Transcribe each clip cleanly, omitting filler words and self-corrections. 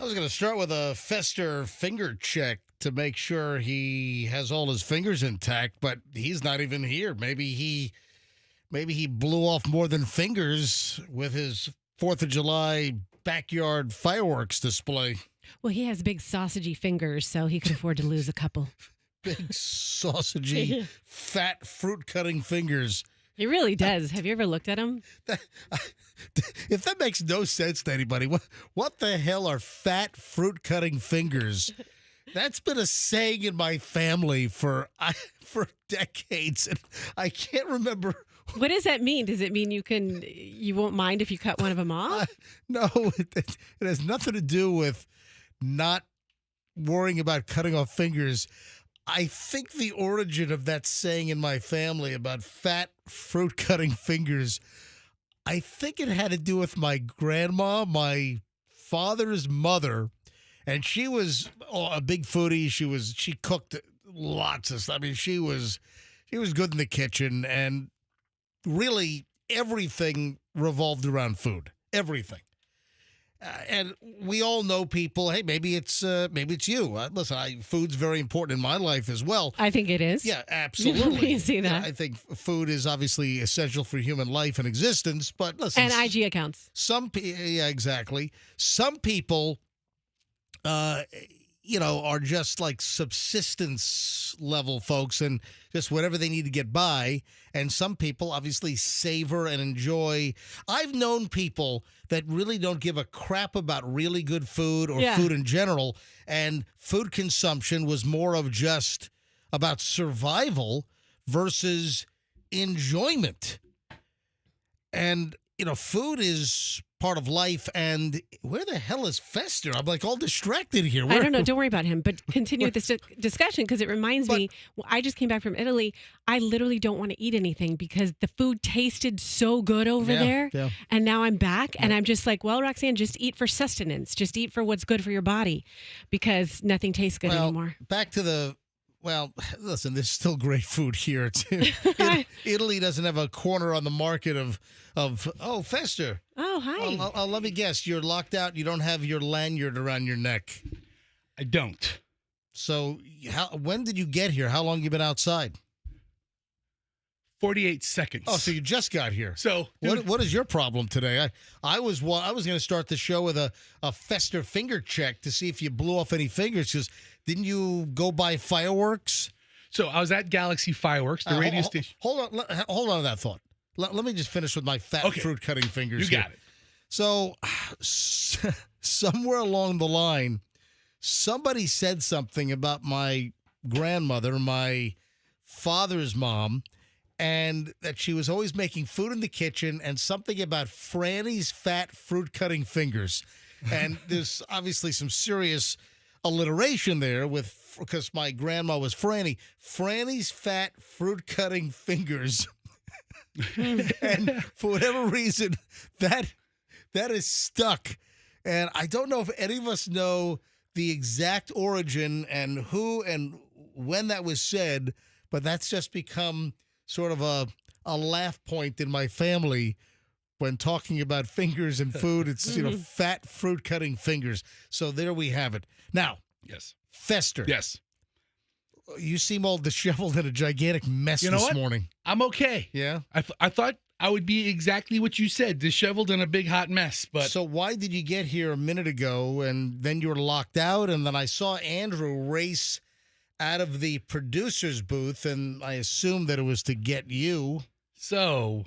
I was going to start with a Fester finger check to make sure he has all his fingers intact, but he's not even here. Maybe he blew off more than fingers with his 4th of July backyard fireworks display. Well, he has big sausagey fingers, so he could afford to lose a couple. Big sausagey, fat fruit-cutting fingers. He really does. Have you ever looked at him? If that makes no sense to anybody, what the hell are fat fruit-cutting fingers? That's been a saying in my family for decades, and I can't remember. What does that mean? Does it mean you won't mind if you cut one of them off? No, it has nothing to do with not worrying about cutting off fingers. I think the origin of that saying in my family about fat fruit-cutting fingers, I think it had to do with my grandma, my father's mother, and she was a big foodie. She cooked lots of stuff. I mean, she was good in the kitchen, and really everything revolved around food. Everything. And we all know people. Hey, maybe it's you. Listen, food's very important in my life as well. I think it is. Yeah, absolutely. You see that? Yeah, I think food is obviously essential for human life and existence. But listen, And IG accounts. Yeah, exactly. Some people, are just like subsistence level folks and just whatever they need to get by. And some people obviously savor and enjoy. I've known people that really don't give a crap about really good food or food in general. And food consumption was more of just about survival versus enjoyment. And, food is part of life. And where the hell is Fester? I'm like all distracted here. I don't know. Don't worry about him. But continue with this discussion because it reminds me, I just came back from Italy. I literally don't want to eat anything because the food tasted so good over there. Yeah. And now I'm back and I'm just like, well, Roxanne, just eat for sustenance. Just eat for what's good for your body because nothing tastes good anymore. Back to listen, there's still great food here, too. Italy doesn't have a corner on the market of Fester. Oh, hi. Let me guess. You're locked out. You don't have your lanyard around your neck. I don't. So when did you get here? How long have you been outside? 48 seconds. Oh, so you just got here. So what is your problem today? I was going to start the show with a Fester finger check to see if you blew off any fingers because didn't you go buy fireworks? So I was at Galaxy Fireworks, the radio station. Hold on to that thought. Let me just finish with my fat fruit-cutting fingers. You got it. So somewhere along the line, somebody said something about my grandmother, my father's mom, and that she was always making food in the kitchen and something about Franny's fat fruit-cutting fingers. And there's obviously some serious alliteration there because my grandma was Franny. Franny's fat fruit-cutting fingers. And for whatever reason, that is stuck. And I don't know if any of us know the exact origin and who and when that was said, but that's just become sort of a laugh point in my family when talking about fingers and food. It's, fat fruit-cutting fingers. So there we have it. Now, yes, Fester. Yes. You seem all disheveled and a gigantic mess this morning. I'm okay. Yeah? I thought I would be exactly what you said, disheveled and a big hot mess. But so why did you get here a minute ago and then you were locked out? And then I saw Andrew race out of the producer's booth, and I assumed that it was to get you. So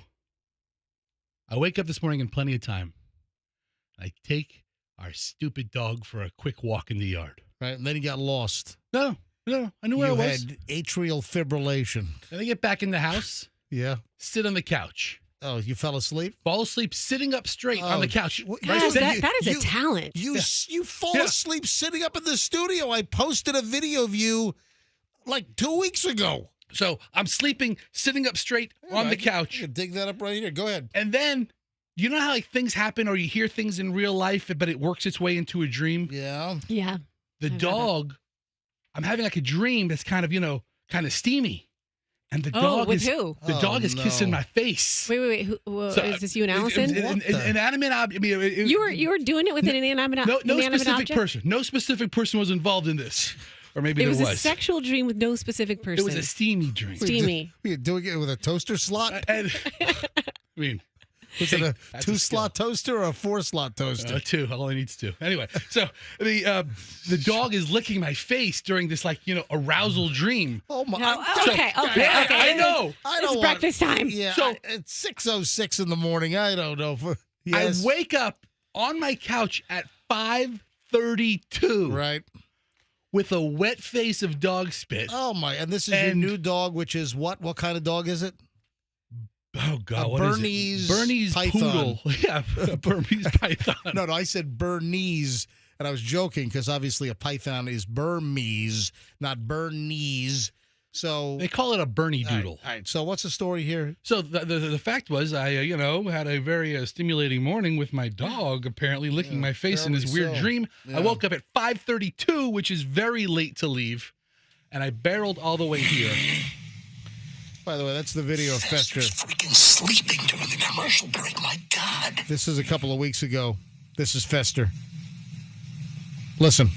I wake up this morning in plenty of time. I take our stupid dog for a quick walk in the yard. Right, and then he got lost. No, I knew where I was. You had atrial fibrillation. Then I get back in the house. Yeah. Sit on the couch. Oh, you fell asleep? Fall asleep sitting up straight on the couch. Gosh, that is a talent. You fall asleep sitting up in the studio. I posted a video of you like 2 weeks ago. So I'm sleeping, sitting up straight on the couch. You can dig that up right here. Go ahead. And then, you know how like things happen or you hear things in real life, but it works its way into a dream? Yeah. Yeah. The dog, I'm having like a dream that's kind of, kind of steamy. And the dog with is who? The dog is kissing no. my face. Wait. Who, is this you and Allison? Inanimate object. I mean, You were doing it with an inanimate no inanimate specific object? person. No specific person was involved in this, or maybe It there was a sexual dream with no specific person. It was a steamy dream. Steamy. You're doing it with a toaster slot? And, I mean, Was it a that's 2-slot toaster or a 4-slot toaster? 2. All I need is 2. Anyway, so the dog is licking my face during this arousal dream. Oh my! No, okay. I know. It's breakfast time. Yeah, So- it's 6:06 in the morning. I don't know. Yes. I wake up on my couch at 5:32 Right. with a wet face of dog spit. Oh my! And this is your And- new dog, which is what? What kind of dog is it? Oh God, A what is Bernese it? Bernese Python. Poodle. Yeah, a Bernese Python. No, I said Bernese, and I was joking because obviously a python is Burmese, not Bernese. So They call it a Bernie all right, Doodle. all right. So what's the story here? So the fact was, I had a very stimulating morning with my dog apparently licking my face in this weird so. dream. Yeah. I woke up at 5:32, which is very late to leave, and I barreled all the way here. By the way, that's the video of Fester. Freaking sleeping during the commercial break. My God. This is a couple of weeks ago. This is Fester. Listen.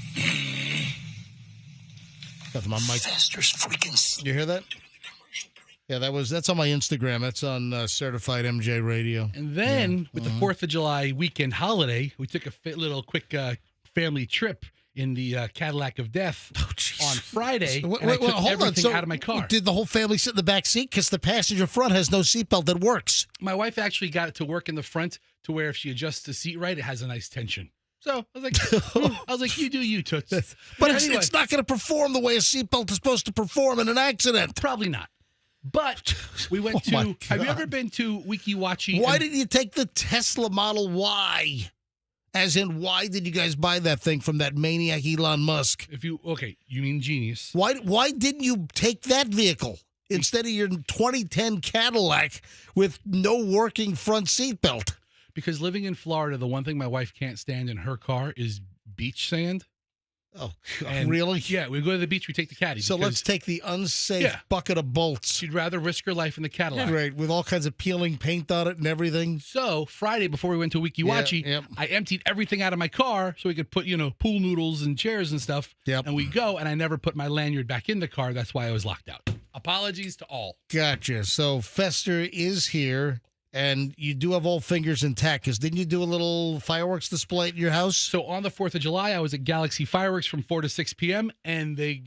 Got my mic. Fester's freaking sleeping You hear that? during the commercial break. Yeah, that's on my Instagram. That's on Certified MJ Radio. And then with the 4th of July weekend holiday, we took a little quick family trip in the Cadillac of Death on Friday. Wait, and I took hold on. everything So out of my car. did the whole family sit in the back seat? Because the passenger front has no seatbelt that works. My wife actually got it to work in the front to where if she adjusts the seat right, it has a nice tension. So I was like, you do you, Toots. But Anyway, it's not going to perform the way a seatbelt is supposed to perform in an accident. probably not. But we went Oh, my to. Have you God. ever been to Wiki Watchy? Why didn't you take the Tesla Model Y? As in, why did you guys buy that thing from that maniac Elon Musk? You mean genius? Why didn't you take that vehicle instead of your 2010 Cadillac with no working front seatbelt? Because living in Florida, the one thing my wife can't stand in her car is beach sand. Oh, And really? Yeah, we go to the beach, we take the caddy. So because let's take the unsafe Yeah. bucket of bolts. She'd rather risk her life in the Cadillac. Right, with all kinds of peeling paint on it and everything. So Friday, before we went to Wiki Watchy, yep. I emptied everything out of my car so we could put, pool noodles and chairs and stuff. Yep. And we go, and I never put my lanyard back in the car. That's why I was locked out. Apologies to all. Gotcha. So Fester is here, and you do have all fingers intact, because didn't you do a little fireworks display at your house? So on the 4th of July, I was at Galaxy Fireworks from 4 to 6 p.m., and they,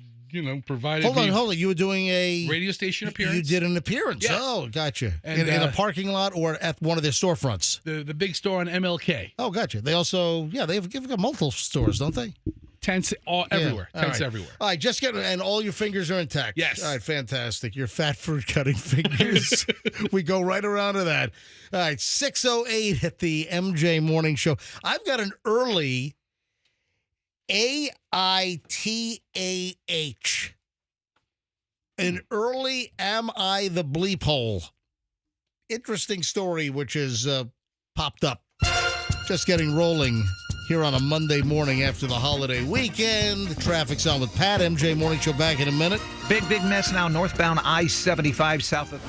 provided Hold me on. You were doing a radio station appearance. You did an appearance. Yes. Oh, gotcha. And, in a parking lot or at one of their storefronts? The big store on MLK. Oh, gotcha. They also, they've got multiple stores, don't they? Tents everywhere. All Tents right. everywhere. All right, and all your fingers are intact. Yes. All right, fantastic. Your fat fruit cutting fingers. We go right around to that. All right, 6:08 at the MJ Morning Show. I've got an early AITAH. An early Am I the Bleep Hole? Interesting story which has popped up. Just getting rolling here on a Monday morning after the holiday weekend. Traffic's on with Pat. MJ Morning Show back in a minute. Big mess now northbound I-75 south of...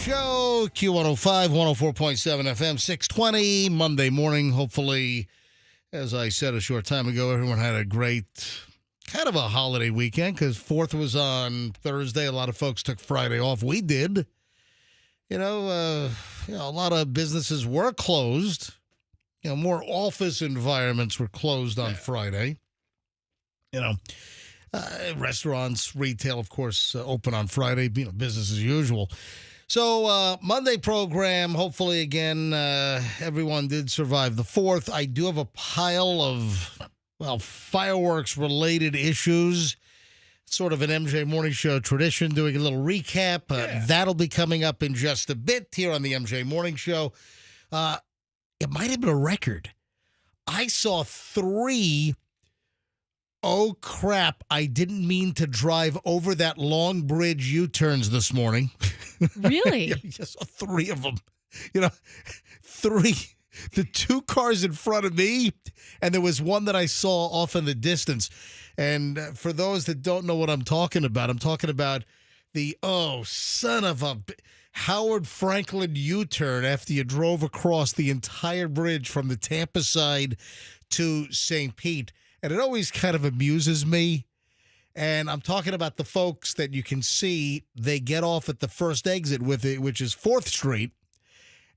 Show, Q105, 104.7 FM, 620, Monday morning. Hopefully, as I said a short time ago, everyone had a great kind of a holiday weekend because 4th was on Thursday. A lot of folks took Friday off. We did. A lot of businesses were closed. More office environments were closed on Friday. Restaurants, retail, of course, open on Friday, business as usual. So Monday program, hopefully, again, everyone did survive the 4th. I do have a pile of, fireworks-related issues. Sort of an MJ Morning Show tradition, doing a little recap. That'll be coming up in just a bit here on the MJ Morning Show. It might have been a record. I saw 3 oh crap, I didn't mean to drive over that long bridge U-turns this morning. Really? I saw 3 of them. 3. The 2 cars in front of me, and there was one that I saw off in the distance. And for those that don't know what I'm talking about the, son of a... Howard Franklin U-turn after you drove across the entire bridge from the Tampa side to St. Pete. And it always kind of amuses me. And I'm talking about the folks that you can see, they get off at the first exit with it, which is 4th Street,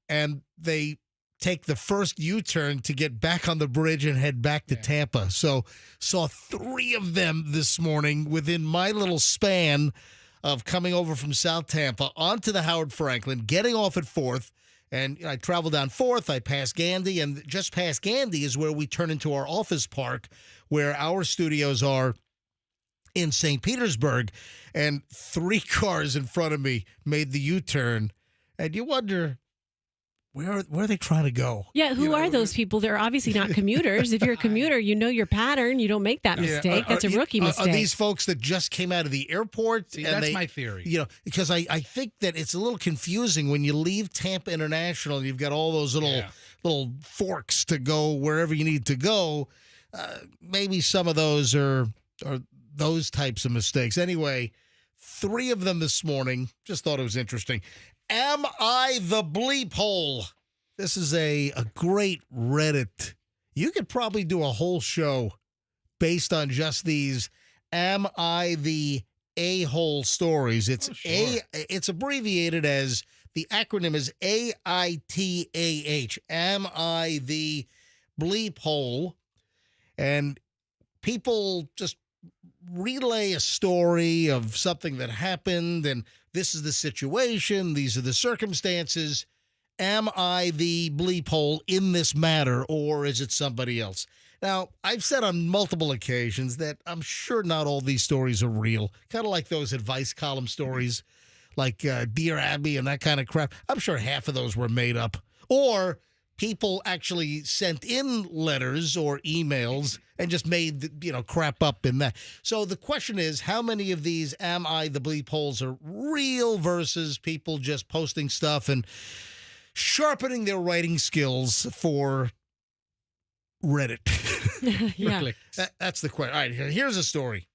and they take the first U-turn to get back on the bridge and head back to Tampa. So saw 3 of them this morning within my little span of coming over from South Tampa onto the Howard Franklin, getting off at 4th, and I travel down 4th, I pass Gandy, and just past Gandy is where we turn into our office park, where our studios are in St. Petersburg, and 3 cars in front of me made the U-turn, and you wonder, where are they trying to go? Yeah, who are those people? They're obviously not commuters. If you're a commuter, you know your pattern. You don't make that mistake. That's a rookie mistake. Are these folks that just came out of the airport? See, that's my theory. Because I think that it's a little confusing when you leave Tampa International and you've got all those little forks to go wherever you need to go. Maybe some of those are those types of mistakes. Anyway, 3 of them this morning. Just thought it was interesting. Am I the bleep hole? This is a great Reddit. You could probably do a whole show based on just these Am I the A-hole stories. It's it's abbreviated as, the acronym is AITAH. Am I the bleep hole? And people just relay a story of something that happened, and this is the situation, these are the circumstances. Am I the bleep hole in this matter, or is it somebody else? Now, I've said on multiple occasions that I'm sure not all these stories are real, kind of like those advice column stories, like Dear Abby and that kind of crap. I'm sure half of those were made up, or people actually sent in letters or emails and just made, crap up in that. So the question is, how many of these Am I the bleep holes are real versus people just posting stuff and sharpening their writing skills for Reddit? Yeah. That's the question. All right, here's a story.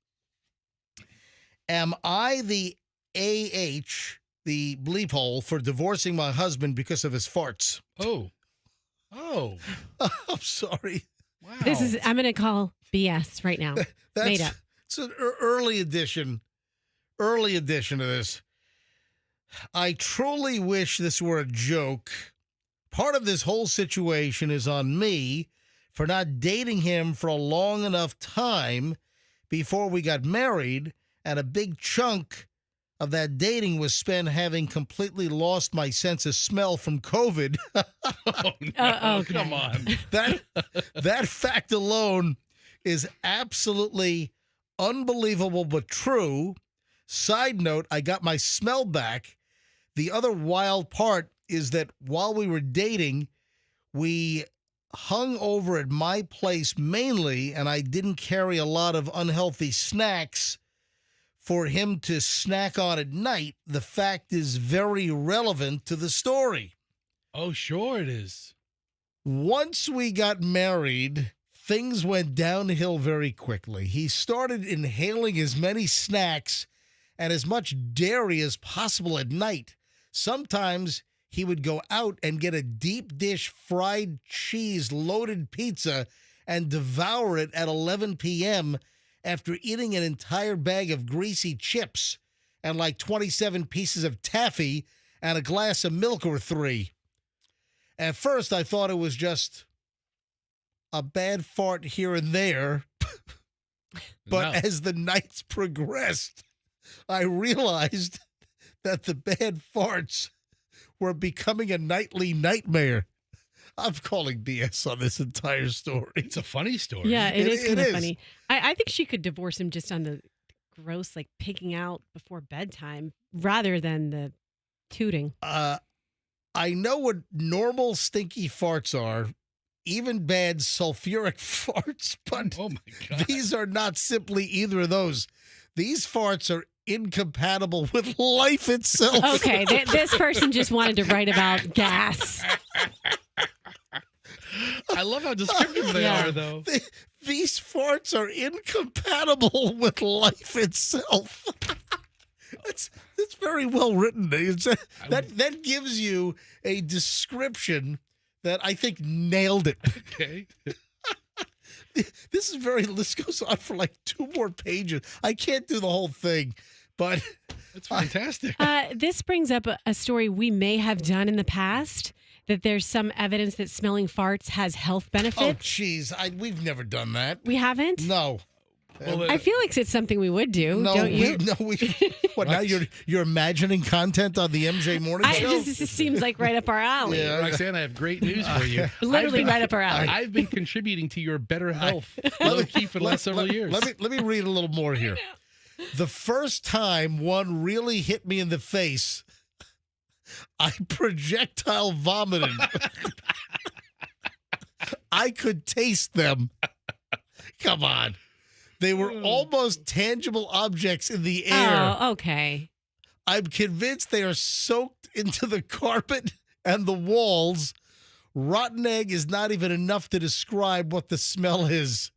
Am I the AH, the bleep hole, for divorcing my husband because of his farts? Oh. I'm sorry. Wow. I'm going to call BS right now. Made up. It's an early edition of this. I truly wish this were a joke. Part of this whole situation is on me for not dating him for a long enough time before we got married, and a big chunk of that dating was spent having completely lost my sense of smell from COVID. Okay. Come on. That fact alone is absolutely unbelievable but true. Side note, I got my smell back. The other wild part is that while we were dating, we hung over at my place mainly, and I didn't carry a lot of unhealthy snacks for him to snack on at night. The fact is very relevant to the story. Oh, sure it is. Once we got married, things went downhill very quickly. He started inhaling as many snacks and as much dairy as possible at night. Sometimes he would go out and get a deep dish fried cheese loaded pizza and devour it at 11 p.m. after eating an entire bag of greasy chips and like 27 pieces of taffy and a glass of milk or 3. At first, I thought it was just a bad fart here and there. But as the nights progressed, I realized that the bad farts were becoming a nightly nightmare. I'm calling BS on this entire story. It's a funny story. Yeah, it is kind of is. funny. I think she could divorce him just on the gross, like picking out before bedtime rather than the tooting. I know what normal stinky farts are, even bad sulfuric farts, but Oh my God. these are not simply either of those. These farts are incompatible with life itself. Okay, this person just wanted to write about gas. I love how descriptive they Yeah. are, though. These farts are incompatible with life itself. That's very well written. That gives you a description that I think nailed it. Okay. This goes on for like 2 more pages. I can't do the whole thing, but That's fantastic. This brings up a story we may have done in the past, that there's some evidence that smelling farts has health oh, benefits. geez, we've never done that. We haven't? No. Well, I feel like it's something we would do, No, don't you? What now? You're imagining content on the MJ Morning Show? It just seems like right up our alley. Yeah. Roxanne, I have great news for you. Literally right up our alley. I've been contributing to your better health, low key, for the last several years. Let me read a little more here. The first time one really hit me in the face, I projectile vomited. I could taste them. Come on. They were almost tangible objects in the air. Oh, okay. I'm convinced they are soaked into the carpet and the walls. Rotten egg is not even enough to describe what the smell is.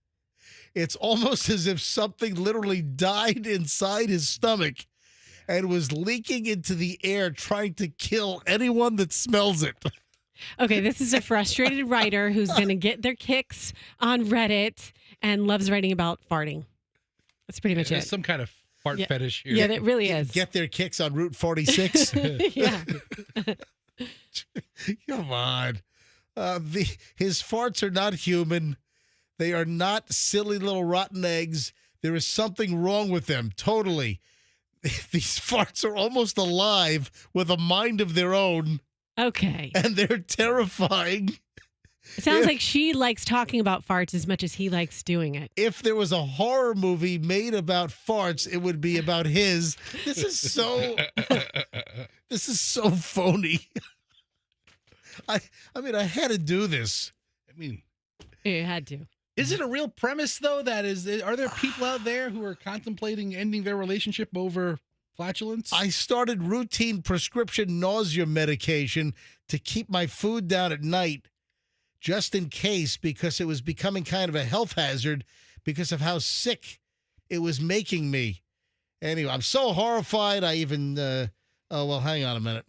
It's almost as if something literally died inside his stomach and was leaking into the air, trying to kill anyone that smells it. Okay, this is a frustrated writer who's going to get their kicks on Reddit and loves writing about farting. That's pretty much There's it. some kind of fart fetish here. Yeah, that really is. Get their kicks on Route 46. Yeah. Come on. His farts are not human. They are not silly little rotten eggs. There is something wrong with them, totally. These farts are almost alive with a mind of their own, Okay. and they're terrifying. It sounds like she likes talking about farts as much as he likes doing it. If there was a horror movie made about farts, it would be about his. This is so phony. I mean, I had to do this. I mean, You had to. is it a real premise, though, are there people out there who are contemplating ending their relationship over flatulence? I started routine prescription nausea medication to keep my food down at night, just in case, because it was becoming kind of a health hazard because of how sick it was making me. Anyway, I'm so horrified. I even, hang on a minute.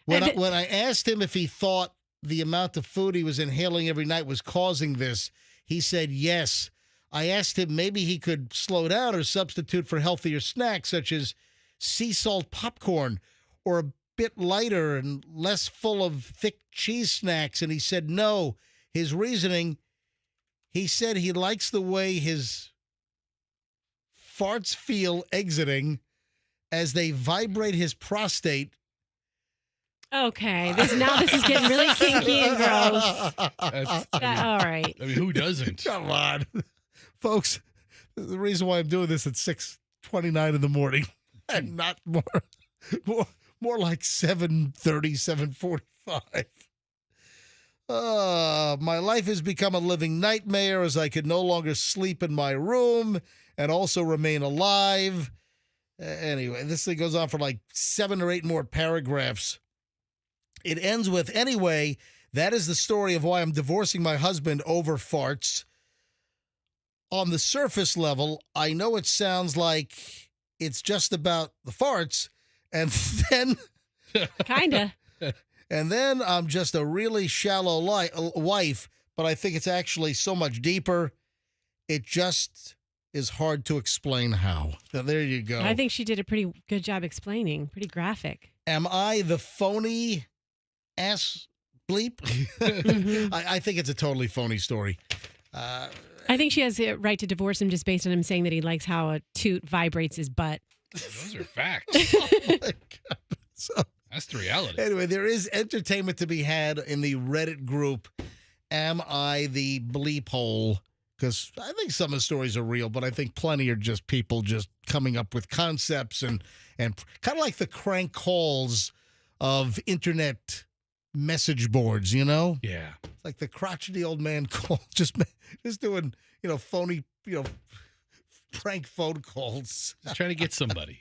When I asked him if he thought the amount of food he was inhaling every night was causing this, he said yes. I asked him maybe he could slow down or substitute for healthier snacks such as sea salt popcorn or a bit lighter and less full of thick cheese snacks. And he said no. His reasoning, he said he likes the way his farts feel exiting as they vibrate his prostate. Okay. This is getting really kinky and gross. All right. I mean, who doesn't? Come on. Folks, the reason why I'm doing this at 6:29 in the morning and not more like 7:30, 7:45. My life has become a living nightmare as I could no longer sleep in my room and also remain alive. Anyway, this thing goes on for like 7 or 8 more paragraphs. It ends with, anyway, that is the story of why I'm divorcing my husband over farts. On the surface level, I know it sounds like it's just about the farts, and then Kinda. And then I'm just a really shallow wife, but I think it's actually so much deeper. It just is hard to explain how. Now, there you go. I think she did a pretty good job explaining. Pretty graphic. Am I the phony ass bleep? Mhm. I think it's a totally phony story. I think she has the right to divorce him just based on him saying that he likes how a toot vibrates his butt. Those are facts. Oh my God. So, That's the reality. anyway, there is entertainment to be had in the Reddit group. Am I the bleep hole? Because I think some of the stories are real, but I think plenty are just people just coming up with concepts and kind of like the crank calls of internet message boards, you know? Yeah. It's like the crotchety old man call, just doing, phony, prank phone calls. Just trying to get somebody.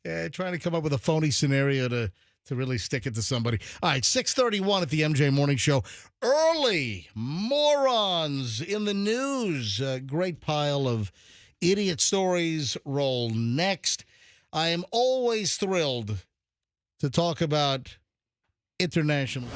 Yeah, trying to come up with a phony scenario to really stick it to somebody. All right, 6:31 at the MJ Morning Show. Early morons in the news. A great pile of idiot stories roll next. I am always thrilled to talk about international.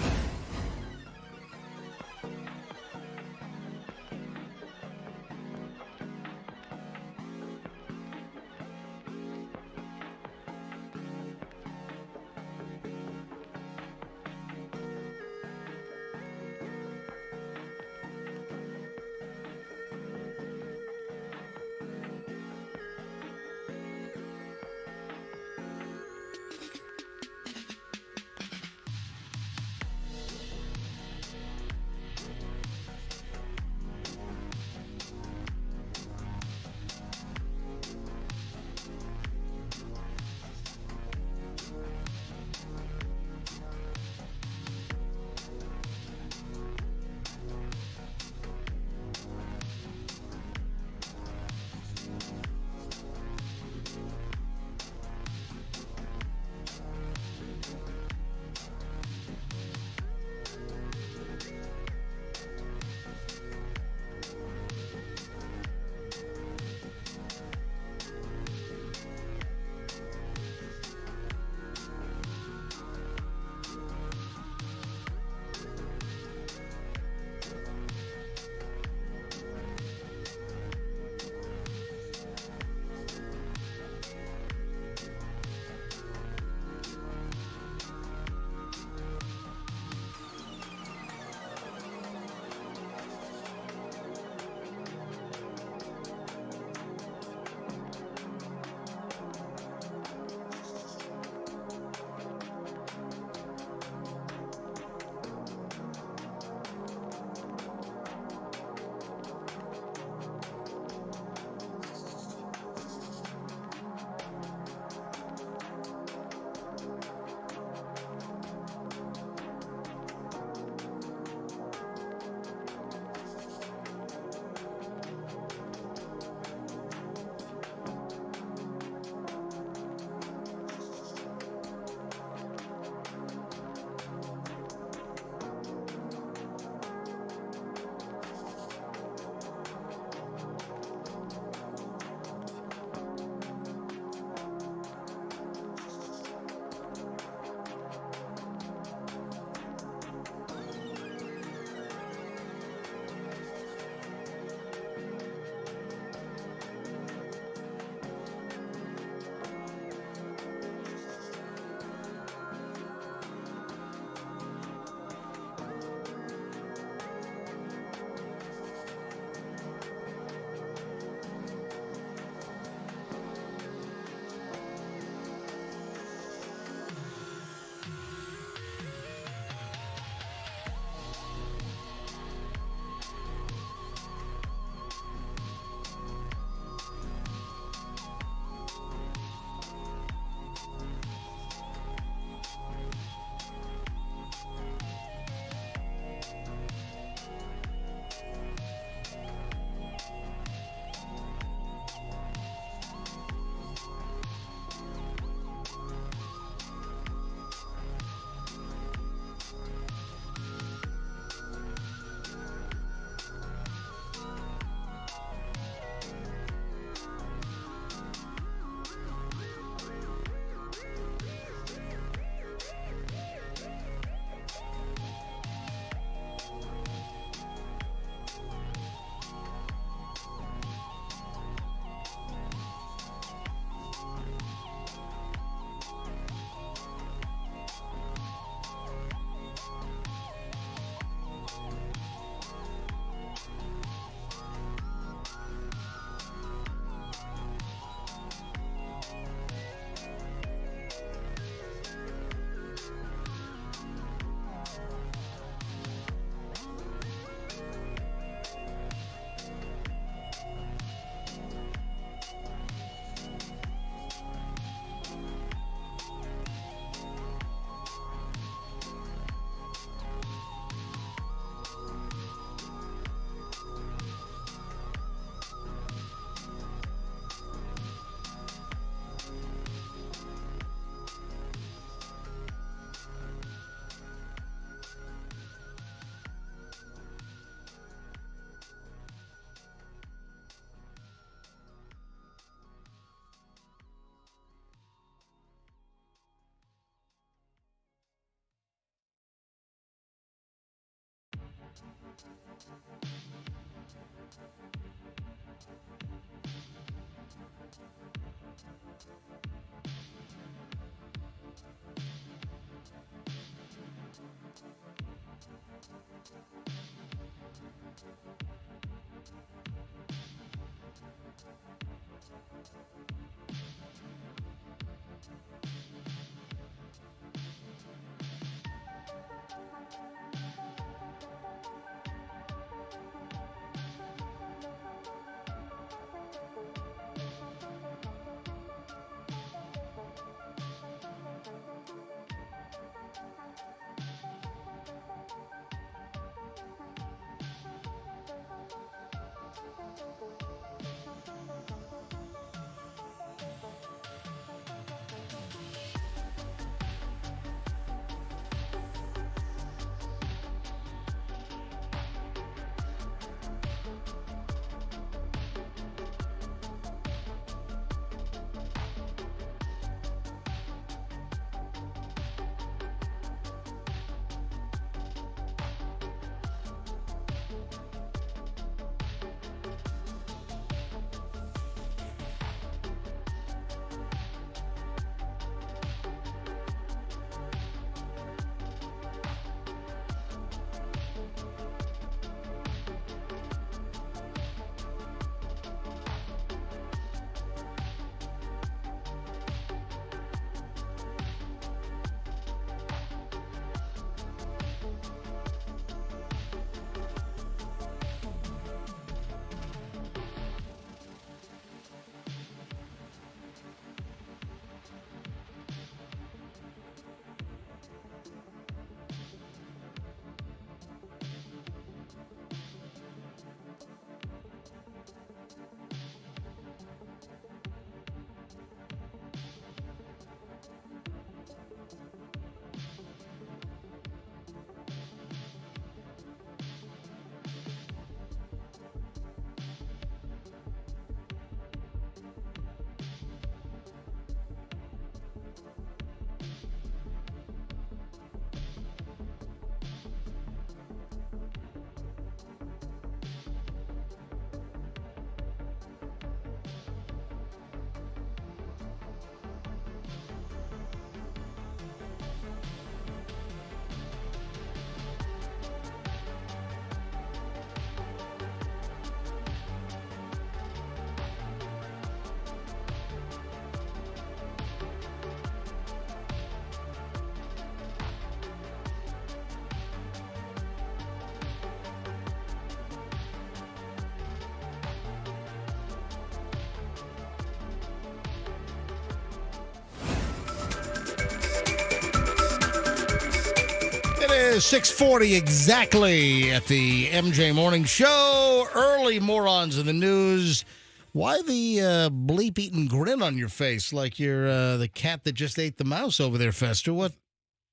is 6:40 exactly at the MJ Morning Show. Early morons in the news. Why the bleep-eating grin on your face like you're the cat that just ate the mouse over there, Fester? What?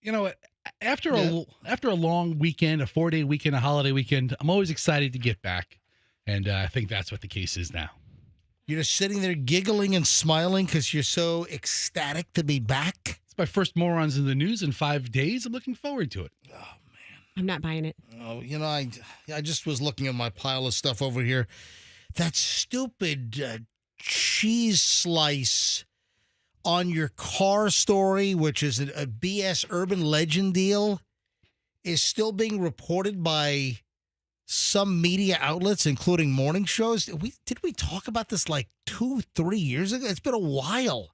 You know what? After a long weekend, a 4-day weekend, a holiday weekend, I'm always excited to get back. And I think that's what the case is now. You're just sitting there giggling and smiling because you're so ecstatic to be back? It's my first Morons in the News in 5 days. I'm looking forward to it. Oh, man. I'm not buying it. Oh, you know, I just was looking at my pile of stuff over here. That stupid cheese slice on your car story, which is a BS urban legend deal, is still being reported by some media outlets, including morning shows. Did we talk about this like 2-3 years ago? It's been a while.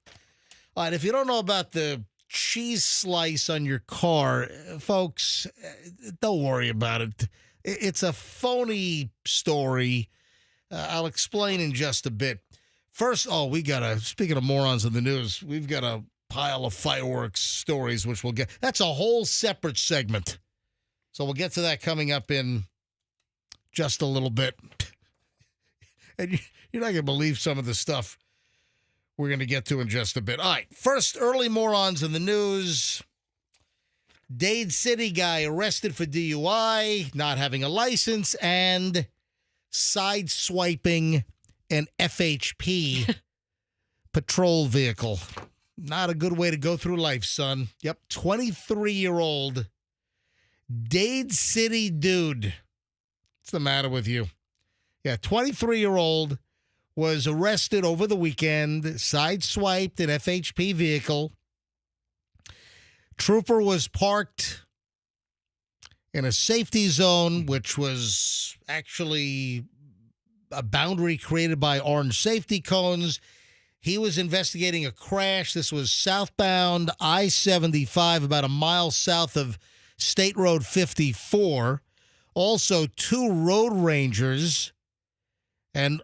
All right, if you don't know about the cheese slice on your car, folks, don't worry about it. It's a phony story. I'll explain in just a bit. First, speaking of morons in the news, we've got a pile of fireworks stories, which we'll get. That's a whole separate segment. So we'll get to that coming up in just a little bit. And you're not going to believe some of the stuff we're going to get to in just a bit. All right, first, early morons in the news. Dade City guy arrested for DUI, not having a license, and sideswiping an FHP patrol vehicle. Not a good way to go through life, son. Yep, 23-year-old Dade City dude. What's the matter with you? Yeah, 23-year-old was arrested over the weekend, sideswiped an FHP vehicle. Trooper was parked in a safety zone, which was actually a boundary created by orange safety cones. He was investigating a crash. This was southbound I-75, about a mile south of State Road 54. Also, 2 road rangers and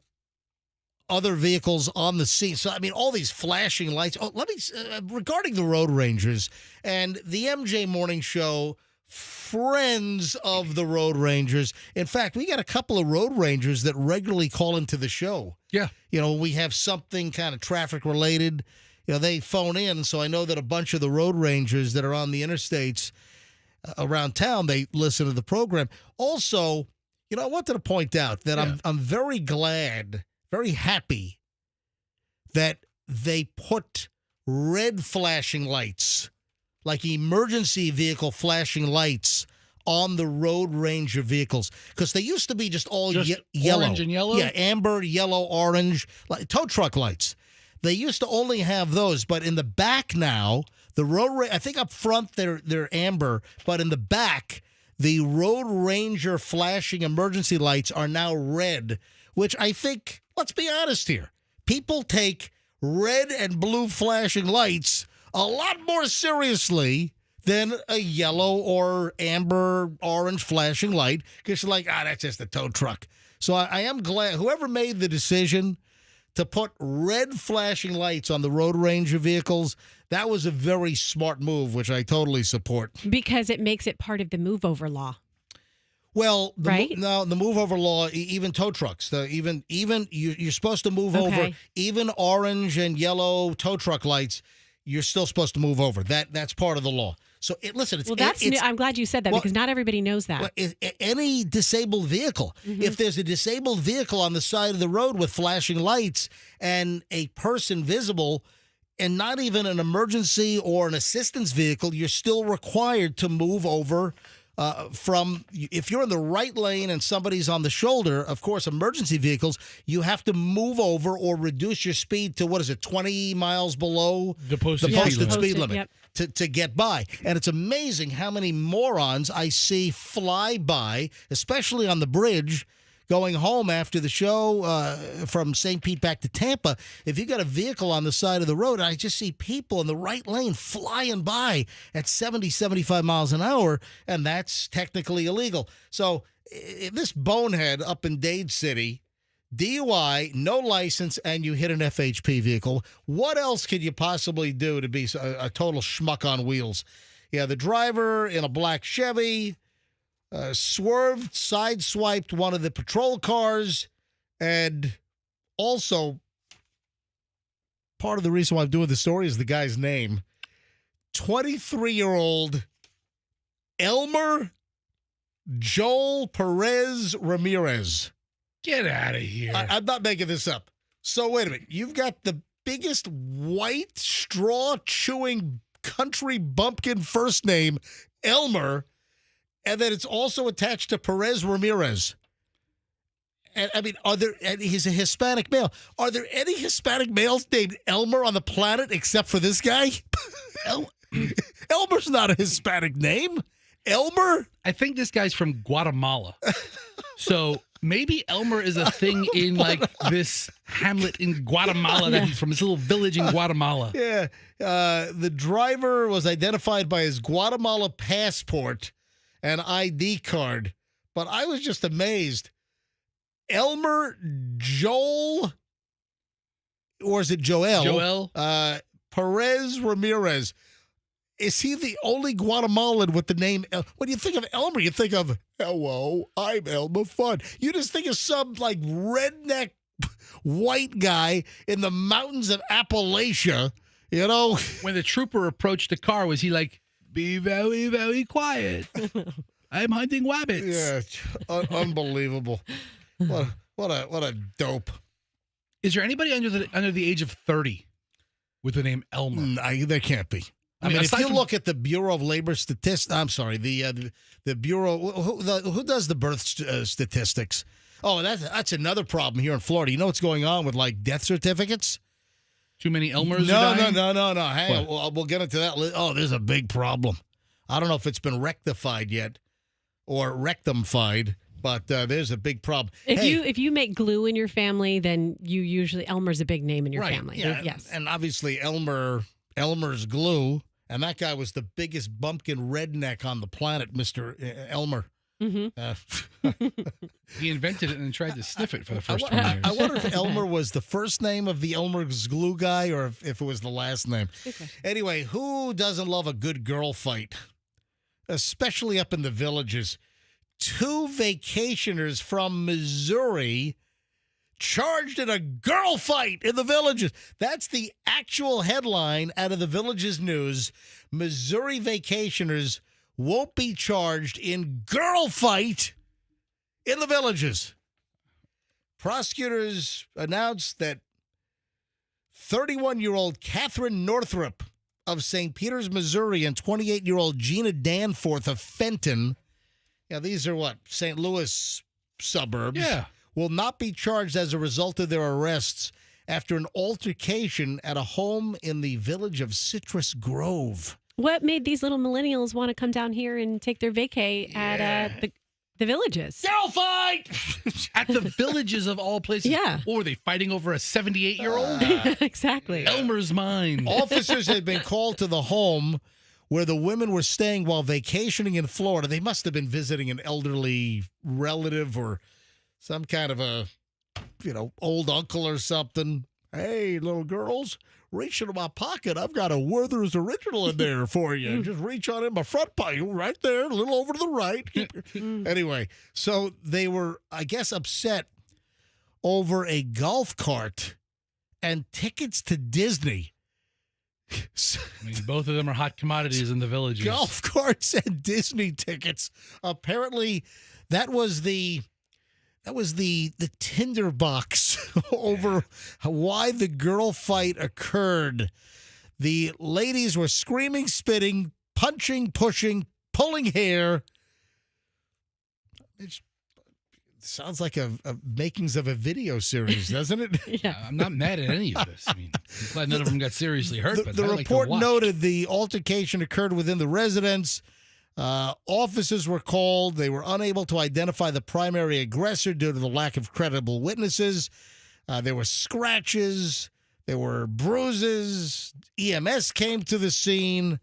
other vehicles on the scene. So, I mean, all these flashing lights. Oh, let me, regarding the road rangers and the MJ Morning Show, friends of the road rangers. In fact, we got a couple of road rangers that regularly call into the show. Yeah. You know, we have something kind of traffic related. You know, they phone in. So I know that a bunch of the road rangers that are on the interstates around town, they listen to the program. Also, you know, I wanted to point out that I'm very glad, very happy that they put red flashing lights, like emergency vehicle flashing lights, on the road ranger vehicles, because they used to be just all yellow. Orange and yellow? Yeah, amber, yellow, orange, like tow truck lights. They used to only have those, but in the back now, the I think up front they're amber, but in the back, the road ranger flashing emergency lights are now red, which I think, let's be honest here, people take red and blue flashing lights a lot more seriously than a yellow or amber orange flashing light, because you're like, that's just a tow truck. So I am glad whoever made the decision to put red flashing lights on the road ranger vehicles, that was a very smart move, which I totally support. Because it makes it part of the move over law. Well, right? The move over law, even tow trucks, even you're supposed to move over, even orange and yellow tow truck lights, you're still supposed to move over. That's part of the law. So listen, it's new. I'm glad you said that, because not everybody knows that. Any disabled vehicle, if there's a disabled vehicle on the side of the road with flashing lights and a person visible, and not even an emergency or an assistance vehicle, you're still required to move over. If you're in the right lane and somebody's on the shoulder, of course, emergency vehicles, you have to move over or reduce your speed to, 20 miles below the posted speed limit to get by. And it's amazing how many morons I see fly by, especially on the bridge, going home after the show from St. Pete back to Tampa. If you got a vehicle on the side of the road, I just see people in the right lane flying by at 70, 75 miles an hour, and that's technically illegal. So this bonehead up in Dade City, DUI, no license, and you hit an FHP vehicle, what else could you possibly do to be a total schmuck on wheels? Yeah, the driver in a black Chevy swerved, sideswiped one of the patrol cars, and also part of the reason why I'm doing the story is the guy's name. 23-year-old Elmer Joel Perez Ramirez. Get out of here. I'm not making this up. So wait a minute. You've got the biggest white straw-chewing country bumpkin first name, Elmer, and then it's also attached to Perez Ramirez. And I mean, he's a Hispanic male. Are there any Hispanic males named Elmer on the planet except for this guy? Elmer's not a Hispanic name. Elmer? I think this guy's from Guatemala. So maybe Elmer is a thing in like this hamlet in Guatemala that he's from, this little village in Guatemala. Yeah. The driver was identified by his Guatemala passport and ID card. But I was just amazed. Elmer Joel, or is it Joel? Perez Ramirez. Is he the only Guatemalan with the name? When you think of Elmer, you think of, hello, I'm Elmer Fudd. You just think of some like redneck white guy in the mountains of Appalachia, you know? When the trooper approached the car, was he like, be very, very quiet. I'm hunting rabbits. Yeah, unbelievable. What a dope. Is there anybody under the age of 30 with the name Elmer? There can't be. I mean, if you look at the Bureau of Labor Statistics, I'm sorry, the Bureau, who does the birth statistics? Oh, that's another problem here in Florida. You know what's going on with like death certificates? Too many Elmers? No. Hang on. We'll get into that. Oh, there's a big problem. I don't know if it's been rectified yet or rectified, but there's a big problem. If you make glue in your family, then you usually Elmer's a big name in your family. Yeah, yes, and obviously Elmer's glue, and that guy was the biggest bumpkin redneck on the planet, Mr. Elmer. Mm-hmm. He invented it and then tried to sniff it for the first 20 years. I wonder if Elmer was the first name of the Elmer's glue guy or if it was the last name. Anyway, who doesn't love a good girl fight? Especially up in the villages. 2 vacationers from Missouri charged in a girl fight in the villages. That's the actual headline out of the Villages News. Missouri vacationers won't be charged in girl fight in the villages. Prosecutors announced that 31-year-old Catherine Northrup of St. Peters, Missouri, and 28-year-old Gina Danforth of Fenton, these are what, St. Louis suburbs, will not be charged as a result of their arrests after an altercation at a home in the village of Citrus Grove. What made these little millennials want to come down here and take their vacay at the villages? Girl fight! At the villages of all places. Yeah. Or were they fighting over a 78-year-old? Exactly. Elmer's mine. Officers had been called to the home where the women were staying while vacationing in Florida. They must have been visiting an elderly relative or some kind of a, old uncle or something. Hey, little girls, reach into my pocket. I've got a Werther's Original in there for you. Just reach on in my front pocket, right there, a little over to the right. Anyway, so they were, I guess, upset over a golf cart and tickets to Disney. I mean, both of them are hot commodities in the villages. Golf carts and Disney tickets. Apparently, that was the tinderbox over why the girl fight occurred. The ladies were screaming, spitting, punching, pushing, pulling hair. It sounds like a makings of a video series, doesn't it? Yeah. I'm not mad at any of this. I mean, I'm glad none of them got seriously hurt. The report noted the altercation occurred within the residence. Officers were called. They were unable to identify the primary aggressor due to the lack of credible witnesses. There were scratches. There were bruises. EMS came to the scene.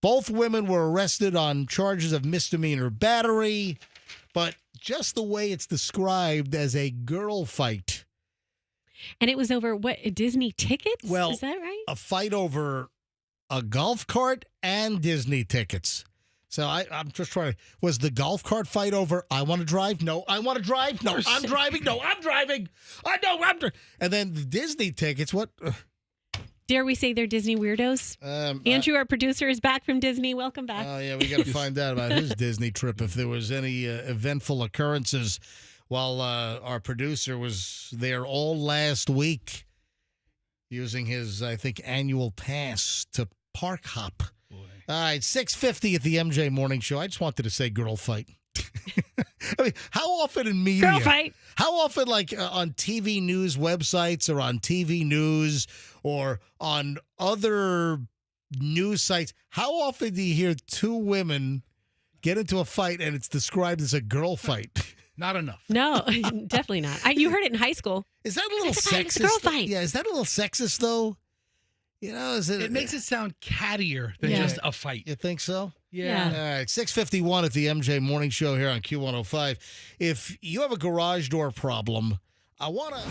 Both women were arrested on charges of misdemeanor battery, but just the way it's described as a girl fight. And it was over what, Disney tickets? Well, is that right? A fight over a golf cart and Disney tickets. So I'm just trying to, was the golf cart fight over, I want to drive? No, I want to drive? No, I'm driving? No, I'm driving. I know, I'm driving. And then the Disney tickets, what? Dare we say they're Disney weirdos? Andrew, our producer, is back from Disney. Welcome back. Oh, yeah, we got to find out about his Disney trip, if there was any eventful occurrences while our producer was there all last week using his, I think, annual pass to Park Hop. All right, 6:50 at the MJ Morning Show. I just wanted to say girl fight. I mean, how often in media? Girl fight. How often, like on TV news websites or on TV news or on other news sites, how often do you hear 2 women get into a fight and it's described as a girl fight? Not enough. No, definitely not. You heard it in high school. Is that a little It's a fight, sexist? it's a girl fight. Yeah, is that a little sexist though? It makes it sound cattier than just a fight. You think so? Yeah. All right, 6:51 at the MJ Morning Show here on Q105. If you have a garage door problem, I want to...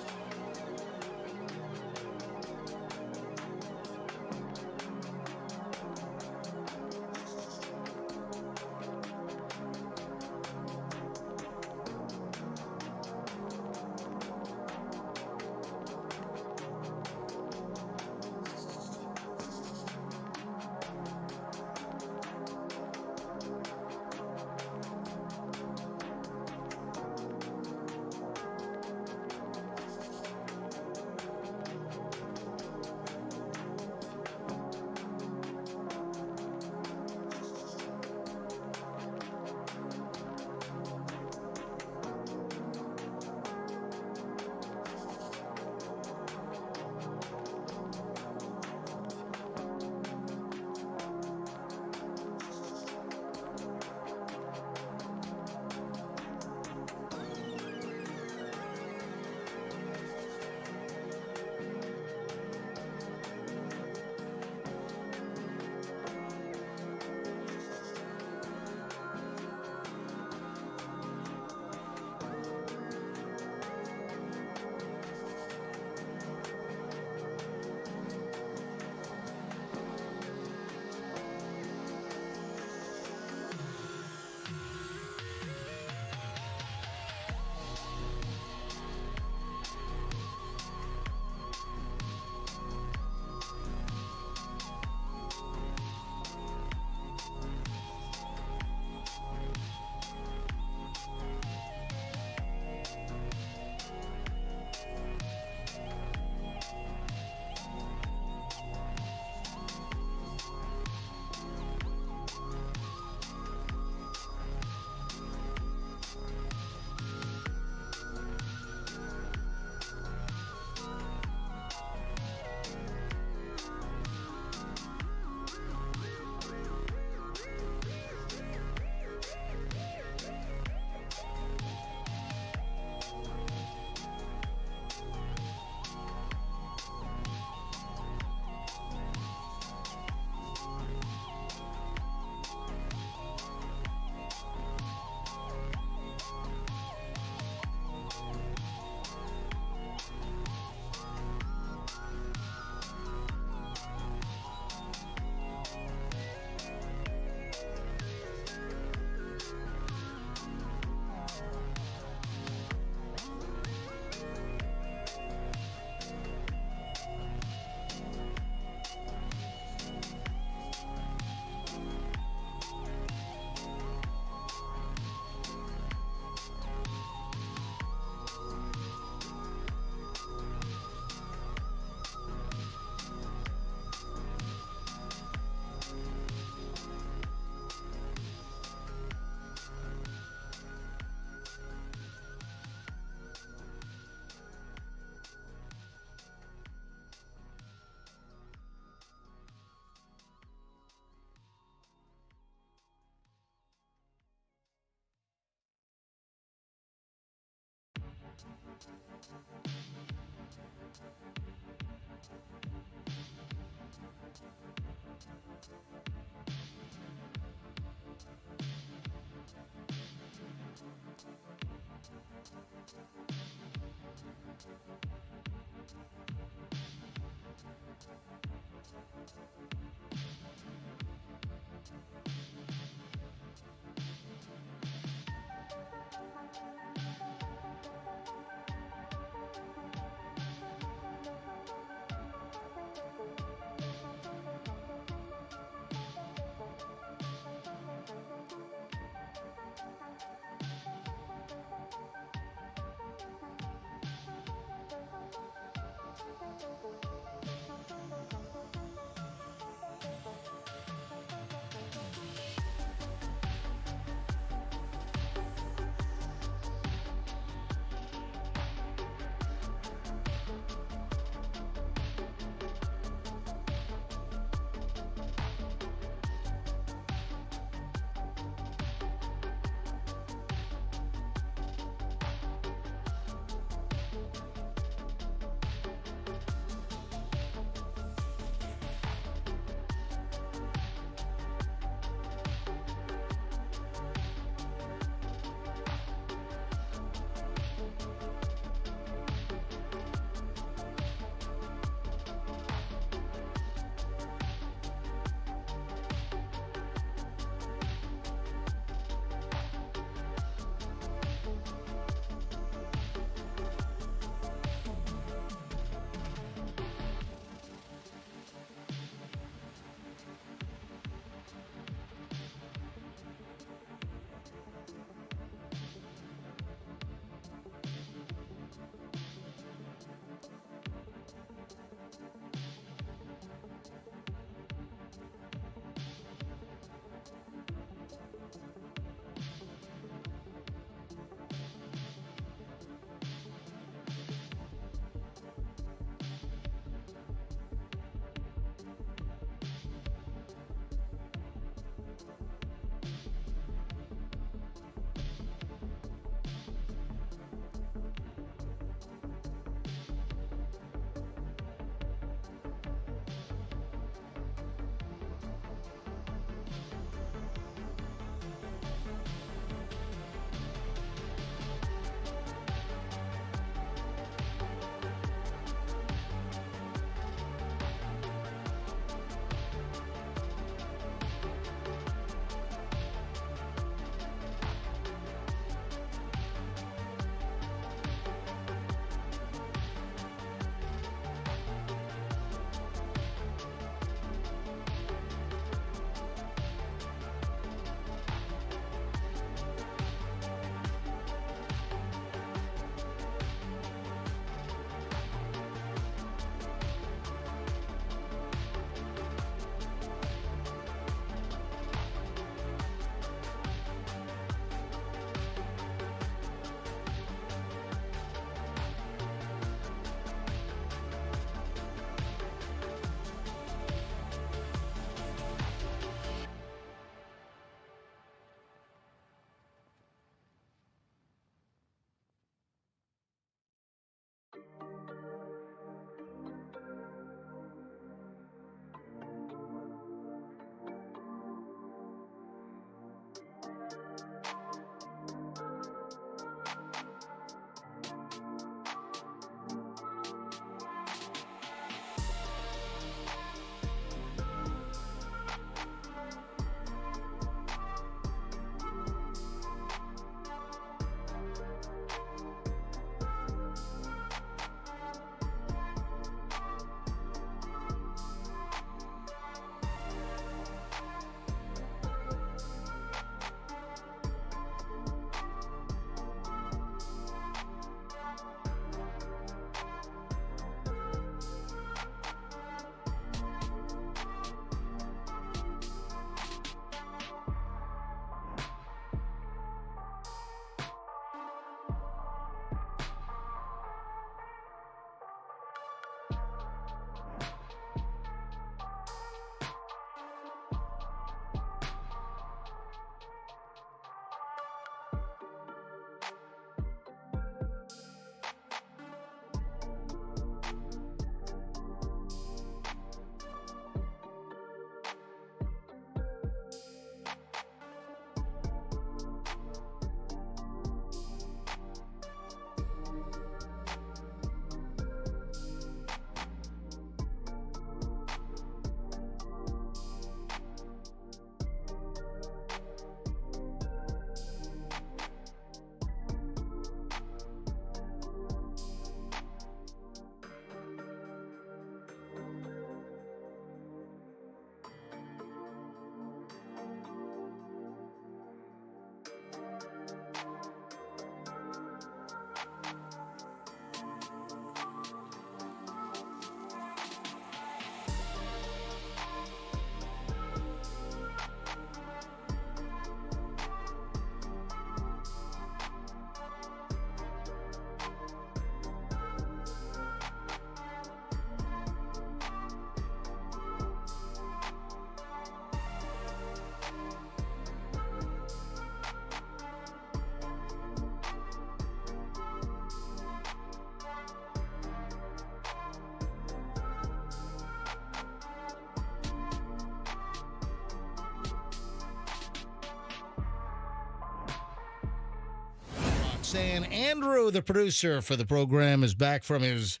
Roxanne. Andrew, the producer for the program, is back from his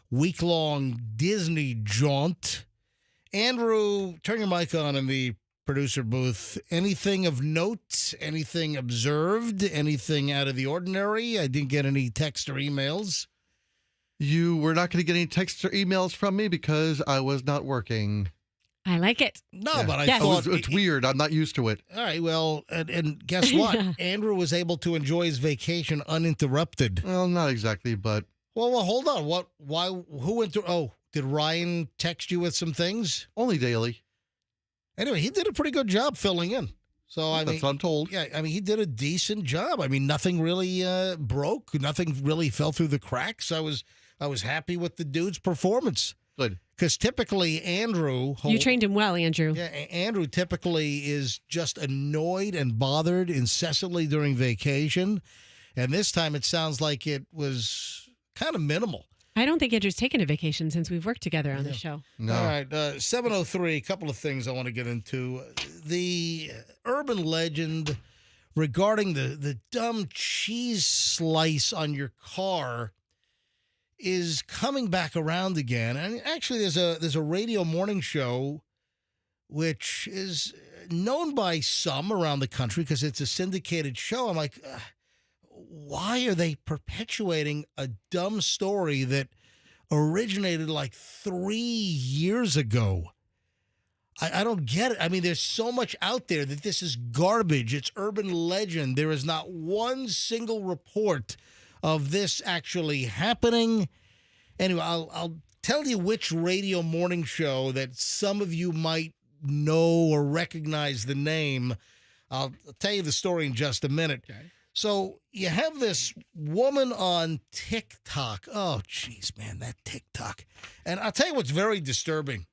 week-long Disney jaunt. Andrew, turn your mic on in the producer booth. Anything of note? Anything observed? Anything out of the ordinary? I didn't get any text or emails. You were not going to get any text or emails from me because I was not working. I like it. No, Yeah. but I Yes. thought... It's weird. I'm not used to it. All right, well, and guess what? Andrew was able to enjoy his vacation uninterrupted. Well, not exactly, but... Well, hold on. Who went through... Oh, did Ryan text you with some things? Only daily. Anyway, he did a pretty good job filling in. So, I mean... That's what I'm told. Yeah, I mean, he did a decent job. I mean, nothing really broke. Nothing really fell through the cracks. I was happy with the dude's performance. Good. Because typically, Andrew... You trained him well, Andrew. Yeah, Andrew typically is just annoyed and bothered incessantly during vacation. And this time it sounds like it was kind of minimal. I don't think Andrew's taken a vacation since we've worked together on the show. No. All right, 7:03, a couple of things I want to get into. The urban legend regarding the dumb cheese slice on your car is coming back around again. And actually, there's a radio morning show which is known by some around the country because it's a syndicated show. I'm like, why are they perpetuating a dumb story that originated like 3 years ago? I don't get it. I mean, there's so much out there that this is garbage. It's urban legend. There is not one single report of this actually happening. Anyway, I'll tell you which radio morning show that some of you might know or recognize the name. I'll tell you the story in just a minute. Okay. So you have this woman on TikTok. Oh, jeez, man, that TikTok. And I'll tell you what's very disturbing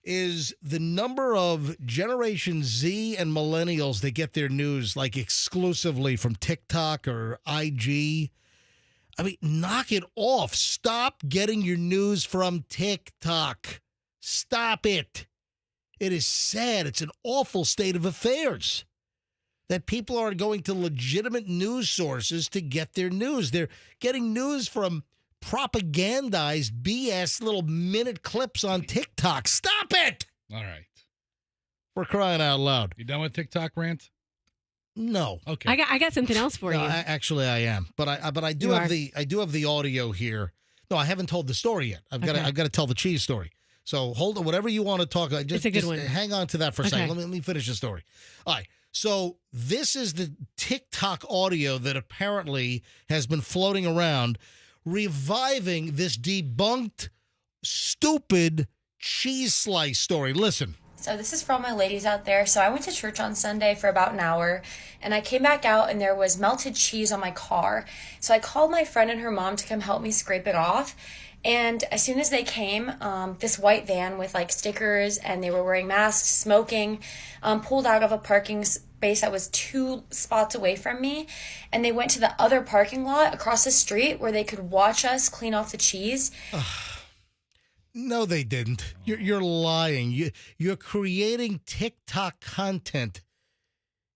is the number of Generation Z and millennials that get their news like exclusively from TikTok or IG. I mean, knock it off. Stop getting your news from TikTok. Stop it. It is sad. It's an awful state of affairs that people are going to legitimate news sources to get their news. They're getting news from propagandized BS little minute clips on TikTok. Stop it. All right. We're crying out loud. You done with TikTok rant? No. Okay. I got something else for No, you. actually, I am, but I do You have are? the audio here. No, I haven't told the story yet. I've got to tell the cheese story. So hold on, whatever you want to talk about. It's a good one. Hang on to that for a Okay. second. Let me finish the story. All right. So this is the TikTok audio that apparently has been floating around, reviving this debunked, stupid cheese slice story. Listen. So this is for all my ladies out there. So I went to church on Sunday for about an hour, and I came back out and there was melted cheese on my car. So I called my friend and her mom to come help me scrape it off. And as soon as they came, this white van with like stickers, and they were wearing masks, smoking, pulled out of a parking space that was 2 spots away from me. And they went to the other parking lot across the street where they could watch us clean off the cheese. No, they didn't. You're lying. You're creating TikTok content,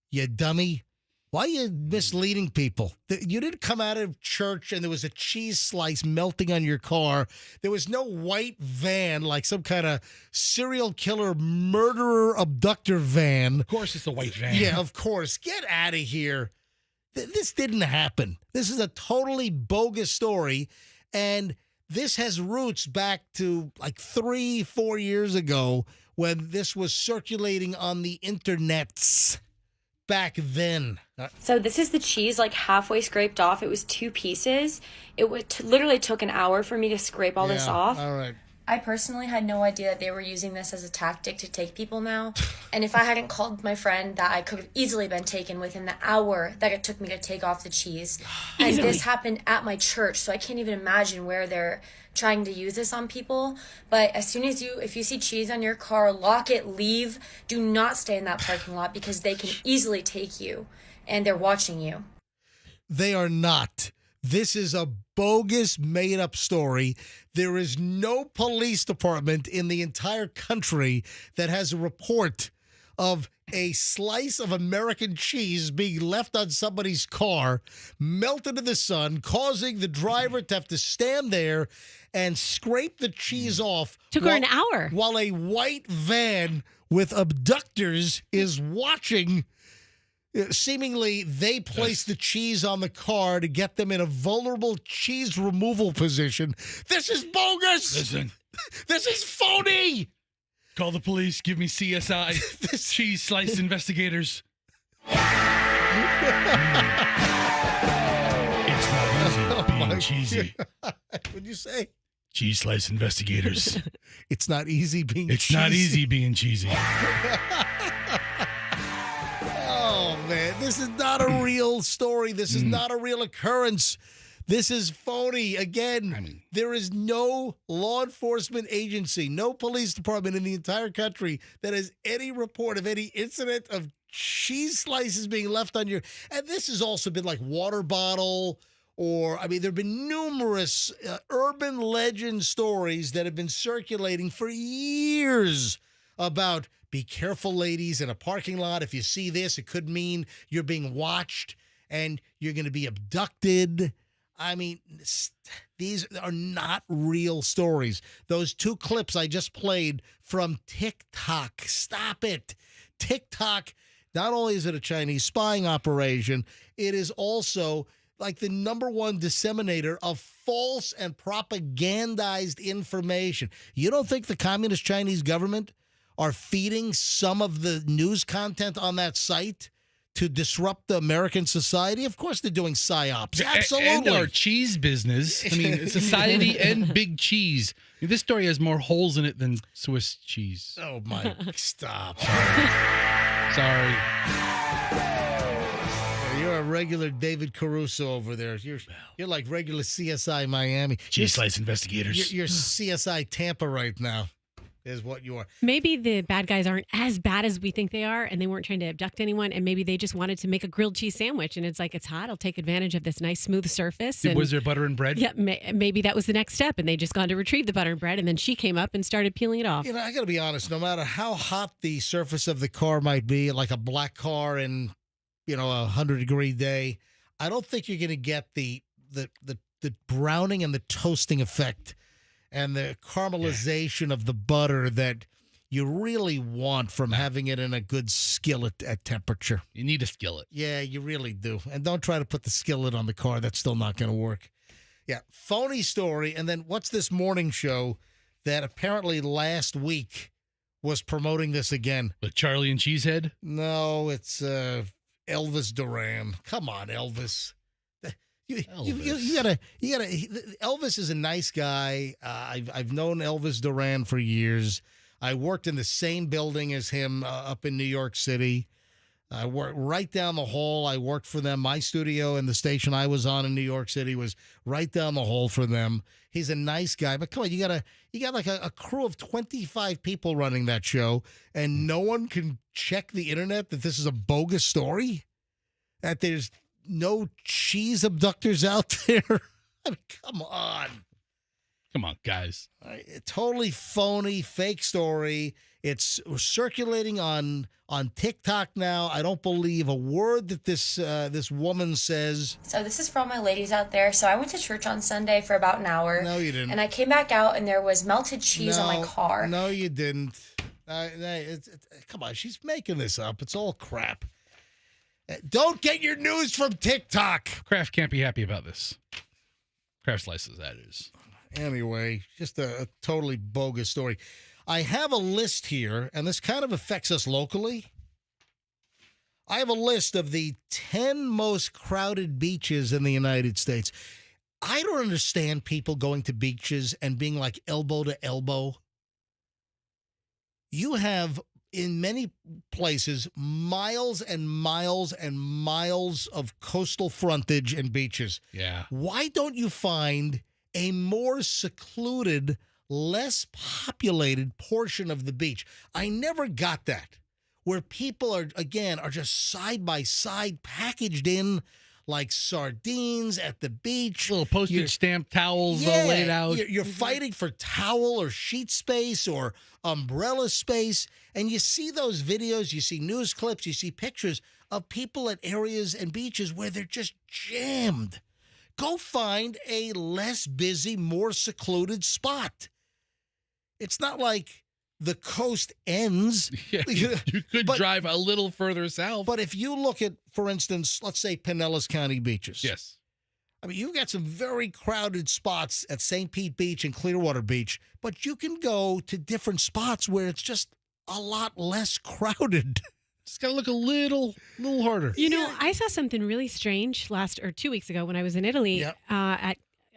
you dummy. Why are you misleading people? You didn't come out of church and there was a cheese slice melting on your car. There was no white van like some kind of serial killer, murderer, abductor van. Of course it's a white van. Yeah, of course. Get out of here. This didn't happen. This is a totally bogus story. And this has roots back to like 3-4 years ago when this was circulating on the internets back then. So this is the cheese like halfway scraped off. It was 2 pieces. It literally took an hour for me to scrape all this off. All right. I personally had no idea that they were using this as a tactic to take people now. And if I hadn't called my friend, that I could have easily been taken within the hour that it took me to take off the cheese. And this happened at my church, so I can't even imagine where they're trying to use this on people. But as soon as if you see cheese on your car, lock it, leave. Do not stay in that parking lot because they can easily take you, and they're watching you. They are not. This is a bogus, made-up story. There is no police department in the entire country that has a report of a slice of American cheese being left on somebody's car, melted in the sun, causing the driver to have to stand there and scrape the cheese off. Took her an hour. While a white van with abductors is watching. Seemingly, they place the cheese on the car to get them in a vulnerable cheese removal position. This is bogus. Listen. This is phony. Call the police. Give me CSI. Cheese slice investigators. It's not easy being cheesy. What'd you say? Cheese slice investigators. It's not easy being It's cheesy. not easy being cheesy. Oh, man. This is not a real story. This is not a real occurrence. This is phony. Again, there is no law enforcement agency, no police department in the entire country that has any report of any incident of cheese slices being left on your... And this has also been like water bottle or, I mean, there have been numerous urban legend stories that have been circulating for years about be careful, ladies, in a parking lot. If you see this, it could mean you're being watched and you're going to be abducted. I mean, these are not real stories. Those two clips I just played from TikTok. Stop it. TikTok, not only is it a Chinese spying operation, it is also like the number one disseminator of false and propagandized information. You don't think the communist Chinese government are feeding some of the news content on that site to disrupt the American society? Of course they're doing psyops. Absolutely. And our cheese business. I mean, society and big cheese. I mean, this story has more holes in it than Swiss cheese. Oh, my. Stop. Sorry. You're a regular David Caruso over there. You're like regular CSI Miami. Cheese slice investigators. You're CSI Tampa right now. Is what you are. Maybe the bad guys aren't as bad as we think they are, and they weren't trying to abduct anyone, and maybe they just wanted to make a grilled cheese sandwich, and it's like, it's hot, I'll take advantage of this nice smooth surface. And, was there butter and bread? Yeah, maybe that was the next step, and they just gone to retrieve the butter and bread, and then she came up and started peeling it off. You know, I got to be honest, no matter how hot the surface of the car might be, like a black car in, you know, a 100-degree day, I don't think you're going to get the browning and the toasting effect and the caramelization of the butter that you really want from having it in a good skillet at temperature. You need a skillet. Yeah, you really do. And don't try to put the skillet on the car. That's still not going to work. Yeah, phony story. And then what's this morning show that apparently last week was promoting this again? With Charlie and Cheesehead? No, it's Elvis Duran. Come on, Elvis. You gotta. Elvis is a nice guy. I've known Elvis Duran for years. I worked in the same building as him up in New York City. I worked right down the hall. I worked for them. My studio and the station I was on in New York City was right down the hall for them. He's a nice guy, but come on, you got like a crew of 25 people running that show, and no one can check the internet that this is a bogus story, that there's no cheese abductors out there. I mean, come on. Come on, guys. Totally phony, fake story. It's circulating on TikTok now. I don't believe a word that this woman says. So this is for all my ladies out there. So I went to church on Sunday for about an hour. No, you didn't. And I came back out and there was melted cheese on my car. No, you didn't. Come on, she's making this up. It's all crap. Don't get your news from TikTok. Kraft can't be happy about this. Kraft slices, that is. Anyway, just a totally bogus story. I have a list here, and this kind of affects us locally. I have a list of the 10 most crowded beaches in the United States. I don't understand people going to beaches and being like elbow to elbow. You have, in many places, miles and miles and miles of coastal frontage and beaches. Yeah. Why don't you find a more secluded, less populated portion of the beach? I never got that, where people are just side by side, packaged in like sardines at the beach. Little postage stamp towels laid out. You're fighting for towel or sheet space or umbrella space. And you see those videos, you see news clips, you see pictures of people at areas and beaches where they're just jammed. Go find a less busy, more secluded spot. It's not like the coast ends. Yeah, you could drive a little further south. But if you look at, for instance, let's say Pinellas County beaches. Yes. I mean, you've got some very crowded spots at St. Pete Beach and Clearwater Beach, but you can go to different spots where it's just a lot less crowded. It's got to look a little harder. You know, I saw something really strange 2 weeks ago when I was in Italy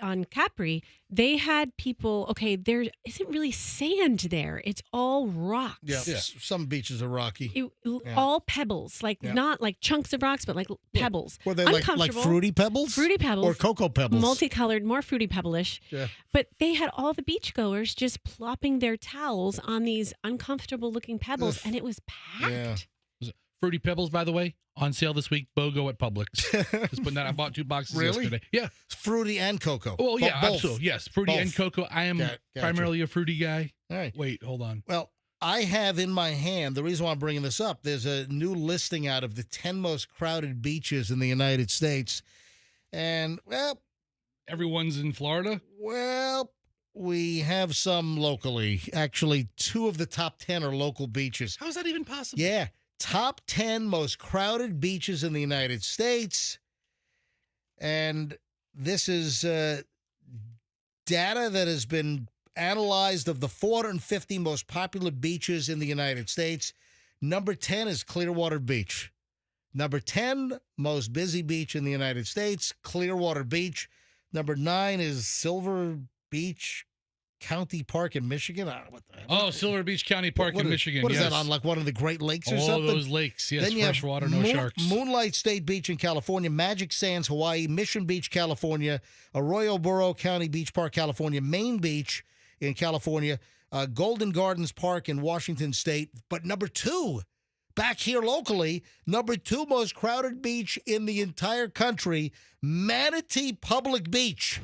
on Capri. They had people, okay, there isn't really sand there. It's all rocks. Yeah. Some beaches are rocky. All pebbles, not like chunks of rocks, but like pebbles. Were they like fruity pebbles? Fruity pebbles. Or cocoa pebbles? Multicolored, more fruity pebble-ish. Yeah. But they had all the beachgoers just plopping their towels on these uncomfortable-looking pebbles, and it was packed. Yeah. Fruity Pebbles, by the way, on sale this week. BOGO at Publix. Just putting that. I bought 2 boxes yesterday. Yeah. Fruity and cocoa. Oh, yeah, both. absolutely. Yes, fruity and cocoa. I am primarily a fruity guy. All right. Wait, hold on. Well, I have in my hand, the reason why I'm bringing this up, there's a new listing out of the 10 most crowded beaches in the United States. And, well... Everyone's in Florida? Well, we have some locally. Actually, 2 of the top 10 are local beaches. How is that even possible? Yeah. Top 10 most crowded beaches in the United States. And this is data that has been analyzed of the 450 most popular beaches in the United States. Number 10 is Clearwater Beach. Number 10 most busy beach in the United States, Clearwater Beach. Number 9 is Silver Beach County Park in Michigan. Silver Beach County Park in Michigan. What is that, on like one of the Great Lakes or something? Oh, those lakes. Yes, then you fresh water, no sharks. Moonlight State Beach in California, Magic Sands, Hawaii, Mission Beach, California, Arroyo Burro County Beach Park, California, Main Beach in California, Golden Gardens Park in Washington State. But number 2, back here locally, number 2 most crowded beach in the entire country, Manatee Public Beach.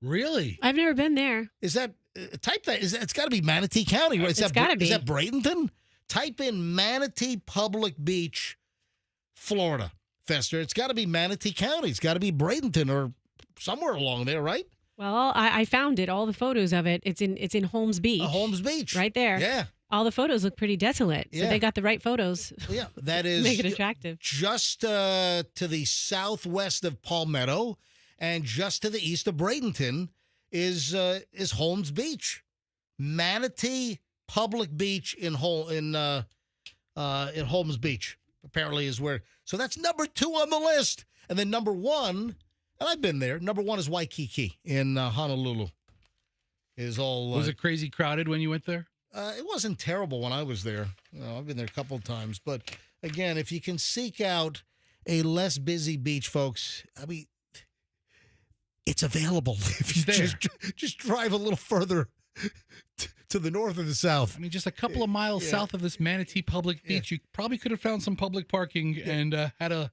Really? I've never been there. Is that... type that. It's got to be Manatee County, right? It's got to be. Is that Bradenton? Type in Manatee Public Beach, Florida, Fester. It's got to be Manatee County. It's got to be Bradenton or somewhere along there, right? Well, I found it. All the photos of it. It's in Holmes Beach. Holmes Beach. Right there. Yeah. All the photos look pretty desolate. So they got the right photos. Well, yeah, that is. Make it attractive. Just to the southwest of Palmetto and just to the east of Bradenton is Holmes Beach. Manatee Public Beach in Holmes Beach, apparently is where. So that's number 2 on the list. And then number 1, and I've been there, number 1 is Waikiki in Honolulu. Was it crazy crowded when you went there? It wasn't terrible when I was there. I've been there a couple of times. But again, if you can seek out a less busy beach, folks, I mean, it's available. If you just drive a little further to the north or the south. I mean, just a couple of miles south of this Manatee Public Beach, you probably could have found some public parking and had a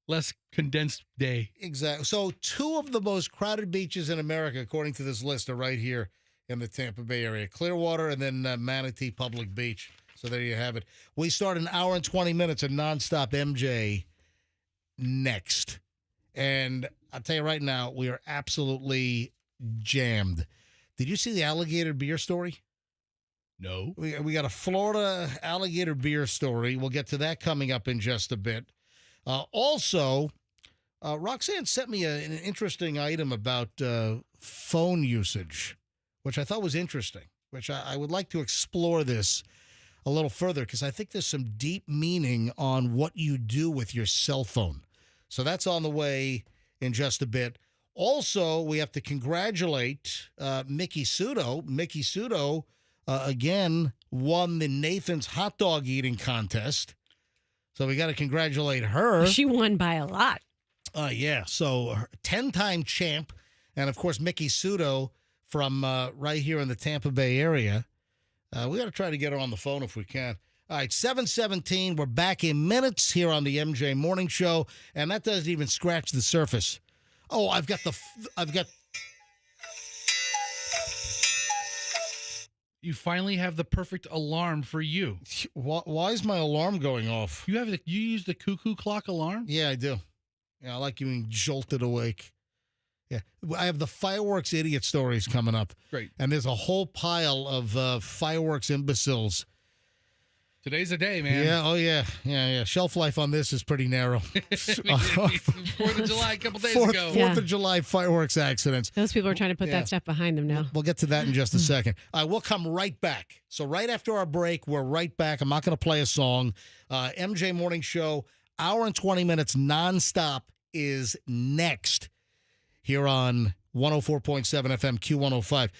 less condensed day. Exactly. So 2 of the most crowded beaches in America, according to this list, are right here in the Tampa Bay area. Clearwater and then Manatee Public Beach. So there you have it. We start an hour and 20 minutes of nonstop MJ next. And I'll tell you right now, we are absolutely jammed. Did you see the Alligator beer story? No. We got a Florida Alligator beer story. We'll get to that coming up in just a bit. Also, Roxanne sent me an interesting item about phone usage, which I thought was interesting, which I would like to explore this a little further because I think there's some deep meaning on what you do with your cell phone. So that's on the way in just a bit. Also, we have to congratulate Mickey Sudo. Mickey Sudo, again, won the Nathan's hot dog eating contest. So we got to congratulate her. She won by a lot. Yeah. So 10-time champ. And, of course, Mickey Sudo from right here in the Tampa Bay area. We got to try to get her on the phone if we can. All right, 7:17. We're back in minutes here on the MJ Morning Show, and that doesn't even scratch the surface. Oh, I've got. You finally have the perfect alarm for you. Why is my alarm going off? You use the cuckoo clock alarm? Yeah, I do. Yeah, I like being jolted awake. Yeah, I have the fireworks idiot stories coming up. Great. And there's a whole pile of fireworks imbeciles. Today's the day, man. Yeah, oh yeah. Shelf life on this is pretty narrow. 4th of July a couple days ago. 4th of July fireworks accidents. Those people are trying to put that stuff behind them now. We'll get to that in just a second. We'll come right back. So right after our break, we're right back. I'm not going to play a song. MJ Morning Show, hour and 20 minutes nonstop is next here on 104.7 FM Q105.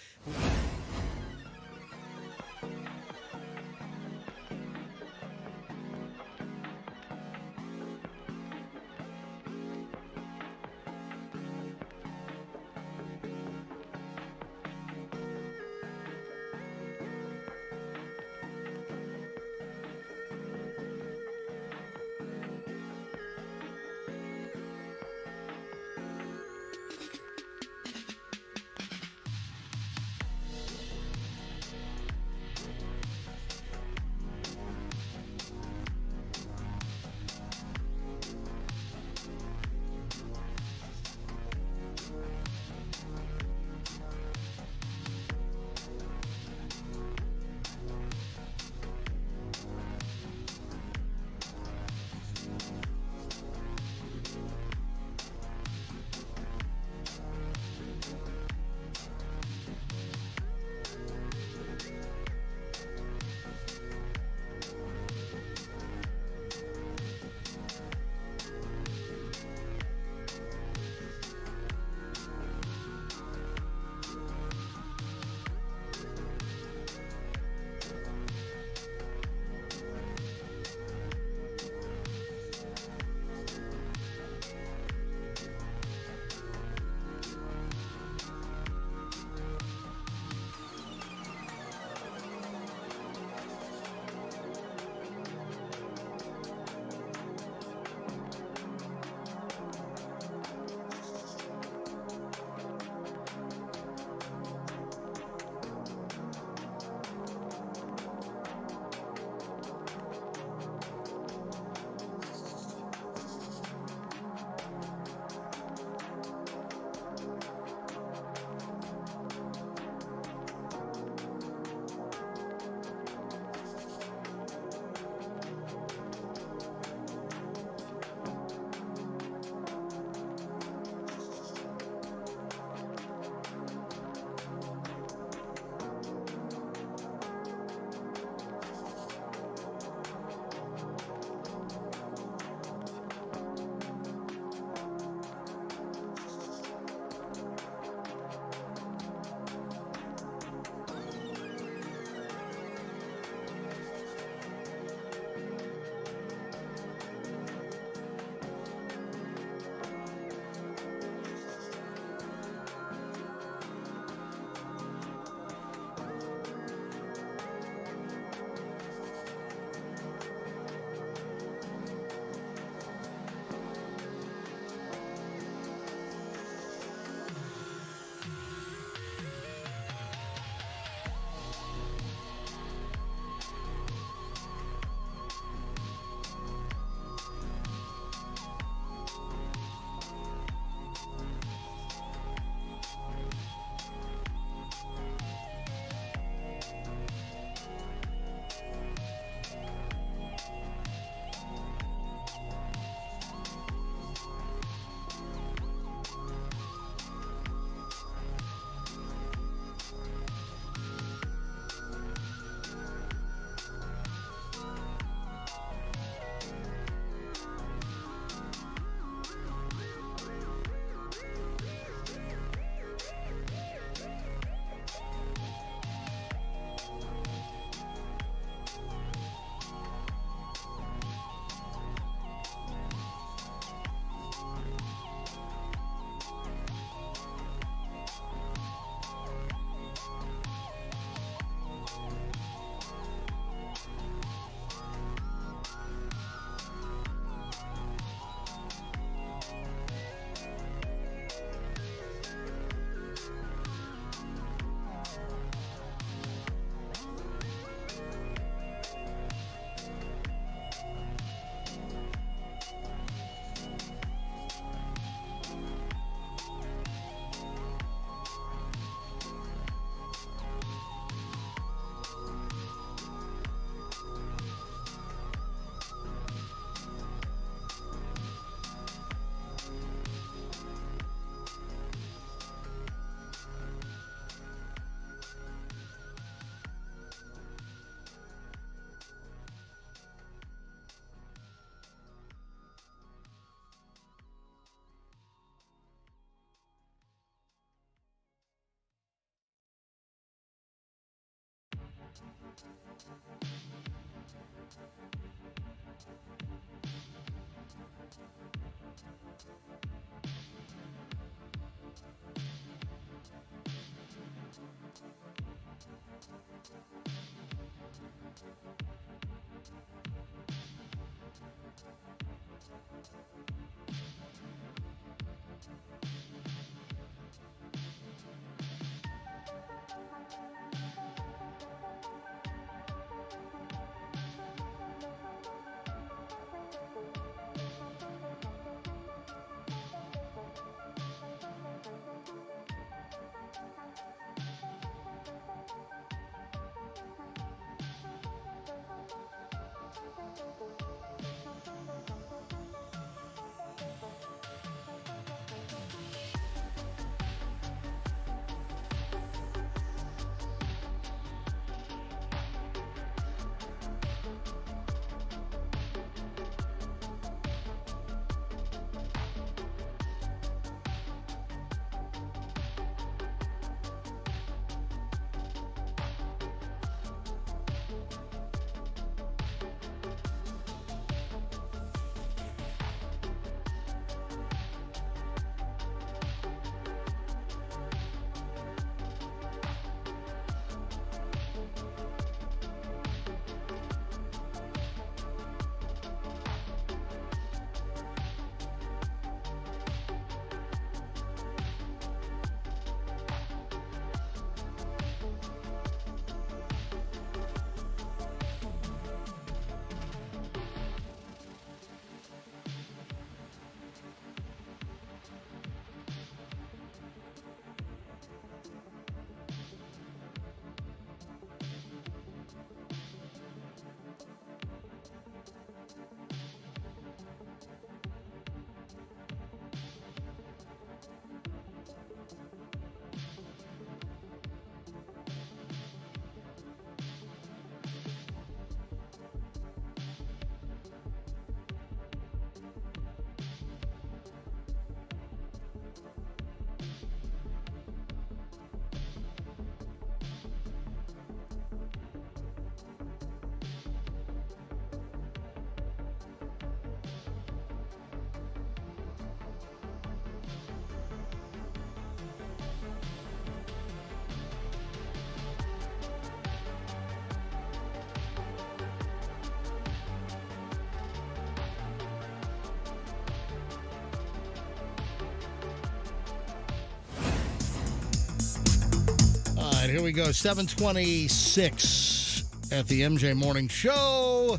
All right, here we go. 7:26 at the MJ Morning Show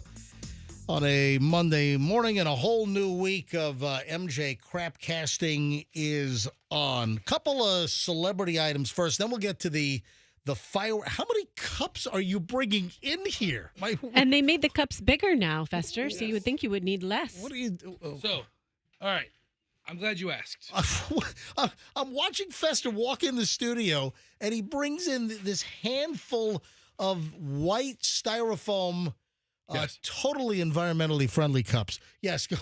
on a Monday morning, and a whole new week of MJ crapcasting is on. Couple of celebrity items first, then we'll get to the fire. How many cups are you bringing in here? And they made the cups bigger now, Fester, so you would think you would need less. What do you do? So, all right. I'm glad you asked. I'm watching Fester walk in the studio, and he brings in this handful of white styrofoam, Yes. totally environmentally friendly cups. Yes, go.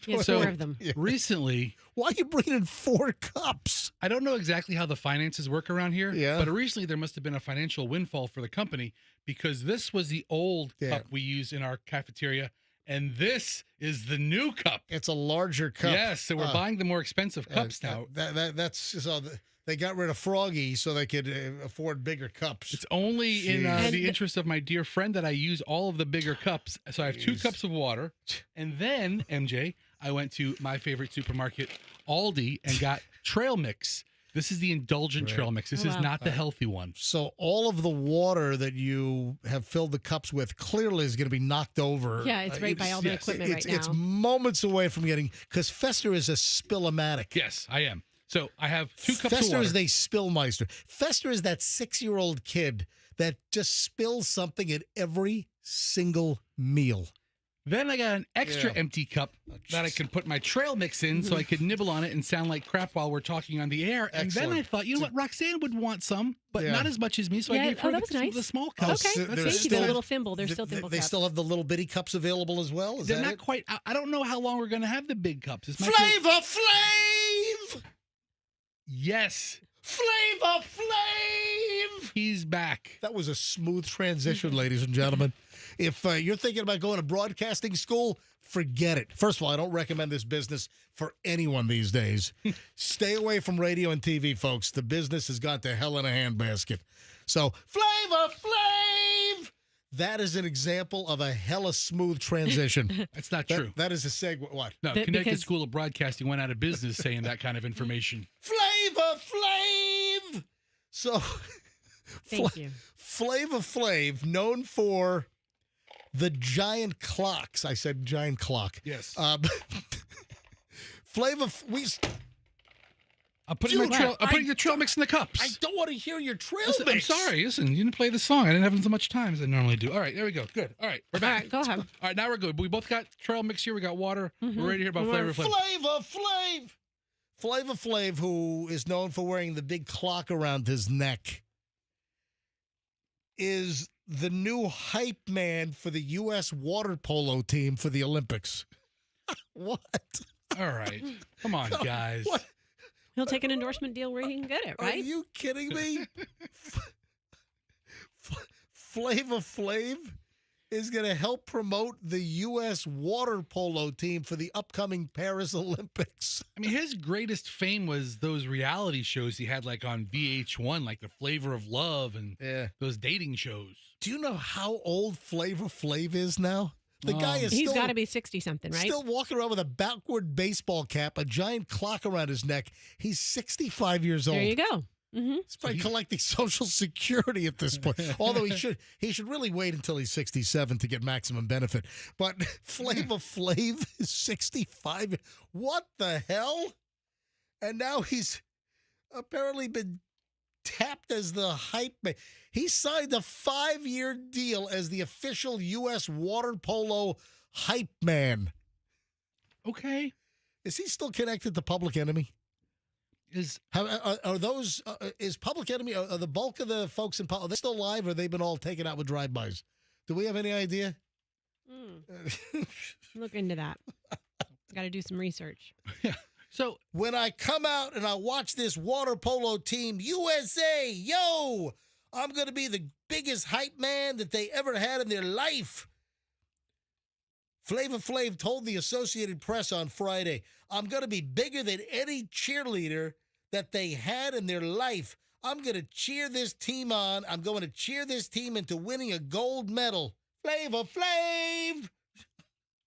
Yes, So- 4 of them. Recently, Why are you bringing in 4 cups? I don't know exactly how the finances work around here, Yeah. but recently there must have been a financial windfall for the company because this was the old cup we use in our cafeteria, and this is the new cup. It's a larger cup. Yes, so we're buying the more expensive cups now. That's so they got rid of Froggy so they could afford bigger cups. It's only in Jeez. the interest of my dear friend that I use all of the bigger cups. So I have 2 cups of water. And then, MJ, I went to my favorite supermarket, Aldi, and got trail mix. This is the indulgent trail mix. This is not the healthy one. So all of the water that you have filled the cups with clearly is going to be knocked over. Yeah, it's right by all the equipment right now. It's moments away from getting, because Fester is a spill-o-matic. Yes, I am. So I have 2 cups Fester of water. is the spillmeister. Fester is that 6-year-old kid that just spills something at every single meal. Then I got an extra empty cup that I can put my trail mix in so I could nibble on it and sound like crap while we're talking on the air. And then I thought, you know what, Roxanne would want some, but not as much as me, so I gave her that was nice. the small cup. Okay, thank you. The little thimble. There's still thimble They cups. still have the little bitty cups available as well? Is They're that not it? quite. I don't know how long we're going to have the big cups. Flavor Flav! Yes. Flavor Flav! He's back. That was a smooth transition, ladies and gentlemen. If you're thinking about going to broadcasting school, forget it. First of all, I don't recommend this business for anyone these days. Stay away from radio and TV, folks. The business has gone to hell in a handbasket. So, Flavor Flav! That is an example of a hella smooth transition. That's not true. That is a segue. What? No, Connecticut School of Broadcasting went out of business saying that kind of information. Flavor Flav! So, Thank you. Flavor Flav, known for the giant clocks. I said giant clock. Yes. Flavor, I'm putting the trail mix in the cups. I don't want to hear your trail Listen, mix. I'm sorry. Listen, you didn't play the song. I didn't have so much time as I normally do. All right, there we go. Good. All right, we're back. All right, go ahead. All right, now we're good. We both got trail mix here. We got water. We're ready to hear about Flavor Flav. Flavor Flav! Flavor Flav, who is known for wearing the big clock around his neck, is the new hype man for the U.S. water polo team for the Olympics. What? All right. Come on, guys. What? He'll take an endorsement deal where he can get it, right? Are you kidding me? Flavor Flav is going to help promote the U.S. water polo team for the upcoming Paris Olympics. I mean, his greatest fame was those reality shows he had, like on VH1, like The Flavor of Love and those dating shows. Do you know how old Flavor Flav is now? The guy is He's got to be 60-something, right? Still walking around with a backward baseball cap, a giant clock around his neck. He's 65 years old. There you go. He's probably collecting Social Security at this point. Although he should really wait until he's 67 to get maximum benefit. But Flavor Flav is 65. What the hell? And now he's apparently been tapped as the hype man. He signed a 5-year deal as the official U.S. water polo hype man. Okay. Is he still connected to Public Enemy? Is Public Enemy, are the bulk of the folks in Public, are they still alive, or they've been all taken out with drive-bys? Do we have any idea? Look into that. Got to do some research. Yeah. So when I come out and I watch this water polo team, USA, yo, I'm going to be the biggest hype man that they ever had in their life. Flavor Flav told the Associated Press on Friday, I'm going to be bigger than any cheerleader that they had in their life. I'm going to cheer this team on. I'm going to cheer this team into winning a gold medal. Flavor Flav!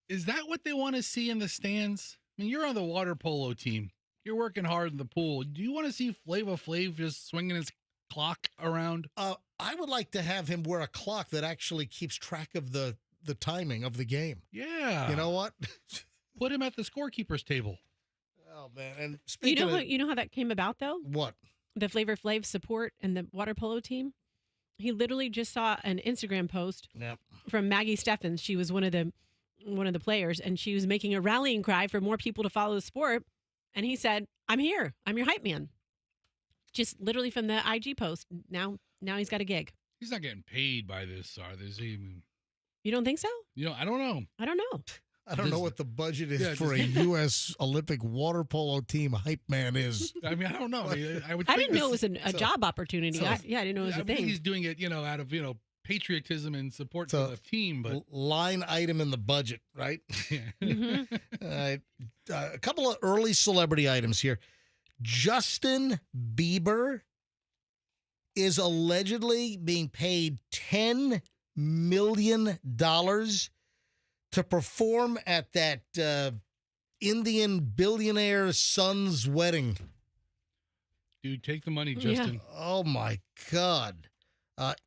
Is that what they want to see in the stands? I mean, you're on the water polo team. You're working hard in the pool. Do you want to see Flavor Flav just swinging his clock around? I would like to have him wear a clock that actually keeps track of the timing of the game. Yeah. You know what? Put him at the scorekeeper's table. Oh, man. And speaking you know how that came about, though? What? The Flavor Flav support and the water polo team? He literally just saw an Instagram post from Maggie Steffens. She was one of the players, and she was making a rallying cry for more people to follow the sport. And he said, I'm here. I'm your hype man. Just literally from the IG post. Now he's got a gig. He's not getting paid by this, are they? You don't think so? I don't know. I don't know. I don't know what the budget is for a U.S. Olympic water polo team hype man is. I mean, I don't know. I didn't know it was a job opportunity. I didn't know it was a thing. He's doing it, out of, patriotism and support for the team. But line item in the budget, right? Yeah. A couple of early celebrity items here. Justin Bieber is allegedly being paid $10 million to perform at that Indian billionaire son's wedding. Dude, take the money, Justin. Yeah. Oh, my God.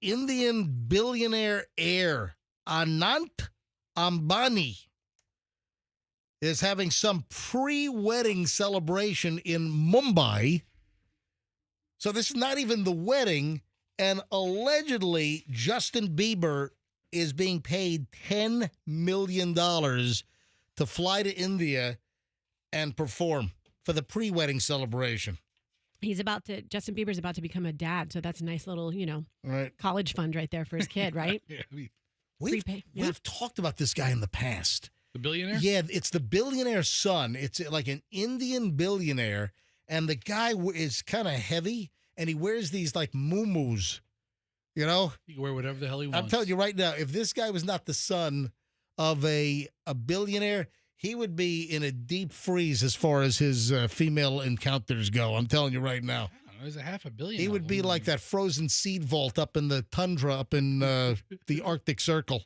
Indian billionaire heir Anant Ambani is having some pre-wedding celebration in Mumbai. So this is not even the wedding, and allegedly Justin Bieber is being paid $10 million to fly to India and perform for the pre-wedding celebration. Justin Bieber's about to become a dad, so that's a nice little, right, college fund right there for his kid, right? Yeah, we've talked about this guy in the past. The billionaire? Yeah, it's the billionaire son. It's like an Indian billionaire, and the guy is kind of heavy, and he wears these like muumuus, He can wear whatever the hell he wants. I'm telling you right now, if this guy was not the son of a billionaire, he would be in a deep freeze as far as his female encounters go. I'm telling you right now. there's a $500 million. He would be like that frozen seed vault up in the tundra, up in the Arctic Circle.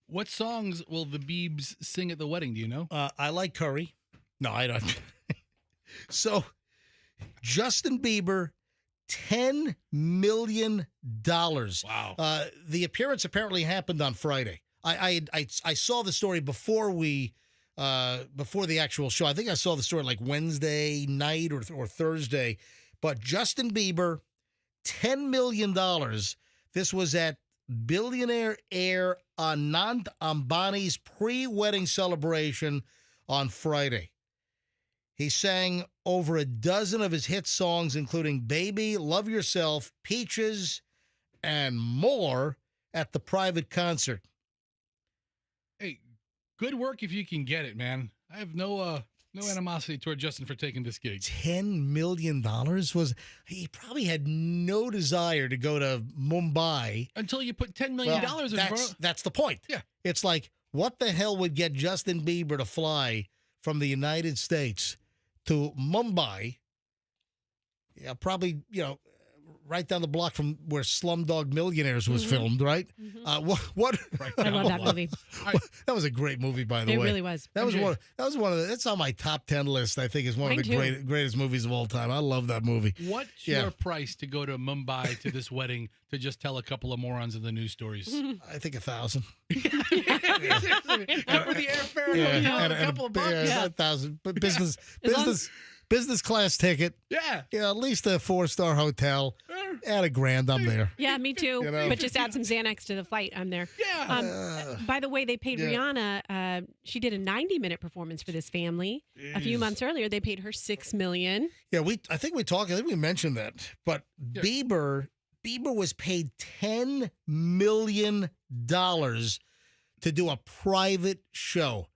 What songs will the Biebs sing at the wedding? Do you know? I like Curry. No, I don't. So, Justin Bieber, $10 million. Wow. The appearance apparently happened on Friday. I saw the story before before the actual show. I think I saw the story like Wednesday night or Thursday. But Justin Bieber, $10 million. This was at billionaire heir Anand Ambani's pre-wedding celebration on Friday. He sang over a dozen of his hit songs, including Baby, Love Yourself, Peaches, and more at the private concert. Hey, good work if you can get it, man. I have no animosity toward Justin for taking this gig. $10 million he probably had no desire to go to Mumbai. Until you put $10 million in front. That's the point. Yeah. It's like, what the hell would get Justin Bieber to fly from the United States to Mumbai? Yeah, probably, right down the block from where Slumdog Millionaires was filmed, right? Mm-hmm. What? I love that movie. That was a great movie, by the It way. really was. That was one of the. That's on my top 10 list. I think is one Mine of the greatest movies of all time. I love that movie. What's your price to go to Mumbai to this wedding to just tell a couple of morons in the news stories? I think 1,000. For the airfare and a couple of bucks. Yeah, 1,000. But business class ticket. Yeah. At least a 4-star hotel. Add $1,000, I'm there. Yeah, me too. But just add some Xanax to the flight. I'm there. Yeah. By the way, they paid Rihanna. She did a 90-minute performance for this family. A few months earlier, they paid her $6 million. Yeah, I think we mentioned that. But Bieber was paid $10 million to do a private show.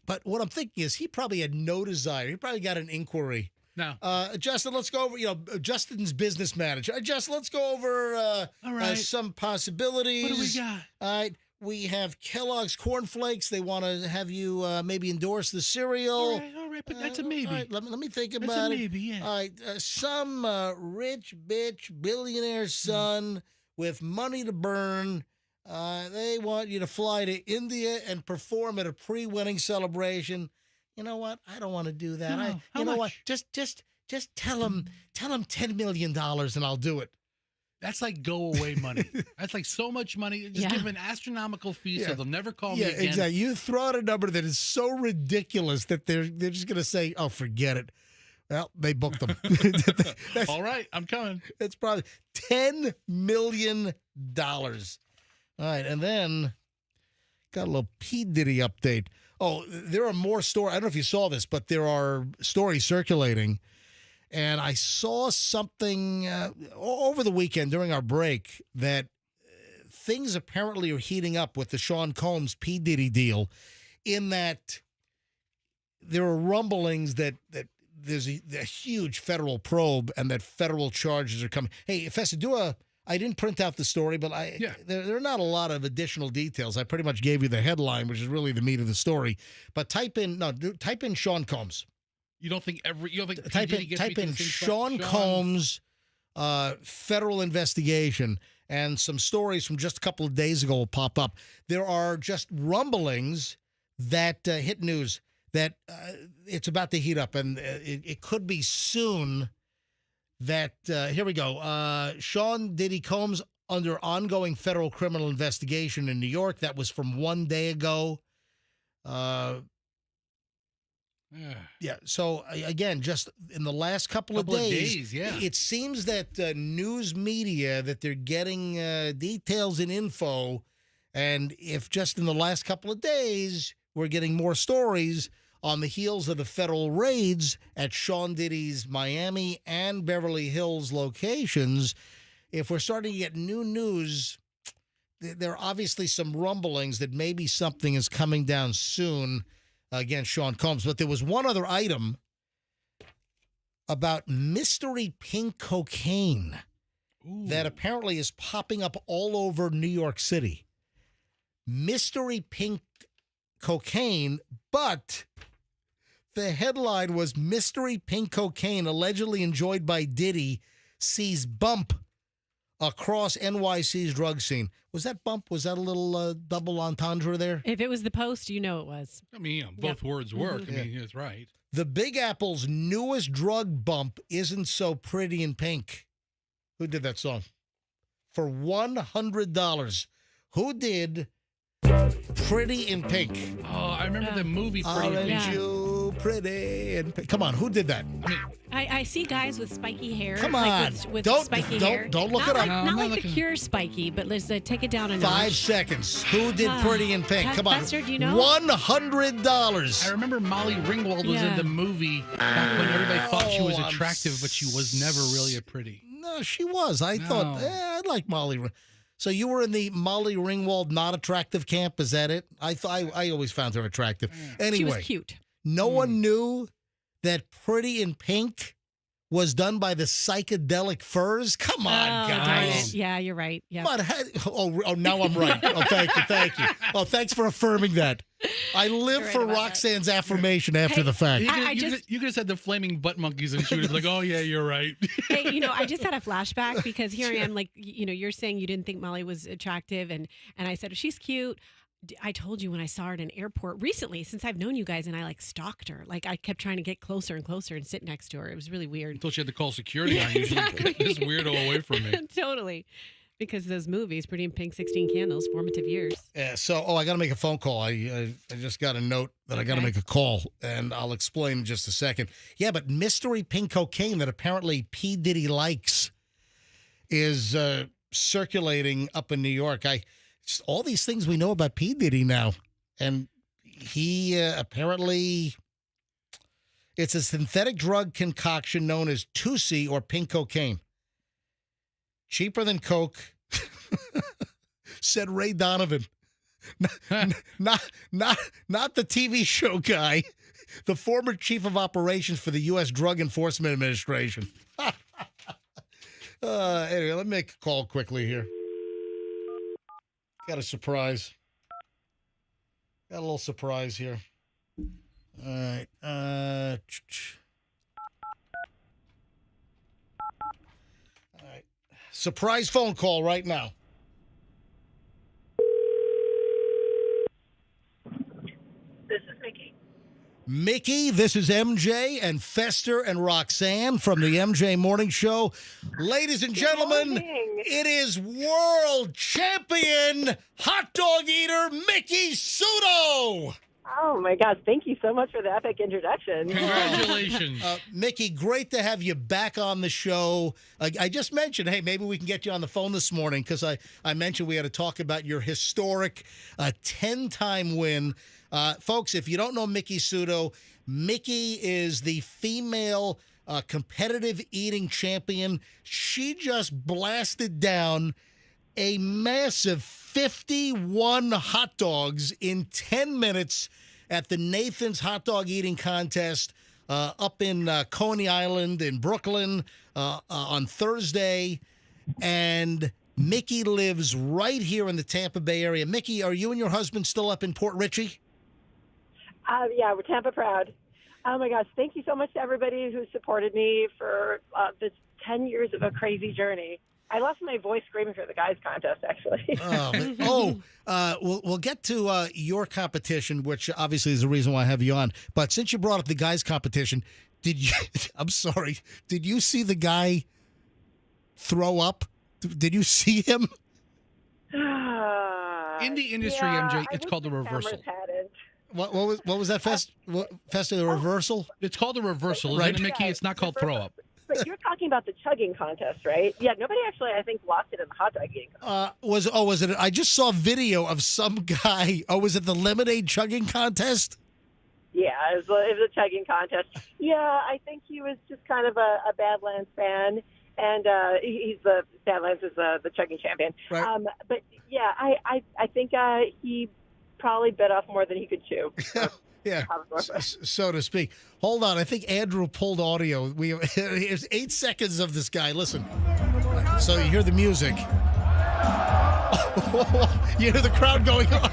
But what I'm thinking is he probably had no desire. He probably got an inquiry. No. Justin, let's go over, Justin's business manager. Justin, let's go over All right. Some possibilities. What do we got? All right. We have Kellogg's Corn Flakes. They want to have you maybe endorse the cereal. All right, but that's a maybe. All right, let me think That's about a it. maybe, yeah. All right. Some rich bitch billionaire son with money to burn. They want you to fly to India and perform at a pre-wedding celebration. You know what? I don't want to do that. No, You know what? much? Just tell them $10 million and I'll do it. That's like go away money. That's like so much money. Just give them an astronomical fee so they'll never call me again. Exactly. You throw out a number that is so ridiculous that they're just going to say, "Oh, forget it." Well, they booked them. All right, I'm coming. It's probably $10 million. All right, and then got a little P. Diddy update. Oh, there are more stories. I don't know if you saw this, but there are stories circulating. And I saw something over the weekend during our break that things apparently are heating up with the Sean Combs P. Diddy deal, in that there are rumblings that there's a huge federal probe and that federal charges are coming. Hey, Fessa, I didn't print out the story, but there are not a lot of additional details. I pretty much gave you the headline, which is really the meat of the story. But type in Sean Combs. You don't think type in Sean Combs federal investigation, and some stories from just a couple of days ago will pop up. There are just rumblings that hit news that it's about to heat up, and it could be soon. That here we go. Sean Diddy Combs under ongoing federal criminal investigation in New York. That was from 1 day ago. Yeah. So again, just in the last couple of days, it seems that news media that they're getting details and info, and if just in the last couple of days we're getting more stories on the heels of the federal raids at Sean Diddy's Miami and Beverly Hills locations, if we're starting to get new news, there are obviously some rumblings that maybe something is coming down soon against Sean Combs. But there was one other item about mystery pink cocaine that apparently is popping up all over New York City. Mystery pink cocaine, but The headline was mystery pink cocaine allegedly enjoyed by Diddy sees bump across NYC's drug scene. Was that bump? Was that a little double entendre there? If it was the Post, you know it was. I mean, both words work. I mean, it's right. The Big Apple's newest drug bump isn't so pretty in pink. Who did that song? For $100. Who did Pretty in Pink? Oh, I remember the movie Pretty in Aren't Pink. you pretty in pink? Come on, who did that? I mean, I see guys with spiky hair. Come like on. with Don't- spiky don't- hair. don't look Not it up. like, No, I'm not not like the looking. Cure spiky, but let's take it down a 5 notch. seconds. Who did Pretty in Pink? Come on. Fester, do you know? $100. I remember Molly Ringwald was in the movie back when everybody thought she was attractive, but she was never really a pretty. No, she was. I thought, I like Molly. So you were in the Molly Ringwald not attractive camp? Is that it? I always found her attractive. Anyway, She was cute. no one knew that Pretty in Pink was done by the Psychedelic Furs. Come on, darn guys. it. Yeah, you're right. Yeah. Come on. Oh, now I'm right. Oh, thank you. Oh, thanks for affirming that. I live You're for right about Roxanne's affirmation after Hey, the fact. You could have said the flaming butt monkeys and she would have been like, oh, yeah, you're right. Hey, I just had a flashback because here I am, like, you're saying you didn't think Molly was attractive, and I said, she's cute. I told you when I saw her at an airport recently, since I've known you guys, and I like stalked her. Like I kept trying to get closer and closer and sit next to her. It was really weird. Until she had to call security on you. Exactly. Get this weirdo away from me. Totally. Because those movies, Pretty in Pink, 16 Candles, formative years. Yeah, so, I got to make a phone call. I just got a note that I got to make a call, and I'll explain in just a second. Yeah, but mystery pink cocaine that apparently P. Diddy likes is circulating up in New York. Just all these things we know about P. Diddy now. And he apparently, it's a synthetic drug concoction known as 2C or pink cocaine. Cheaper than Coke, said Ray Donovan. Not the TV show guy, the former chief of operations for the U.S. Drug Enforcement Administration. Anyway, let me make a call quickly here. Got a surprise. Got a little surprise here. All right. All right. Surprise phone call right now. This is Mickey. Mickey, this is MJ and Fester and Roxanne from the MJ Morning Show. Ladies and gentlemen, it is world champion hot dog eater Mickey Sudo. Oh, my gosh. Thank you so much for the epic introduction. Congratulations. Mickey, great to have you back on the show. I just mentioned, hey, maybe we can get you on the phone this morning because I mentioned we had to talk about your historic 10-time win. Folks, if you don't know Mickey Sudo, Mickey is the female competitive eating champion. She just blasted down a massive 51 hot dogs in 10 minutes at the Nathan's Hot Dog Eating Contest up in Coney Island in Brooklyn on Thursday. And Mickey lives right here in the Tampa Bay area. Mickey, are you and your husband still up in Port Richey? Yeah, we're Tampa proud. Oh, my gosh. Thank you so much to everybody who supported me for this 10 years of a crazy journey. I lost my voice screaming for the guys contest, actually. We'll get to your competition, which obviously is the reason why I have you on. But since you brought up the guys competition, I'm sorry, did you see the guy throw up? Did you see him? In the industry, MJ, it's called the reversal. What was that, Festa, the reversal? It's called a reversal, isn't it, Mickey? It's not called throw up. But you're talking about the chugging contest, right? Yeah, nobody actually, I think, lost it in the hot dog eating contest. Was it? I just saw video of some guy. Oh, was it the lemonade chugging contest? Yeah, it was a chugging contest. Yeah, I think he was just kind of a Badlands fan, and he's the Badlands is the chugging champion. Right. But yeah, I think he probably bit off more than he could chew. Yeah, so to speak. Hold on. I think Andrew pulled audio. Here's 8 seconds of this guy. Listen. So you hear the music. You hear the crowd going on.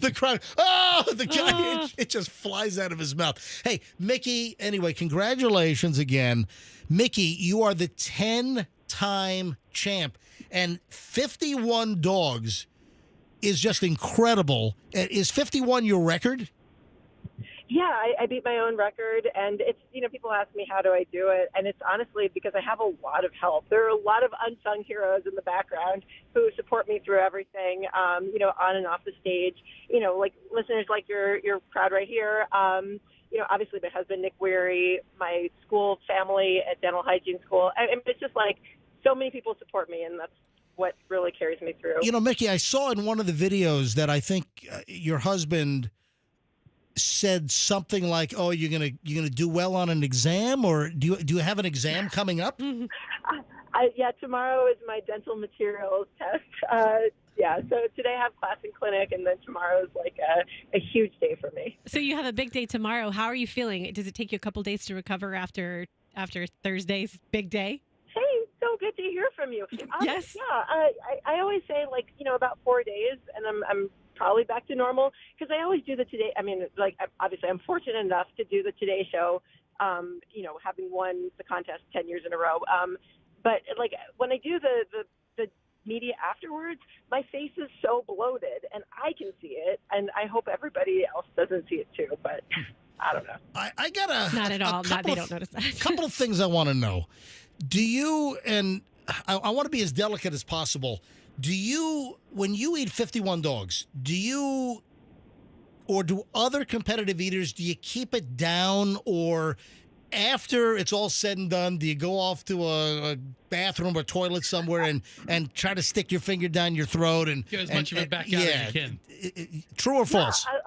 the crowd. Oh, the guy, it just flies out of his mouth. Hey, Mickey, anyway, congratulations again. Mickey, you are the 10-time champ, and 51 dogs is just incredible. Is 51 your record? Yeah, I beat my own record, and it's, people ask me how do I do it, and it's honestly because I have a lot of help. There are a lot of unsung heroes in the background who support me through everything, on and off the stage. Like listeners like your crowd right here. Obviously my husband, Nick Weary, my school family at dental hygiene school. And it's just like so many people support me, and that's what really carries me through. Mickey, I saw in one of the videos that I think your husband said something like, "Oh, you're gonna do well on an exam," or do you have an exam coming up? Tomorrow is my dental materials test. So today I have class and clinic, and then tomorrow is like a huge day for me. So you have a big day tomorrow. How are you feeling? Does it take you a couple days to recover after Thursday's big day? Hey, so good to hear from you. Yes. Yeah, I always say about 4 days, and I'm probably back to normal because I always do the Today. I mean, obviously I'm fortunate enough to do the Today Show, having won the contest 10 years in a row. But when I do the media afterwards, my face is so bloated, and I can see it, and I hope everybody else doesn't see it too. But I don't know. I got not at all. They don't notice that. A couple of things I want to know. Do you, and I want to be as delicate as possible, when you eat 51 dogs, or do other competitive eaters, do you keep it down, or after it's all said and done, do you go off to a bathroom or toilet somewhere and try to stick your finger down your throat and get as much of it back out as you can? True or false? Yeah,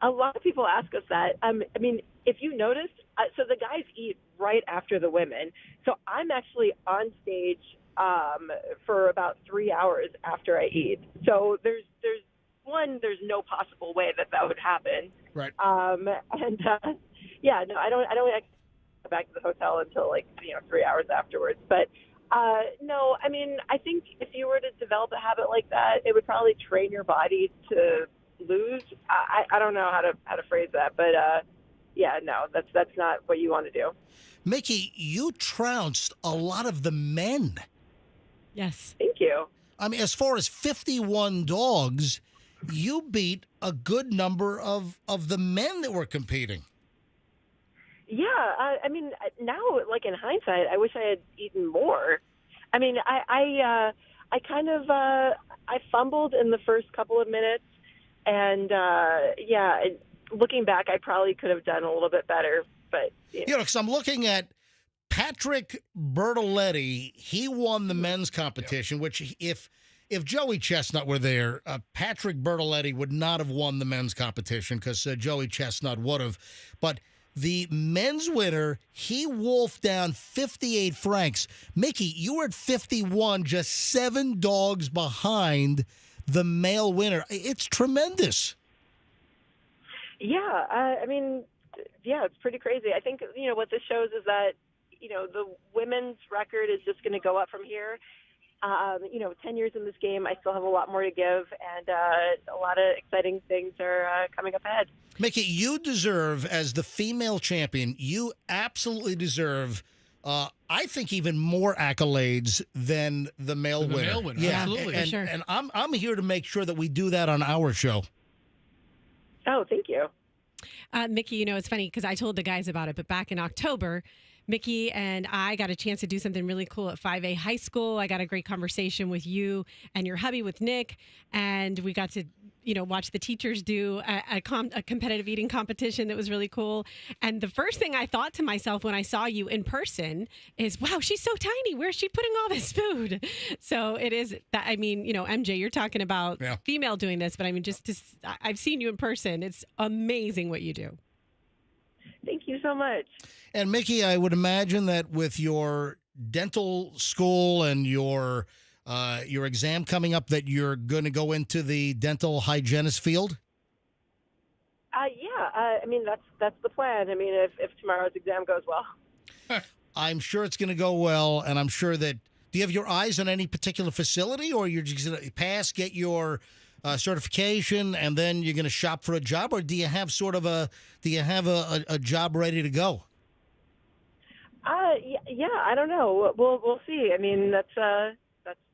a lot of people ask us that. I mean, if you noticed, so the guys eat right after the women. So I'm actually on stage for about 3 hours after I eat. So there's no possible way that would happen. Right. I don't go back to the hotel until 3 hours afterwards. But no, I mean, I think if you were to develop a habit like that, it would probably train your body to lose. I don't know how to phrase that, but no, that's not what you want to do. Mickey, you trounced a lot of the men. Yes. Thank you. I mean, as far as 51 dogs, you beat a good number of the men that were competing. Yeah, I mean, now, in hindsight, I wish I had eaten more. I mean, I kind of I fumbled in the first couple of minutes, and looking back, I probably could have done a little bit better. But because I'm looking at Patrick Bertoletti. He won the men's competition, which if Joey Chestnut were there, Patrick Bertoletti would not have won the men's competition because Joey Chestnut would have. But the men's winner, he wolfed down 58 francs. Mickey, you were at 51, just 7 dogs behind the male winner. It's tremendous. Yeah, I mean, it's pretty crazy. I think, what this shows is that, the women's record is just going to go up from here. 10 years in this game, I still have a lot more to give, and a lot of exciting things are coming up ahead. Mickey, you deserve, as the female champion, you absolutely deserve, I think, even more accolades than the male winner. The male winner, yeah, absolutely. And, sure. and I'm here to make sure that we do that on our show. Oh, thank you. Mickey, it's funny because I told the guys about it, but back in October, Mickey and I got a chance to do something really cool at 5A High School. I got a great conversation with you and your hubby, with Nick, and we got to, watch the teachers do a competitive eating competition that was really cool. And the first thing I thought to myself when I saw you in person is, wow, she's so tiny. Where's she putting all this food? So it is that, MJ, you're talking about female doing this, but I mean, I've seen you in person. It's amazing what you do. Thank you so much. And Mickey, I would imagine that with your dental school and your exam coming up, that you're going to go into the dental hygienist field. I mean, that's the plan. I mean, if tomorrow's exam goes well, I'm sure it's going to go well, and I'm sure that. Do you have your eyes on any particular facility, or you're just going to pass, get your certification, and then you're going to shop for a job, or do you have a job ready to go? Yeah, I don't know. We'll see. I mean, that's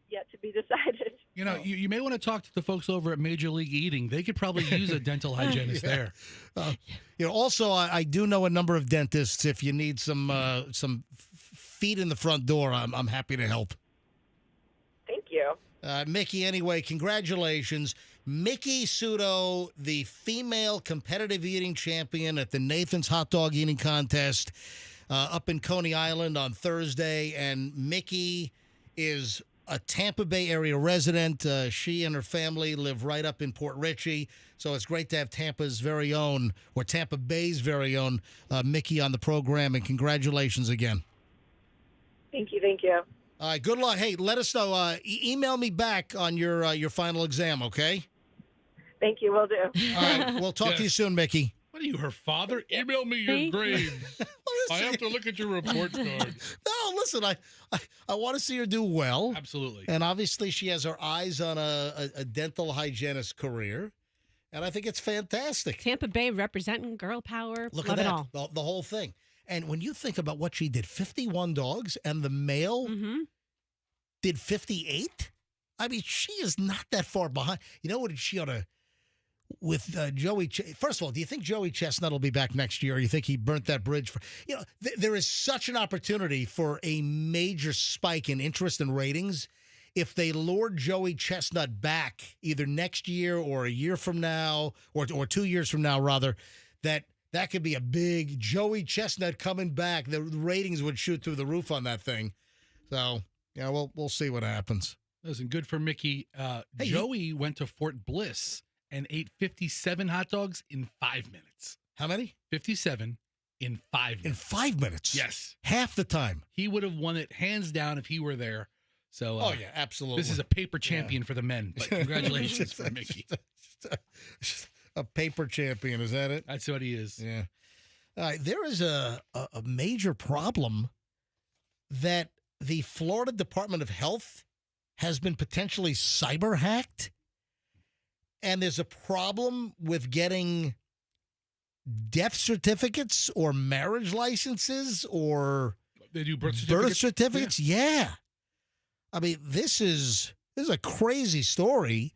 yet to be decided. You know, you may want to talk to the folks over at Major League Eating. They could probably use a dental hygienist there. Also, I do know a number of dentists. If you need some feet in the front door, I'm happy to help. Thank you. Mickey, anyway, congratulations. Mickey Sudo, the female competitive eating champion at the Nathan's Hot Dog Eating Contest up in Coney Island on Thursday. And Mickey is a Tampa Bay area resident. She and her family live right up in Port Richey. So it's great to have Tampa's very own, or Tampa Bay's very own, Mickey on the program. And congratulations again. Thank you. All right, good luck. Hey, let us know. Email me back on your final exam, okay? Thank you, will do. All right, we'll talk to you soon, Mickey. What are you, her father? Email me your grades. I have to look at your report card. No, listen, I want to see her do well. Absolutely. And obviously she has her eyes on a dental hygienist career. And I think it's fantastic. Tampa Bay representing girl power. Look Love at it that, all. the whole thing. And when you think about what she did, 51 dogs, and the male did 58? I mean, she is not that far behind. You know what she ought to... With Joey, first of all, do you think Joey Chestnut will be back next year? Or you think he burnt that bridge? There is such an opportunity for a major spike in interest and ratings if they lured Joey Chestnut back either next year or a year from now, or 2 years from now, rather. That could be a big Joey Chestnut coming back. The ratings would shoot through the roof on that thing. So we'll see what happens. Listen, good for Mickey. Hey, Joey went to Fort Bliss and ate 57 hot dogs in 5 minutes. How many? 57 in 5 minutes. In 5 minutes? Yes. Half the time. He would have won it hands down if he were there. So, oh, yeah, absolutely. This is a paper champion for the men, but congratulations for Mickey. A paper champion, is that it? That's what he is. Yeah. All right, there is a major problem that the Florida Department of Health has been potentially cyber hacked. And there's a problem with getting death certificates or marriage licenses or they do birth certificates. Yeah. I mean, this is a crazy story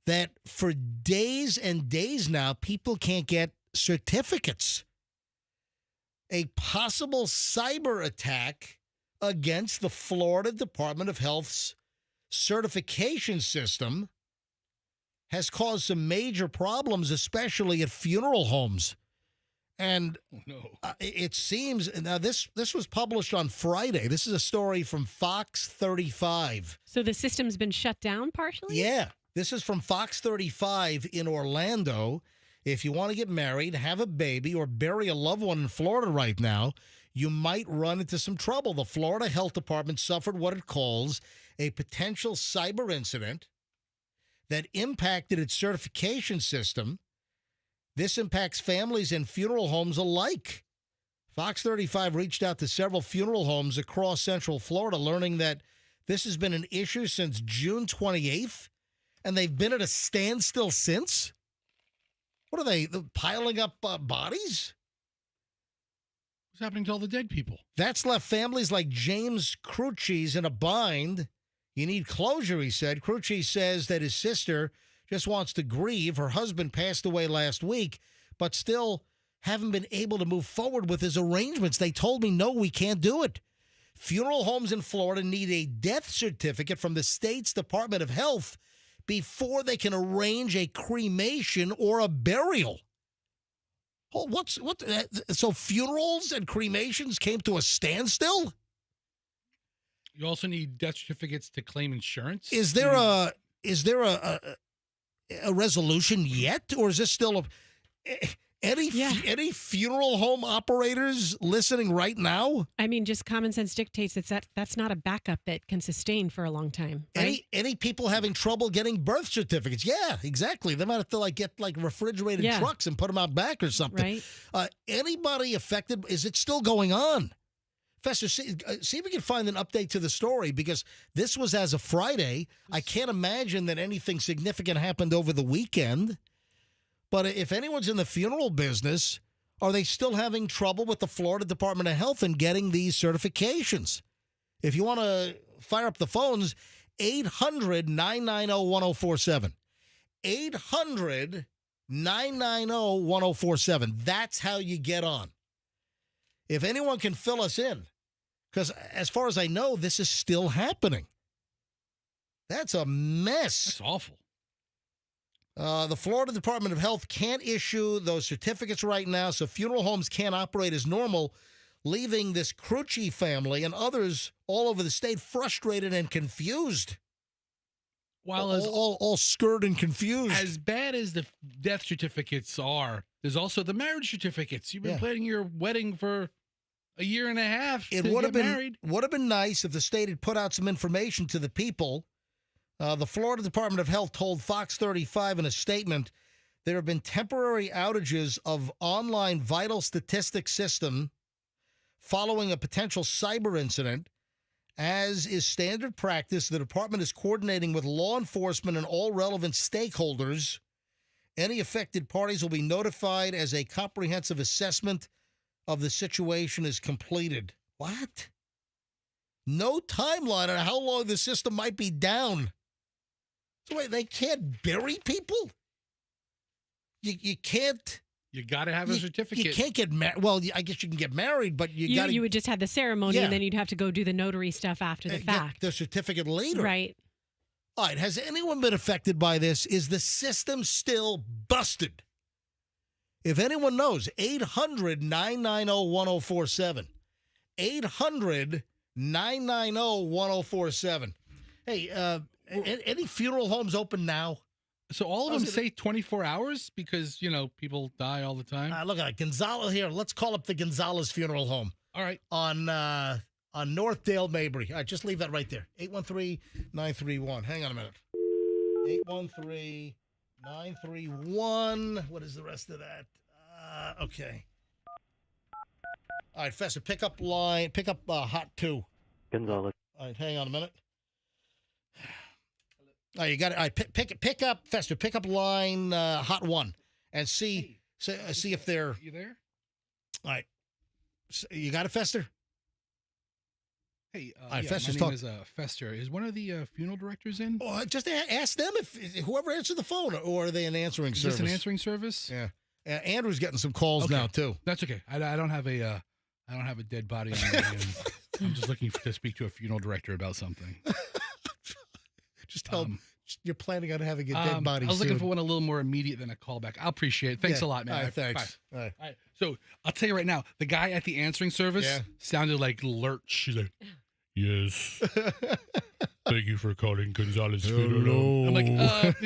that for days and days now, people can't get certificates. A possible cyber attack against the Florida Department of Health's certification system has caused some major problems, especially at funeral homes. And it seems, now this was published on Friday. This is a story from Fox 35. So the system's been shut down partially? Yeah. This is from Fox 35 in Orlando. If you want to get married, have a baby, or bury a loved one in Florida right now, you might run into some trouble. The Florida Health Department suffered what it calls a potential cyber incident that impacted its certification system. This impacts families and funeral homes alike. Fox 35 reached out to several funeral homes across Central Florida, learning that this has been an issue since June 28th, and they've been at a standstill since. What are they, piling up bodies? What's happening to all the dead people? That's left families like James Crucci's in a bind. You need closure, he said. Crucci says that his sister just wants to grieve. Her husband passed away last week, but still haven't been able to move forward with his arrangements. They told me, no, we can't do it. Funeral homes in Florida need a death certificate from the state's Department of Health before they can arrange a cremation or a burial. Oh, so funerals and cremations came to a standstill? You also need death certificates to claim insurance. Is there a resolution yet, or is this still any funeral home operators listening right now? I mean, just common sense dictates that's not a backup that can sustain for a long time. Right? Any people having trouble getting birth certificates? Yeah, exactly. They might have to get refrigerated trucks and put them out back or something. Right. Anybody affected? Is it still going on? Fester, see if we can find an update to the story, because this was as of Friday. I can't imagine that anything significant happened over the weekend. But if anyone's in the funeral business, are they still having trouble with the Florida Department of Health and getting these certifications? If you want to fire up the phones, 800-990-1047. 800-990-1047. That's how you get on. If anyone can fill us in, because as far as I know, this is still happening. That's a mess. That's awful. The Florida Department of Health can't issue those certificates right now, so funeral homes can't operate as normal, leaving this Crucci family and others all over the state frustrated and confused. While all scared and confused. As bad as the death certificates are, there's also the marriage certificates. You've been planning your wedding for a year and a half. It would have been nice if the state had put out some information to the people. The Florida Department of Health told Fox 35 in a statement there have been temporary outages of online vital statistics system following a potential cyber incident. As is standard practice, the department is coordinating with law enforcement and all relevant stakeholders. Any affected parties will be notified as a comprehensive assessment of the situation is completed. What? No timeline on how long the system might be down. So wait, they can't bury people? You can't. You got to have a certificate. You can't get married. Well, I guess you can get married, but you got to. You would just have the ceremony, and then you'd have to go do the notary stuff after the fact. Get the certificate later. Right. All right. Has anyone been affected by this? Is the system still busted? If anyone knows, 800-990-1047. 800-990-1047. Hey, any funeral homes open now? So all of them say 24 hours because, people die all the time. Look at Gonzalez here. Let's call up the Gonzalez Funeral Home. All right. On North Dale, Mabry. All right, just leave that right there. 813-931. Hang on a minute. 813-931. What is the rest of that? Okay. All right, Fester, pick up hot 2. Gonzalez. All right, hang on a minute. Oh, you got it. All right, pick up, Fester. Pick up line hot 1 and see if they're. You there? All right, you got it, Fester. Hey, right, my Fester's name is Fester. Is one of the funeral directors in? Oh, just ask them if whoever answered the phone, or are they an answering service? Is this an answering service? Yeah. Andrew's getting some calls now too. That's okay. I don't have a dead body on me. I'm just looking to speak to a funeral director about something. Just tell them you're planning on having a dead body. I was looking for one a little more immediate than a callback. I'll appreciate it. Thanks a lot, man. All right, thanks. All right. So I'll tell you right now, the guy at the answering service sounded like Lurch. He's like, yes. Thank you for calling Gonzalez Funeral. I'm like, are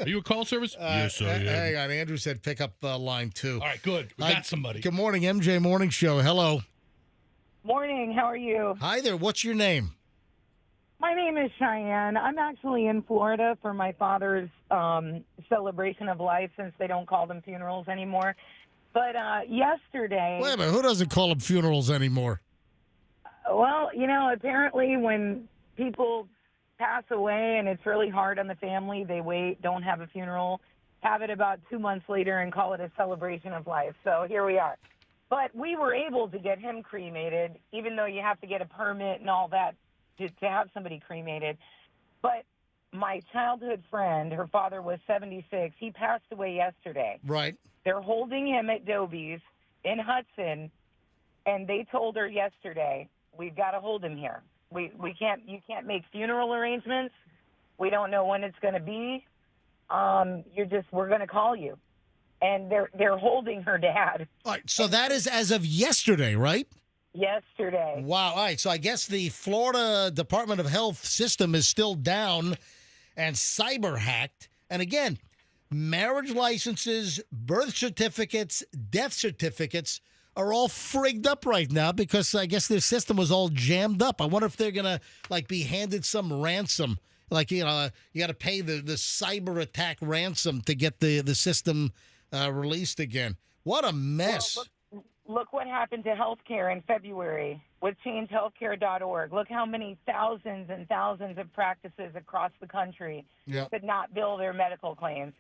you a call service? Yes, I am. Hang on. Andrew said pick up line 2. All right, good. We got somebody. Good morning, MJ Morning Show. Hello. Morning. How are you? Hi there. What's your name? My name is Cheyenne. I'm actually in Florida for my father's celebration of life, since they don't call them funerals anymore. But yesterday... Wait a minute. Who doesn't call them funerals anymore? Well, apparently when people pass away and it's really hard on the family, they wait, don't have a funeral, have it about 2 months later and call it a celebration of life. So here we are. But we were able to get him cremated, even though you have to get a permit and all that to have somebody cremated. But my childhood friend, her father was 76. He passed away yesterday. Right. They're holding him at Doby's in Hudson, and they told her yesterday, we've got to hold him here. You can't make funeral arrangements. We don't know when it's going to be. We're going to call you. And they're holding her dad. All right. So that is as of yesterday, right? Yesterday. Wow. All right. So I guess the Florida Department of Health system is still down and cyber hacked. And again, marriage licenses, birth certificates, death certificates are all frigged up right now because I guess their system was all jammed up. I wonder if they're going to be handed some ransom. You got to pay the cyber attack ransom to get the system released again. What a mess. Well, look what happened to healthcare in February with changehealthcare.org. Look how many thousands and thousands of practices across the country could not bill their medical claims.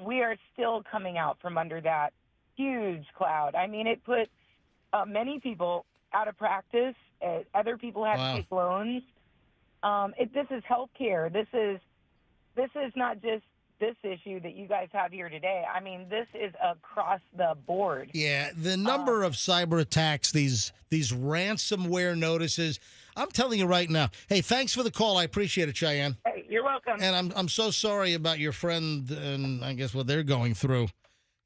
We are still coming out from under that huge cloud. I mean, it put many people out of practice. Other people had to take loans. This is healthcare. This is not just this issue that you guys have here today. I mean, this is across the board. Yeah, the number of cyber attacks, these ransomware notices. I'm telling you right now. Hey, thanks for the call. I appreciate it, Cheyenne. Hey, you're welcome. And I'm so sorry about your friend and I guess what they're going through.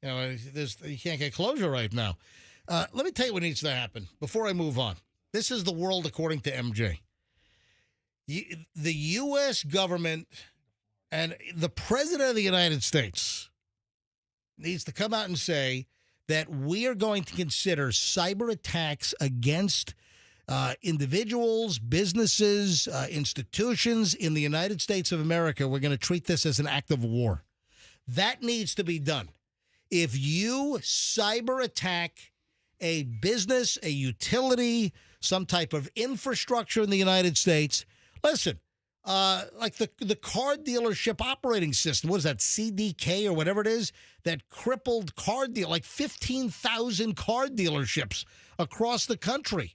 You know, you can't get closure right now. Let me tell you what needs to happen before I move on. This is the world according to MJ. The U.S. government and the President of the United States needs to come out and say that we are going to consider cyber attacks against individuals, businesses, institutions in the United States of America. We're going to treat this as an act of war. That needs to be done. If you cyber attack a business, a utility, some type of infrastructure in the United States, listen, like the car dealership operating system, what is that, CDK or whatever it is, that crippled car deal, like 15,000 car dealerships across the country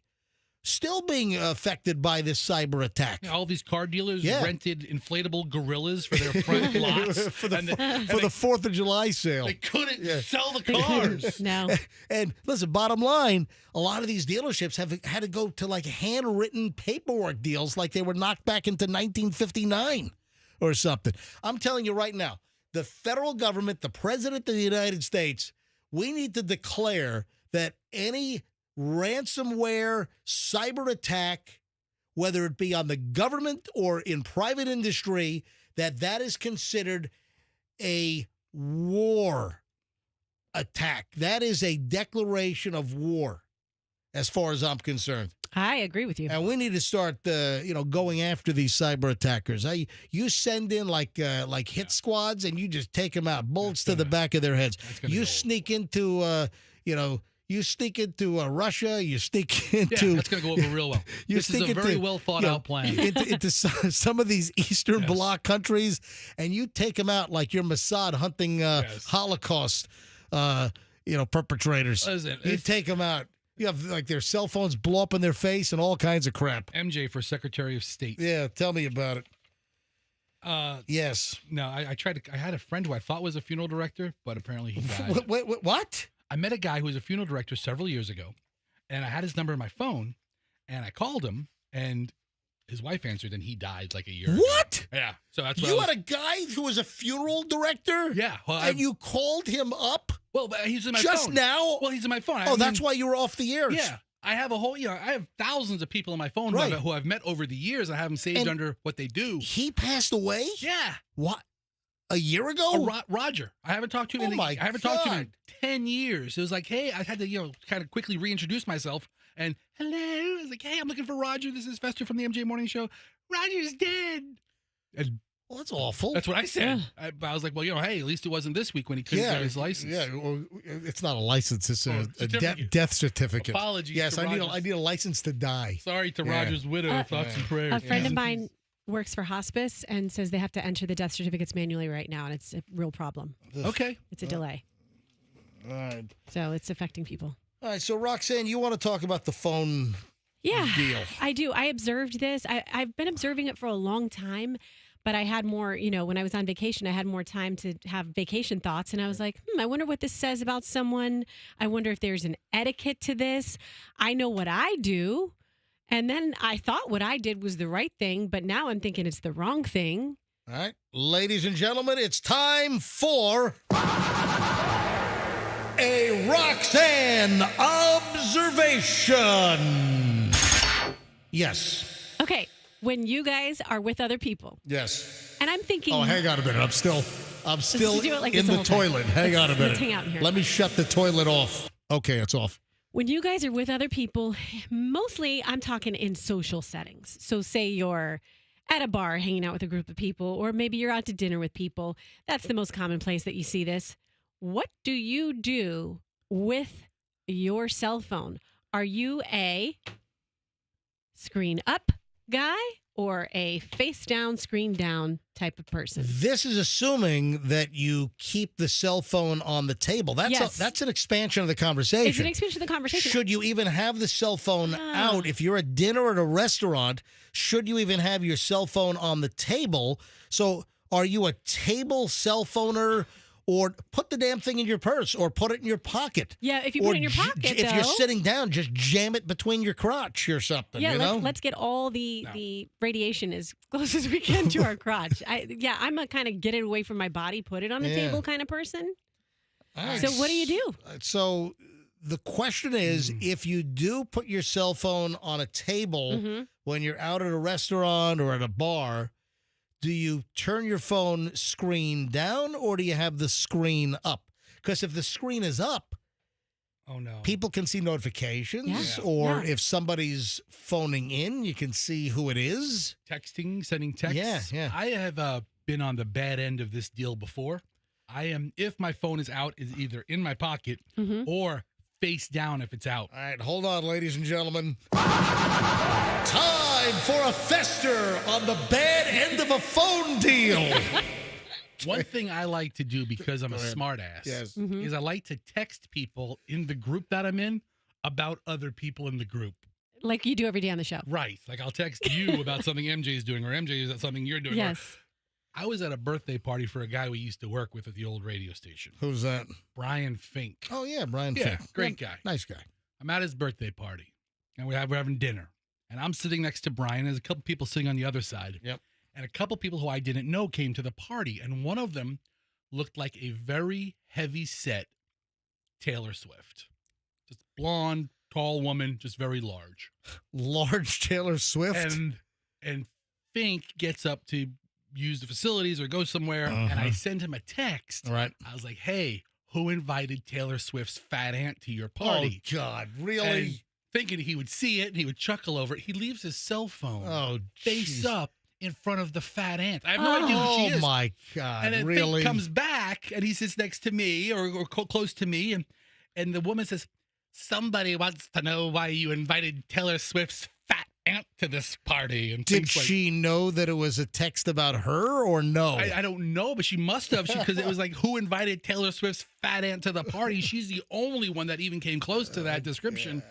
still being affected by this cyber attack. Yeah, all these car dealers rented inflatable gorillas for their front lots. for the 4th of July sale. They couldn't sell the cars. No. And listen, bottom line, a lot of these dealerships have had to go to like handwritten paperwork deals like they were knocked back into 1959 or something. I'm telling you right now, the federal government, the President of the United States, we need to declare that any ransomware, cyber attack, whether it be on the government or in private industry, that is considered a war attack. That is a declaration of war, as far as I'm concerned. I agree with you. And we need to start, going after these cyber attackers. You send in like hit squads, and you just take them out, bullets to the back of their heads. You sneak into, You sneak into Russia. You sneak into. Yeah, that's going to go over real well. This is a very well thought out plan. Into some of these Eastern Bloc countries, and you take them out like you're Mossad hunting Holocaust, perpetrators. Listen, you take them out. You have like their cell phones blow up in their face and all kinds of crap. MJ for Secretary of State. Yeah, tell me about it. Yes. No, I tried to. I had a friend who I thought was a funeral director, but apparently he died. Wait, what? I met a guy who was a funeral director several years ago, and I had his number in my phone, and I called him, and his wife answered, and he died like a year ago. What? Yeah. So that's you had a guy who was a funeral director? Yeah. Well, and you called him up? Well, he's in my phone. Just now? Well, he's in my phone. That's why you were off the air. Yeah. I have a whole, I have thousands of people in my phone who I've met over the years. I have them saved under what they do. He passed away? Yeah. What? A year ago? Roger. I haven't talked to him. I haven't talked to him in 10 years. It was like, hey, I had to, kind of quickly reintroduce myself. And hello. I was like, hey, I'm looking for Roger. This is Fester from the MJ Morning Show. Roger's dead. And well, that's awful. That's what I said. Yeah. I was like, well, hey, at least it wasn't this week when he couldn't get his license. Yeah, well, it's not a license. It's a death certificate. Apologies. Yes, I need a license to die. Sorry to Roger's widow. Thoughts and prayers. A friend of mine works for hospice and says they have to enter the death certificates manually right now, and it's a real problem. Okay. It's a delay. All right. So it's affecting people. All right. So, Roxanne, you want to talk about the phone deal? I do. I observed this. I've been observing it for a long time, but I had more, when I was on vacation, I had more time to have vacation thoughts. And I was like, I wonder what this says about someone. I wonder if there's an etiquette to this. I know what I do. And then I thought what I did was the right thing, but now I'm thinking it's the wrong thing. All right. Ladies and gentlemen, it's time for a Roxanne observation. Yes. Okay. When you guys are with other people. Yes. And I'm thinking. Oh, hang on a minute. I'm still like in the toilet. Hang on a minute. Let's hang out in here. Let me shut the toilet off. Okay, it's off. When you guys are with other people, mostly I'm talking in social settings. So say you're at a bar hanging out with a group of people, or maybe you're out to dinner with people. That's the most common place that you see this. What do you do with your cell phone. Are you a screen up guy or a face down, screen down type of person? This is assuming that you keep the cell phone on the table. That's an expansion of the conversation. It's an expansion of the conversation. Should you even have the cell phone out? If you're at dinner at a restaurant, should you even have your cell phone on the table? So are you a table cell phoner? Or put the damn thing in your purse, or put it in your pocket. Yeah, if you put it in your pocket, if you're sitting down, just jam it between your crotch or something. Yeah, you know? let's get all the radiation as close as we can to our crotch. I'm a kind of get it away from my body, put it on the table kind of person. So what do you do? So the question is, if you do put your cell phone on a table when you're out at a restaurant or at a bar, do you turn your phone screen down or do you have the screen up? Because if the screen is up, oh no, people can see notifications, or if somebody's phoning in, you can see who it is. Texting, sending texts. Yeah. I have been on the bad end of this deal before. If my phone is out, is either in my pocket or face down if it's out. All right, hold on, ladies and gentlemen. Time for a fester on the bad end of a phone deal. One thing I like to do, because I'm a smart ass, is I like to text people in the group that I'm in about other people in the group. Like you do every day on the show. Right. Like I'll text you about something MJ is doing, or MJ is about something you're doing. Yes. I was at a birthday party for a guy we used to work with at the old radio station. Who's that? Brian Fink. Oh, yeah, Brian Yeah, Fink. great guy. Nice guy. I'm at his birthday party, and we're having dinner. And I'm sitting next to Brian. There's a couple people sitting on the other side. Yep. And a couple people who I didn't know came to the party. And one of them looked like a very heavy set Taylor Swift. Just blonde, tall woman, just very large. Large Taylor Swift? And Fink gets up to use the facilities or go somewhere, and I send him a text. Right. I was like, hey, who invited Taylor Swift's fat aunt to your party? Oh, God, really? And thinking he would see it and he would chuckle over it. He leaves his cell phone face up in front of the fat aunt. I have no idea who she is. Oh, my God, and then really? Fink comes back and he sits next to me or close to me, and the woman says, somebody wants to know why you invited Taylor Swift's fat aunt to this party. And did she know that it was a text about her or no? I don't know, but she must have, because it was like, who invited Taylor Swift's fat aunt to the party? She's the only one that even came close to that description. God.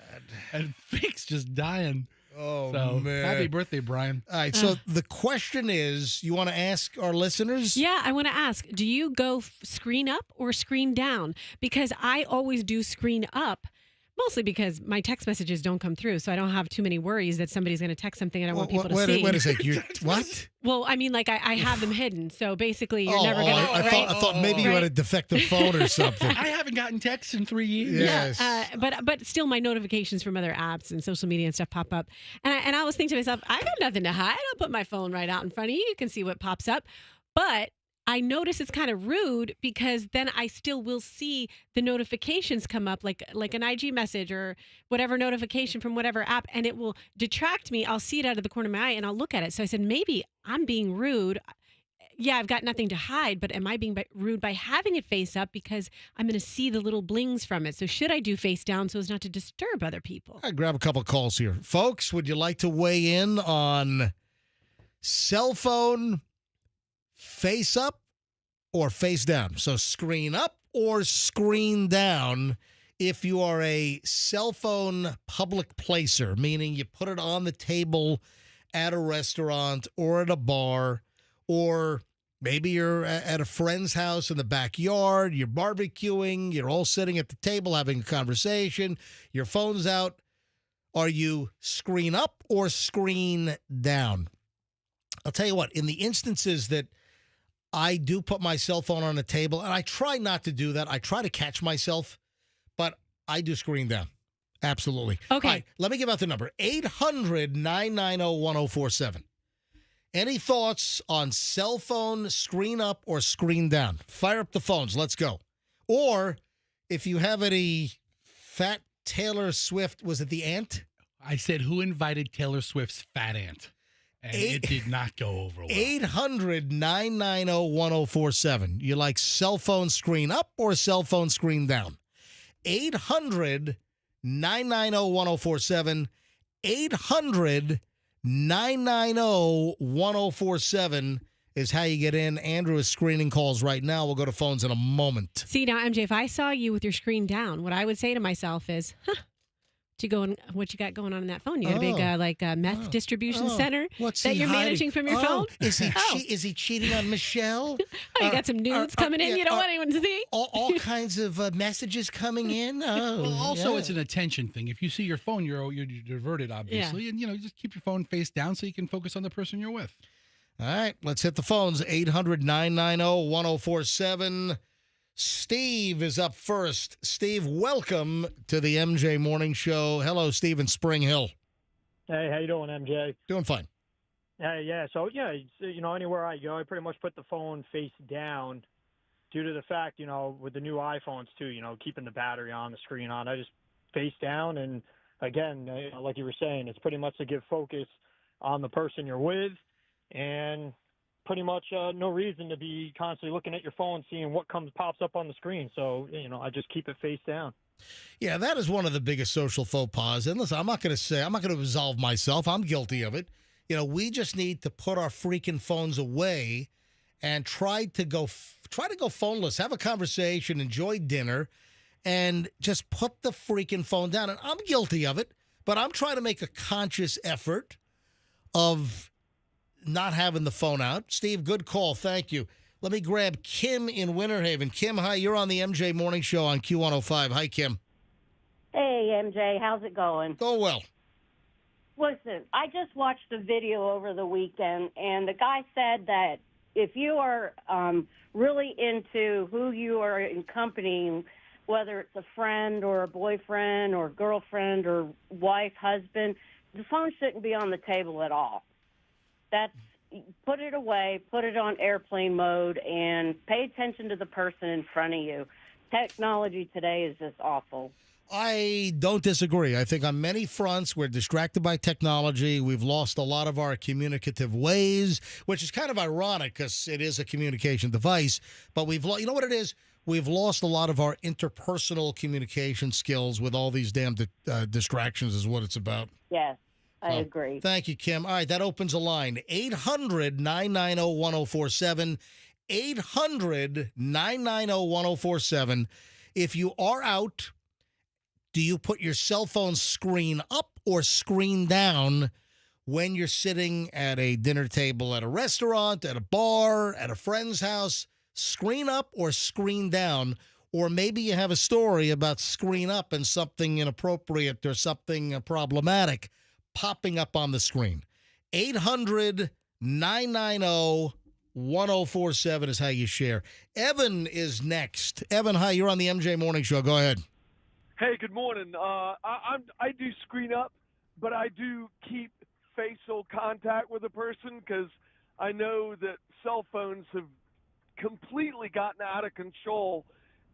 And Fink's just dying. Oh, so, man. Happy birthday, Brian. All right, so the question is, you want to ask our listeners? Yeah, I want to ask, do you go screen up or screen down? Because I always do screen up. Mostly because my text messages don't come through, so I don't have too many worries that somebody's going to text something and I want people to see. Wait a second. What? Well, I mean, like I have them hidden, so basically you're never going to. I thought maybe you had a defective phone or something. I haven't gotten texts in 3 years. Yes. Yeah, but still, my notifications from other apps and social media and stuff pop up, and I was thinking to myself, I got nothing to hide. I'll put my phone right out in front of you. You can see what pops up, but I notice it's kind of rude because then I still will see the notifications come up like an IG message or whatever notification from whatever app, and it will detract me. I'll see it out of the corner of my eye and I'll look at it. So I said, maybe I'm being rude. Yeah, I've got nothing to hide, but am I being rude by having it face up because I'm going to see the little blings from it? So should I do face down so as not to disturb other people? I'll grab a couple calls here. Folks, would you like to weigh in on cell phone face up or face down? So screen up or screen down if you are a cell phone public placer, meaning you put it on the table at a restaurant or at a bar, or maybe you're at a friend's house in the backyard, you're barbecuing, you're all sitting at the table having a conversation, your phone's out. Are you screen up or screen down? I'll tell you what, in the instances that I do put my cell phone on the table, and I try not to do that. I try to catch myself, but I do screen down. Absolutely. Okay. All right, let me give out the number, 800-990-1047. Any thoughts on cell phone screen up or screen down? Fire up the phones. Let's go. Or if you have any fat Taylor Swift, was it the aunt? I said, who invited Taylor Swift's fat aunt? And it did not go over well. 800-990-1047. You like cell phone screen up or cell phone screen down? 800-990-1047. 800-990-1047 is how you get in. Andrew is screening calls right now. We'll go to phones in a moment. See, now, MJ, if I saw you with your screen down, what I would say to myself is, what you got going on in that phone? You got a big meth distribution center that you're managing from your phone? Is he cheating on Michelle? You got some nudes coming in you don't want anyone to see? All kinds of messages coming in. Well, also, it's an attention thing. If you see your phone, you're diverted, obviously. And, just keep your phone face down so you can focus on the person you're with. All right, let's hit the phones. 800-990-1047. Steve is up first. Steve, welcome to the MJ Morning Show. Hello, Steve in Spring Hill. Hey, how you doing, MJ? Doing fine. Yeah. So, anywhere I go, I pretty much put the phone face down due to the fact, with the new iPhones, too, keeping the battery on, the screen on. I just face down. And, again, like you were saying, it's pretty much to give focus on the person you're with. And pretty much no reason to be constantly looking at your phone, seeing what pops up on the screen. So, I just keep it face down. Yeah, that is one of the biggest social faux pas. And listen, I'm not going to absolve myself. I'm guilty of it. We just need to put our freaking phones away and try to go phoneless, have a conversation, enjoy dinner, and just put the freaking phone down. And I'm guilty of it, but I'm trying to make a conscious effort of not having the phone out. Steve, good call. Thank you. Let me grab Kim in Winter Haven. Kim, hi. You're on the MJ Morning Show on Q105. Hi, Kim. Hey, MJ. How's it going? Going well. Listen, I just watched a video over the weekend, and the guy said that if you are really into who you are accompanying, whether it's a friend or a boyfriend or girlfriend or wife, husband, the phone shouldn't be on the table at all. Put it away, put it on airplane mode, and pay attention to the person in front of you. Technology today is just awful. I don't disagree. I think on many fronts, we're distracted by technology. We've lost a lot of our communicative ways, which is kind of ironic because it is a communication device. But you know what it is? We've lost a lot of our interpersonal communication skills with all these damn distractions is what it's about. Yes. I agree. Thank you, Kim. All right, that opens a line. 800-990-1047. 800-990-1047. If you are out, do you put your cell phone screen up or screen down when you're sitting at a dinner table at a restaurant, at a bar, at a friend's house? Screen up or screen down? Or maybe you have a story about screen up and something inappropriate or something problematic popping up on the screen. 800-990-1047 is how you share. Evan is next. Evan, hi. You're on the MJ Morning Show. Go ahead. Hey, good morning. I do screen up, but I do keep facial contact with a person because I know that cell phones have completely gotten out of control,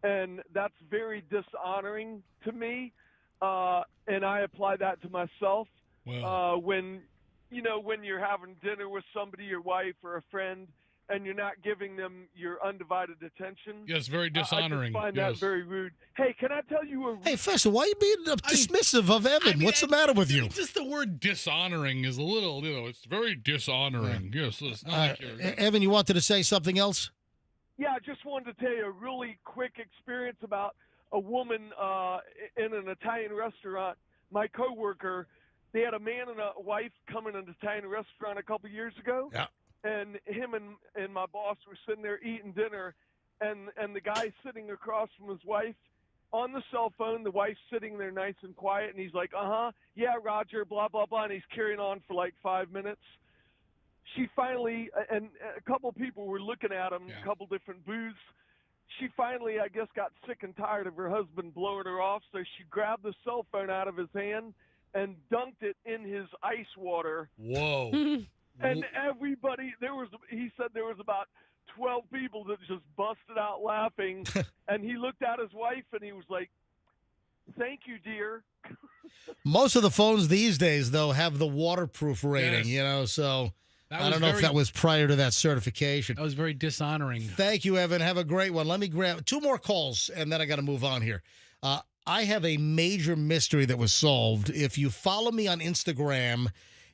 and that's very dishonoring to me, and I apply that to myself. Wow. When you're having dinner with somebody, your wife or a friend, and you're not giving them your undivided attention. Yes, very dishonoring. I just find that very rude. Hey, can I tell you Hey, Fester, why are you being dismissive of Evan? What's the matter with you? Just the word dishonoring is a little, it's very dishonoring. Yes, it's not like you're... Evan, you wanted to say something else? Yeah, I just wanted to tell you a really quick experience about a woman in an Italian restaurant. My coworker, they had a man and a wife come in an Italian restaurant a couple years ago. Yeah. And him and my boss were sitting there eating dinner, and the guy sitting across from his wife on the cell phone, the wife's sitting there nice and quiet, and he's like, yeah, Roger, blah, blah, blah, and he's carrying on for like 5 minutes. She finally, and a couple people were looking at him, a couple different booths. She finally, I guess, got sick and tired of her husband blowing her off, so she grabbed the cell phone out of his hand and dunked it in his ice water. Whoa. And everybody, he said there was about 12 people that just busted out laughing. And he looked at his wife and he was like, "Thank you, dear." Most of the phones these days, though, have the waterproof rating, so I don't know if that was prior to that certification. That was very dishonoring. Thank you, Evan. Have a great one. Let me grab 2 more calls, and then I got to move on here. I have a major mystery that was solved. If you follow me on Instagram,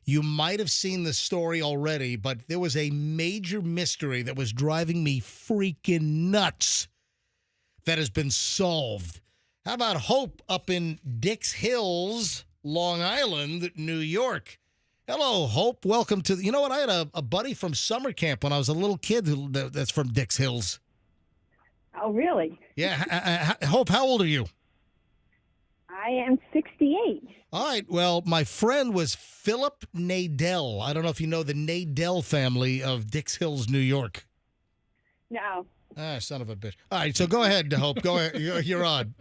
you might have seen the story already, but there was a major mystery that was driving me freaking nuts that has been solved. How about Hope up in Dix Hills, Long Island, New York? Hello, Hope. Welcome to... You know what? I had a buddy from summer camp when I was a little kid that's from Dix Hills. Oh, really? Yeah. Hope, how old are you? I am 68. All right. Well, my friend was Philip Nadell. I don't know if you know the Nadell family of Dix Hills, New York. No. Ah, son of a bitch. All right. So go ahead, Hope. Go ahead. You're on.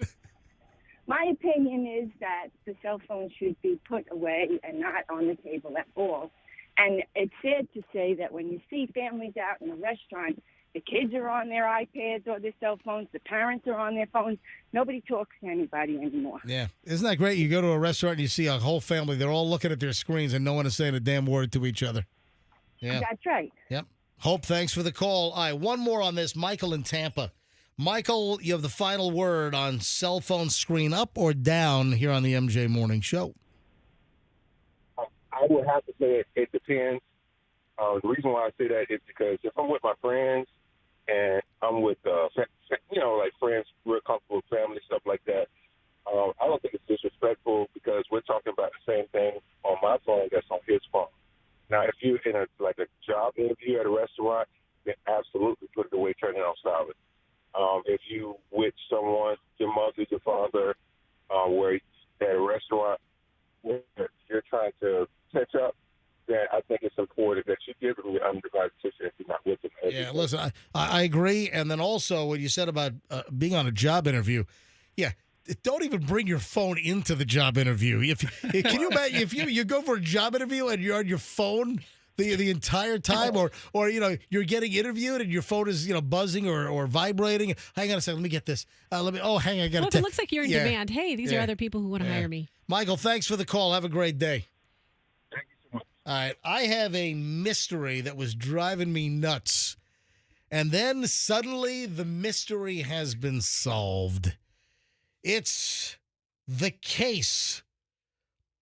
My opinion is that the cell phone should be put away and not on the table at all. And it's sad to say that when you see families out in a restaurant, the kids are on their iPads or their cell phones. The parents are on their phones. Nobody talks to anybody anymore. Yeah. Isn't that great? You go to a restaurant and you see a whole family. They're all looking at their screens and no one is saying a damn word to each other. Yeah. That's right. Yep. Hope, thanks for the call. All right, one more on this. Michael in Tampa. Michael, you have the final word on cell phone screen up or down here on the MJ Morning Show. I would have to say it depends. The reason why I say that is because if I'm with my friends, and I'm with, like friends, real comfortable with family, stuff like that. I don't think it's disrespectful because we're talking about the same thing on my phone that's on his phone. Now, if you're in a job interview at a restaurant, then absolutely put it away, turn it on silent. If you with someone, your mother, your father, where at a restaurant, where you're trying to catch up, then I think it's important that you give them your undivided attention if you're not with them. Yeah, listen, I agree. And then also what you said about being on a job interview, yeah, don't even bring your phone into the job interview. Can you imagine if you go for a job interview and you're on your phone the entire time, or you're getting interviewed and your phone is buzzing or vibrating. Hang on a second, let me get this. Hang on, I got to. Well, if it looks like you're in demand, hey, these are other people who want to hire me. Michael, thanks for the call. Have a great day. All right, I have a mystery that was driving me nuts. And then suddenly the mystery has been solved. It's the case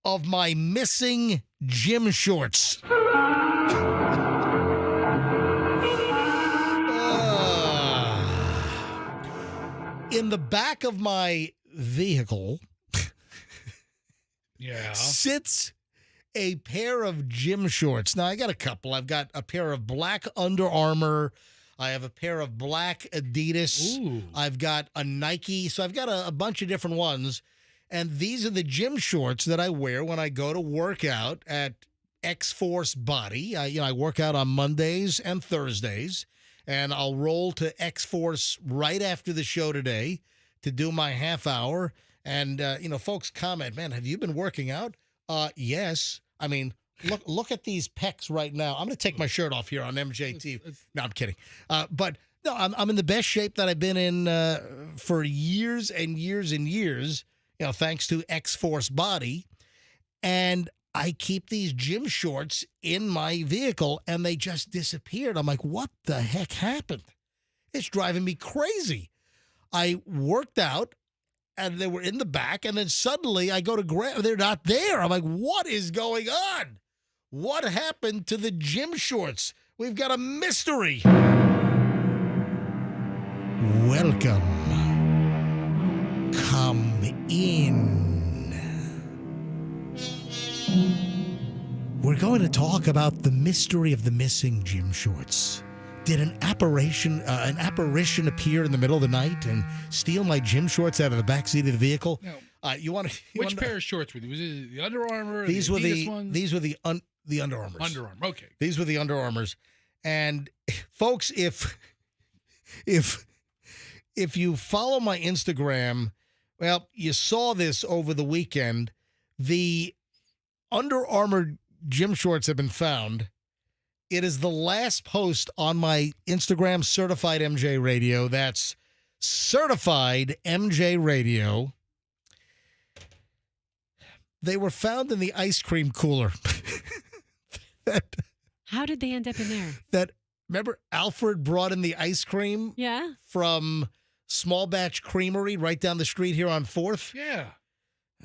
of my missing gym shorts. In the back of my vehicle sits a pair of gym shorts. Now, I got a couple. I've got a pair of black Under Armour. I have a pair of black Adidas. Ooh. I've got a Nike. So I've got a bunch of different ones. And these are the gym shorts that I wear when I go to work out at X-Force Body. I work out on Mondays and Thursdays. And I'll roll to X-Force right after the show today to do my half hour. And, folks comment, man, have you been working out? Yes. I mean, look at these pecs right now. I'm going to take my shirt off here on MJT. No, I'm kidding. But no, I'm in the best shape that I've been in for years and years and years, thanks to X-Force Body. And I keep these gym shorts in my vehicle and they just disappeared. I'm like, what the heck happened? It's driving me crazy. I worked out. And they were in the back, and then suddenly I go to grab, they're not there. I'm like, what is going on? What happened to the gym shorts? We've got a mystery. Welcome. Come in. We're going to talk about the mystery of the missing gym shorts. Did an apparition appear in the middle of the night and steal my gym shorts out of the backseat of the vehicle? No. Which pair of shorts were these? Was it the Under Armour? These the were Adidas ones? These were the Under Armours. Under Armour. Okay. These were the Under Armours. And folks, if you follow my Instagram, well, you saw this over the weekend. The Under Armour gym shorts have been found. It is the last post on my Instagram, Certified MJ Radio. That's Certified MJ Radio. They were found in the ice cream cooler. How did they end up in there? Remember Alfred brought in the ice cream? Yeah. From Small Batch Creamery right down the street here on 4th. Yeah.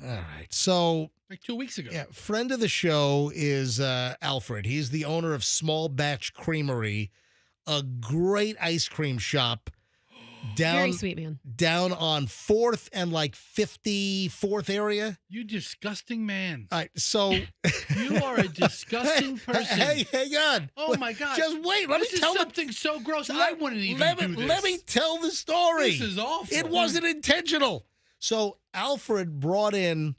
All right. So, like 2 weeks ago. Yeah, friend of the show is Alfred. He's the owner of Small Batch Creamery, a great ice cream shop Very sweet man. down on 4th and like 54th area. You disgusting man. All right, so you are a disgusting person. Hey, hang on. Oh my God. Just wait. Let this me tell is something so gross. I wouldn't even do this. Let me tell the story. This is awful. It wasn't intentional. So Alfred brought in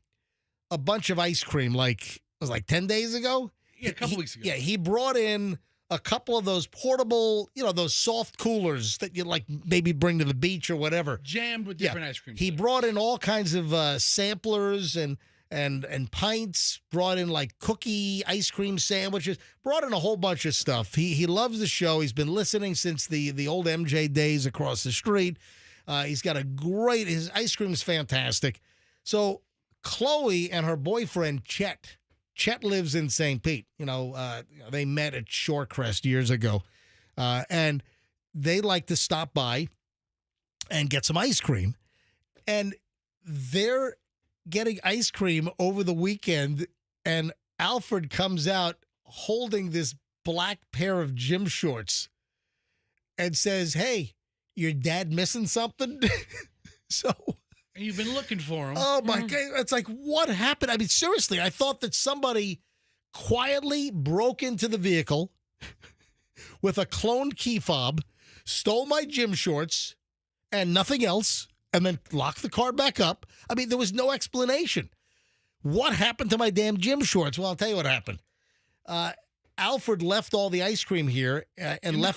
a bunch of ice cream it was like 10 days ago. Yeah, a couple weeks ago. Yeah, he brought in a couple of those portable, those soft coolers that you maybe bring to the beach or whatever. Jammed with different ice cream. He brought in all kinds of samplers and pints, brought in like cookie ice cream sandwiches, brought in a whole bunch of stuff. He loves the show. He's been listening since the old MJ days across the street. He's got his ice cream is fantastic. So Chloe and her boyfriend, Chet lives in St. Pete. They met at Shorecrest years ago. And they like to stop by and get some ice cream. And they're getting ice cream over the weekend. And Alfred comes out holding this black pair of gym shorts and says, "Hey, your dad missing something?" So... And you've been looking for him. Oh, my God. It's like, what happened? I mean, seriously, I thought that somebody quietly broke into the vehicle with a cloned key fob, stole my gym shorts and nothing else, and then locked the car back up. I mean, there was no explanation. What happened to my damn gym shorts? Well, I'll tell you what happened. Alfred left all the ice cream here and left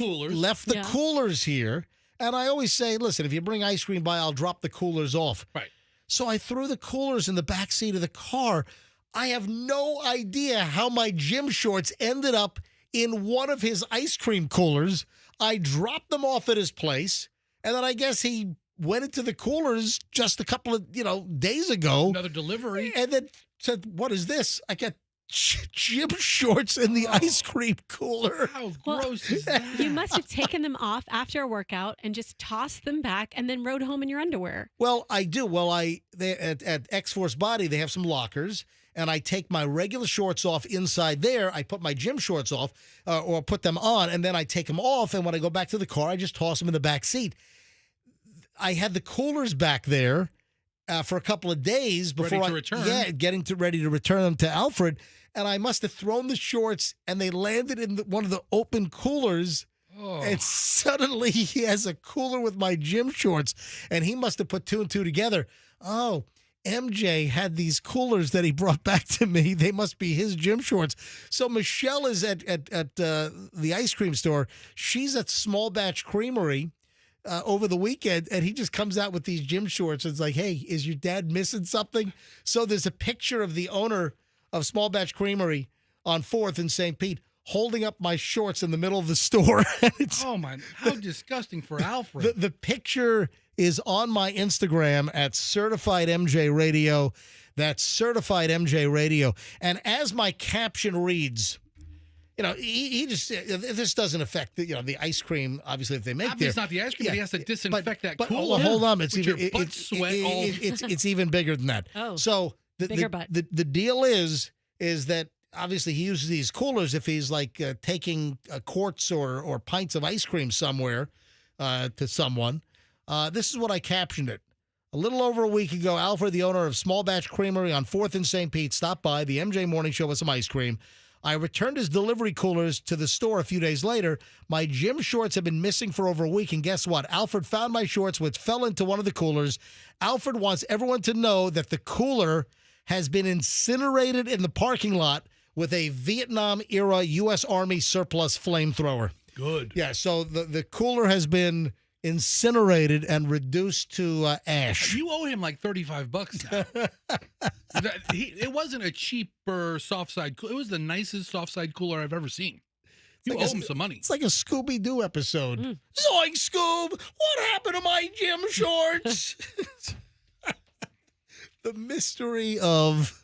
the coolers here. And I always say, listen, if you bring ice cream by, I'll drop the coolers off. Right. So I threw the coolers in the back seat of the car. I have no idea how my gym shorts ended up in one of his ice cream coolers. I dropped them off at his place, and then I guess he went into the coolers just a couple of, days ago. Another delivery. And then said, "What is this?" I got gym shorts in the ice cream cooler. How gross is that? You must have taken them off after a workout and just tossed them back and then rode home in your underwear. Well, I do. Well, at X-Force Body, they have some lockers, and I take my regular shorts off inside there. I put my gym shorts off or put them on, and then I take them off, and when I go back to the car, I just toss them in the back seat. I had the coolers back there for a couple of days before ready to return. Yeah, ready to return them to Alfred. And I must have thrown the shorts, and they landed in one of the open coolers. Oh. And suddenly he has a cooler with my gym shorts, and he must have put two and two together. Oh, MJ had these coolers that he brought back to me. They must be his gym shorts. So Michelle is at the ice cream store. She's at Small Batch Creamery over the weekend, and he just comes out with these gym shorts. And it's like, "Hey, is your dad missing something?" So there's a picture of the owner of Small Batch Creamery on 4th in St. Pete holding up my shorts in the middle of the store. Oh, my. How disgusting for Alfred. The picture is on my Instagram at Certified MJ Radio. That's Certified MJ Radio. And as my caption reads, he just, this doesn't affect the ice cream, obviously, if they make Obviously, it's not the ice cream, but he has to disinfect that cooler. Well, hold on. It's even bigger than that. Oh. So Bigger butt. The deal is that obviously he uses these coolers if he's like taking quarts or pints of ice cream somewhere to someone. This is what I captioned it. A little over a week ago, Alfred, the owner of Small Batch Creamery on 4th and St. Pete, stopped by the MJ Morning Show with some ice cream. I returned his delivery coolers to the store a few days later. My gym shorts have been missing for over a week, and guess what? Alfred found my shorts, which fell into one of the coolers. Alfred wants everyone to know that the cooler has been incinerated in the parking lot with a Vietnam-era U.S. Army surplus flamethrower. Good. Yeah, so the cooler has been incinerated and reduced to ash. You owe him like $35 now. It wasn't a cheaper soft side cooler. It was the nicest soft side cooler I've ever seen. You owe him some money. It's like a Scooby-Doo episode. Zoink, Scoob! What happened to my gym shorts? The mystery of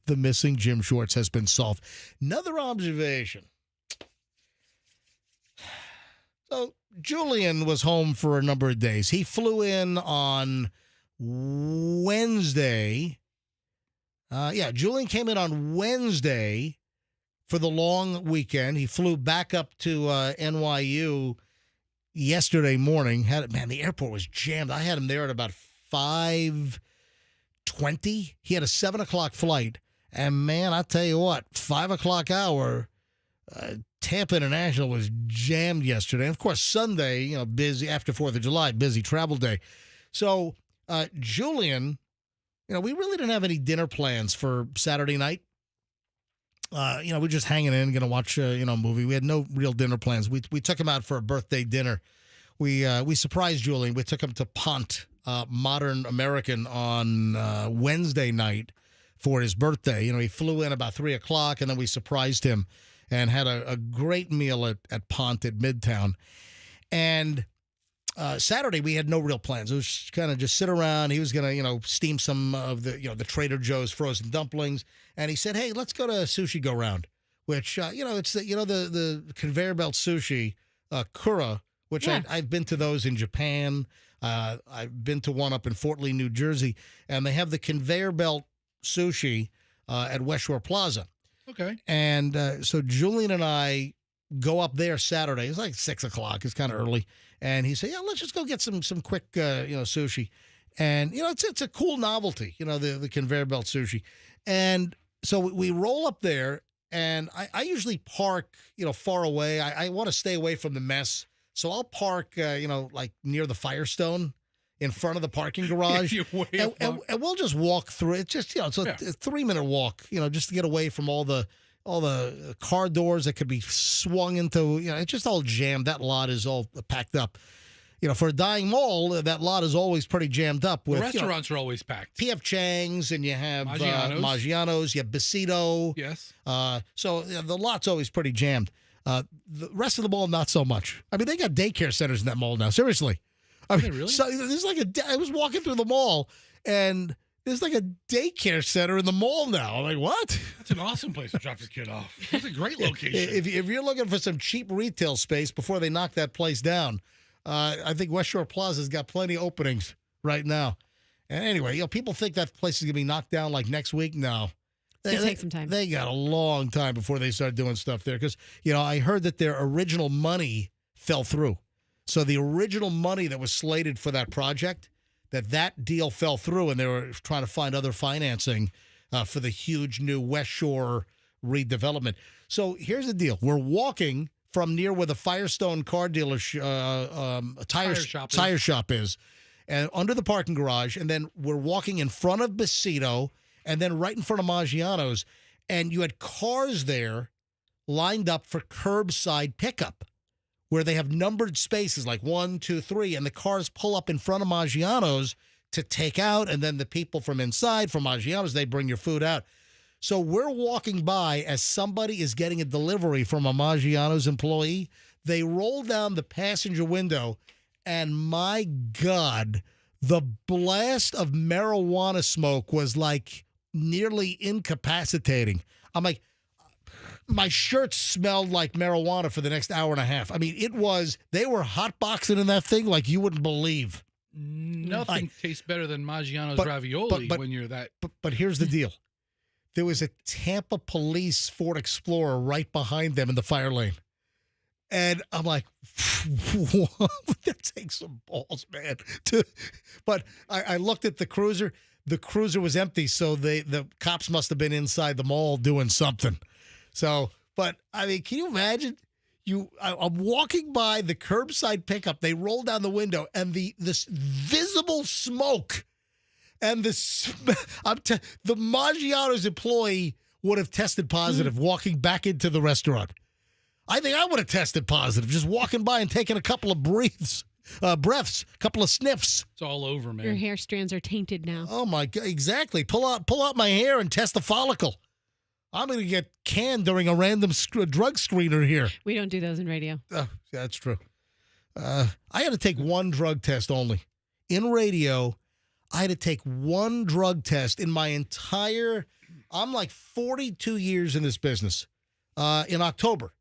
the missing gym shorts has been solved. Another observation. So Julian was home for a number of days. He flew in on Wednesday. Julian came in on Wednesday for the long weekend. He flew back up to NYU yesterday morning. The airport was jammed. I had him there at about 5:20. He had a 7 o'clock flight. And, man, I tell you what, 5 o'clock hour, Tampa International was jammed yesterday. And, of course, Sunday, busy after 4th of July, busy travel day. So, Julian, we really didn't have any dinner plans for Saturday night. We're just hanging in, going to watch a movie. We had no real dinner plans. We took him out for a birthday dinner. We surprised Julian. We took him to Pont, Modern American, on Wednesday night for his birthday. He flew in about 3 o'clock, and then we surprised him and had a great meal at Pont at Midtown. And Saturday, we had no real plans. It was kind of just sit around. He was going to, steam some of the Trader Joe's frozen dumplings. And he said, hey, let's go to Sushi Go Round, which, it's the conveyor belt sushi, Kura, which I've been to those in Japan. I've been to one up in Fort Lee, New Jersey, and they have the conveyor belt sushi at West Shore Plaza. Okay. And so Julian and I go up there Saturday. It's like 6 o'clock. It's kind of early. And he said, let's just go get some quick, sushi. And, it's a cool novelty, the conveyor belt sushi. And so we roll up there, and I usually park, far away. I want to stay away from the mess. So I'll park, like near the Firestone in front of the parking garage. And we'll just walk through it. Just, it's a 3-minute walk, just to get away from all the car doors that could be swung into, it's just all jammed. That lot is all packed up. For a dying mall, that lot is always pretty jammed up. With, the restaurants are always packed. P.F. Chang's, and you have Maggiano's, you have Besito. Yes. So the lot's always pretty jammed. The rest of the mall, not so much. I mean, they got daycare centers in that mall now. Seriously. I mean, really? So there's like I was walking through the mall, and there's like a daycare center in the mall now. I'm like, what? That's an awesome place to drop your kid off. That's a great location. If you're looking for some cheap retail space before they knock that place down, I think West Shore Plaza's got plenty of openings right now. And anyway, people think that place is going to be knocked down like next week. No. It'll take some time. They got a long time before they start doing stuff there because, I heard that their original money fell through. So the original money that was slated for that project, that deal fell through, and they were trying to find other financing for the huge new West Shore redevelopment. So here's the deal. We're walking from near where the Firestone car dealer tire shop is, and under the parking garage, and then we're walking in front of Besito, and then right in front of Maggiano's, and you had cars there lined up for curbside pickup, where they have numbered spaces like 1, 2, 3, and the cars pull up in front of Maggiano's to take out, and then the people from inside, from Maggiano's, they bring your food out. So we're walking by as somebody is getting a delivery from a Maggiano's employee. They roll down the passenger window, and my God, the blast of marijuana smoke was like nearly incapacitating. I'm like, my shirt smelled like marijuana for the next hour and a half. I mean, they were hotboxing in that thing like you wouldn't believe. Nothing tastes better than Maggiano's ravioli when you're that. But here's the deal. There was a Tampa police Ford Explorer right behind them in the fire lane. And I'm like, that takes some balls, man. But I looked at the cruiser. The cruiser was empty, so the cops must have been inside the mall doing something. So, but I mean, can you imagine? I'm walking by the curbside pickup. They roll down the window, and this visible smoke, and the Maggiano's employee would have tested positive walking back into the restaurant. I think I would have tested positive just walking by and taking a couple of breaths, a couple of sniffs. It's all over, man. Your hair strands are tainted now. Oh my God! Exactly. Pull out my hair and test the follicle. I'm going to get canned during a random drug screener here. We don't do those in radio. Oh, yeah, that's true. I had to take one drug test only. In radio, I had to take one drug test in my I'm like 42 years in this business. In October.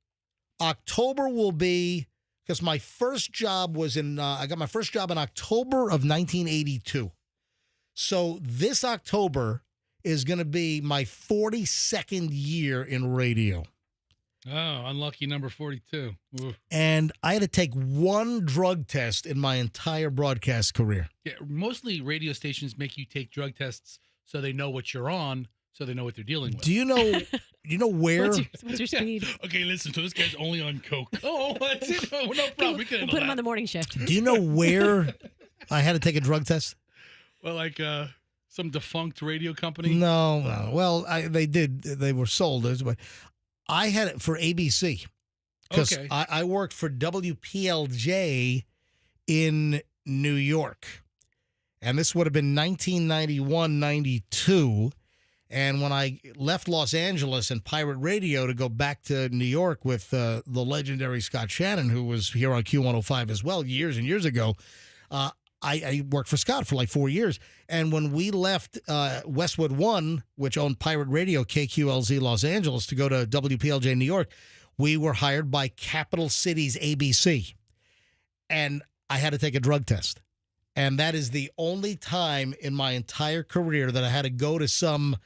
October will be because my first job was I got my first job in October of 1982. So this October is going to be my 42nd year in radio. Oh, unlucky number 42. Ooh. And I had to take one drug test in my entire broadcast career. Yeah, mostly radio stations make you take drug tests so they know what you're on, so they know what they're dealing with. Do you know where? What's your speed? Yeah. Okay, listen, so this guy's only on coke. Oh, that's it. No problem. We can We'll put him on the morning shift. Do you know where I had to take a drug test? Well, like some defunct radio company? No. Well, they did. They were sold. But I had it for ABC because Okay. I worked for WPLJ in New York. And this would have been 1991, 92. And when I left Los Angeles and Pirate Radio to go back to New York with the legendary Scott Shannon, who was here on Q105 as well years and years ago, I worked for Scott for like 4 years. And when we left Westwood One, which owned Pirate Radio, KQLZ Los Angeles, to go to WPLJ New York, we were hired by Capital Cities ABC. And I had to take a drug test. And that is the only time in my entire career that I had to go to some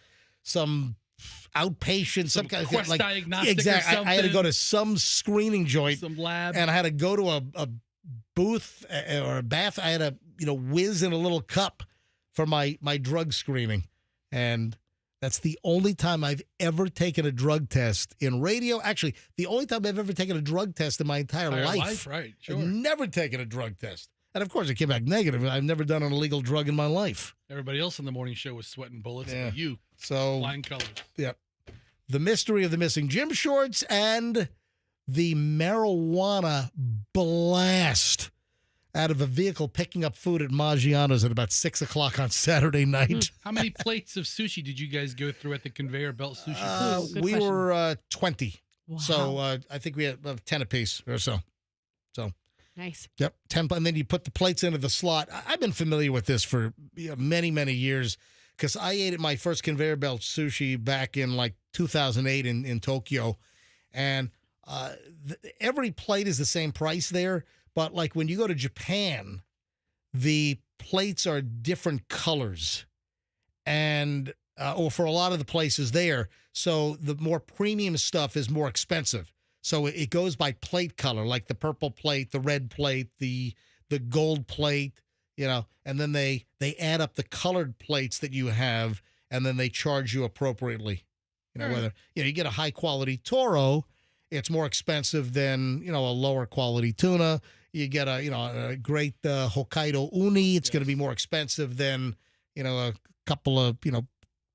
outpatient, some kind of Quest like diagnostic exactly. or something. I had to go to some screening joint, Some lab. and I had to go to a booth or a bath. I had to whiz in a little cup for my drug screening, and that's the only time I've ever taken a drug test in radio. Actually, the only time I've ever taken a drug test in my entire life. Right, sure. I've never taken a drug test. And, of course, it came back negative. I've never done an illegal drug in my life. Everybody else on the morning show was sweating bullets, Yeah. but you, So, flying colors. yep. The mystery of the missing gym shorts and the marijuana blast out of a vehicle picking up food at Maggiano's at about 6 o'clock on Saturday night. How many plates of sushi did you guys go through at the conveyor belt sushi? We were 20. Wow. So I think we had 10 apiece or so. So. Nice. Yep, 10, and then you put the plates into the slot. I've been familiar with this for many, many years because I ate at my first conveyor belt sushi back in like 2008 in Tokyo, and every plate is the same price there. But like when you go to Japan, the plates are different colors, and or for a lot of the places there, so the more premium stuff is more expensive. So it goes by plate color, like the purple plate, the red plate, the gold plate, and then they add up the colored plates that you have, and then they charge you appropriately. Whether you get a high quality Toro, it's more expensive than a lower quality tuna. You get a great Hokkaido uni, it's going to be more expensive than a couple of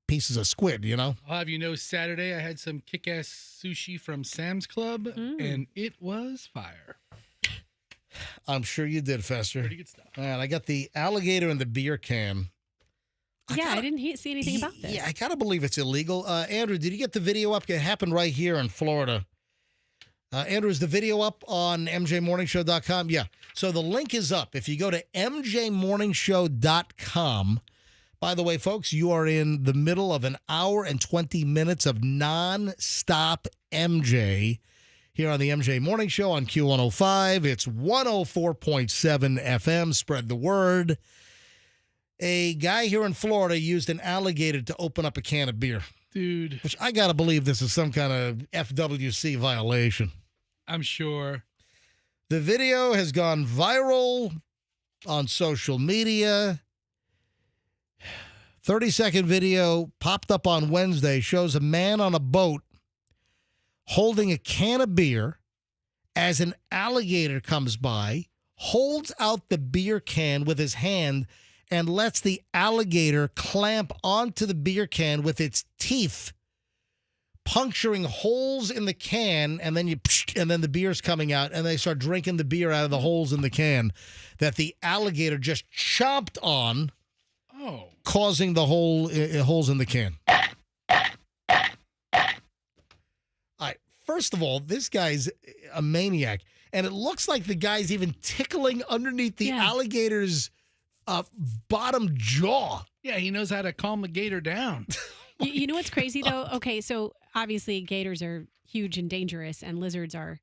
pieces of squid. I'll have you know, Saturday I had some kick-ass sushi from Sam's Club, and it was fire. I'm sure you did, Fester. Pretty good stuff. And I got the alligator in the beer can. I didn't see anything about this. Yeah, I gotta believe it's illegal. Andrew, did you get the video up? It happened right here in Florida. Andrew, is the video up on mjmorningshow.com? Yeah. So the link is up. If you go to mjmorningshow.com. By the way, folks, you are in the middle of an hour and 20 minutes of non-stop MJ here on the MJ Morning Show on Q105. It's 104.7 FM. Spread the word. A guy here in Florida used an alligator to open up a can of beer. Dude. Which I got to believe this is some kind of FWC violation. I'm sure. The video has gone viral on social media. 30-second video popped up on Wednesday, shows a man on a boat holding a can of beer as an alligator comes by, holds out the beer can with his hand, and lets the alligator clamp onto the beer can with its teeth, puncturing holes in the can, and then the beer's coming out, and they start drinking the beer out of the holes in the can that the alligator just chomped on. Oh. Causing the holes in the can. All right. First of all, this guy's a maniac, and it looks like the guy's even tickling underneath the alligator's bottom jaw. Yeah, he knows how to calm the gator down. You know what's crazy though? Okay, so obviously gators are huge and dangerous, and lizards are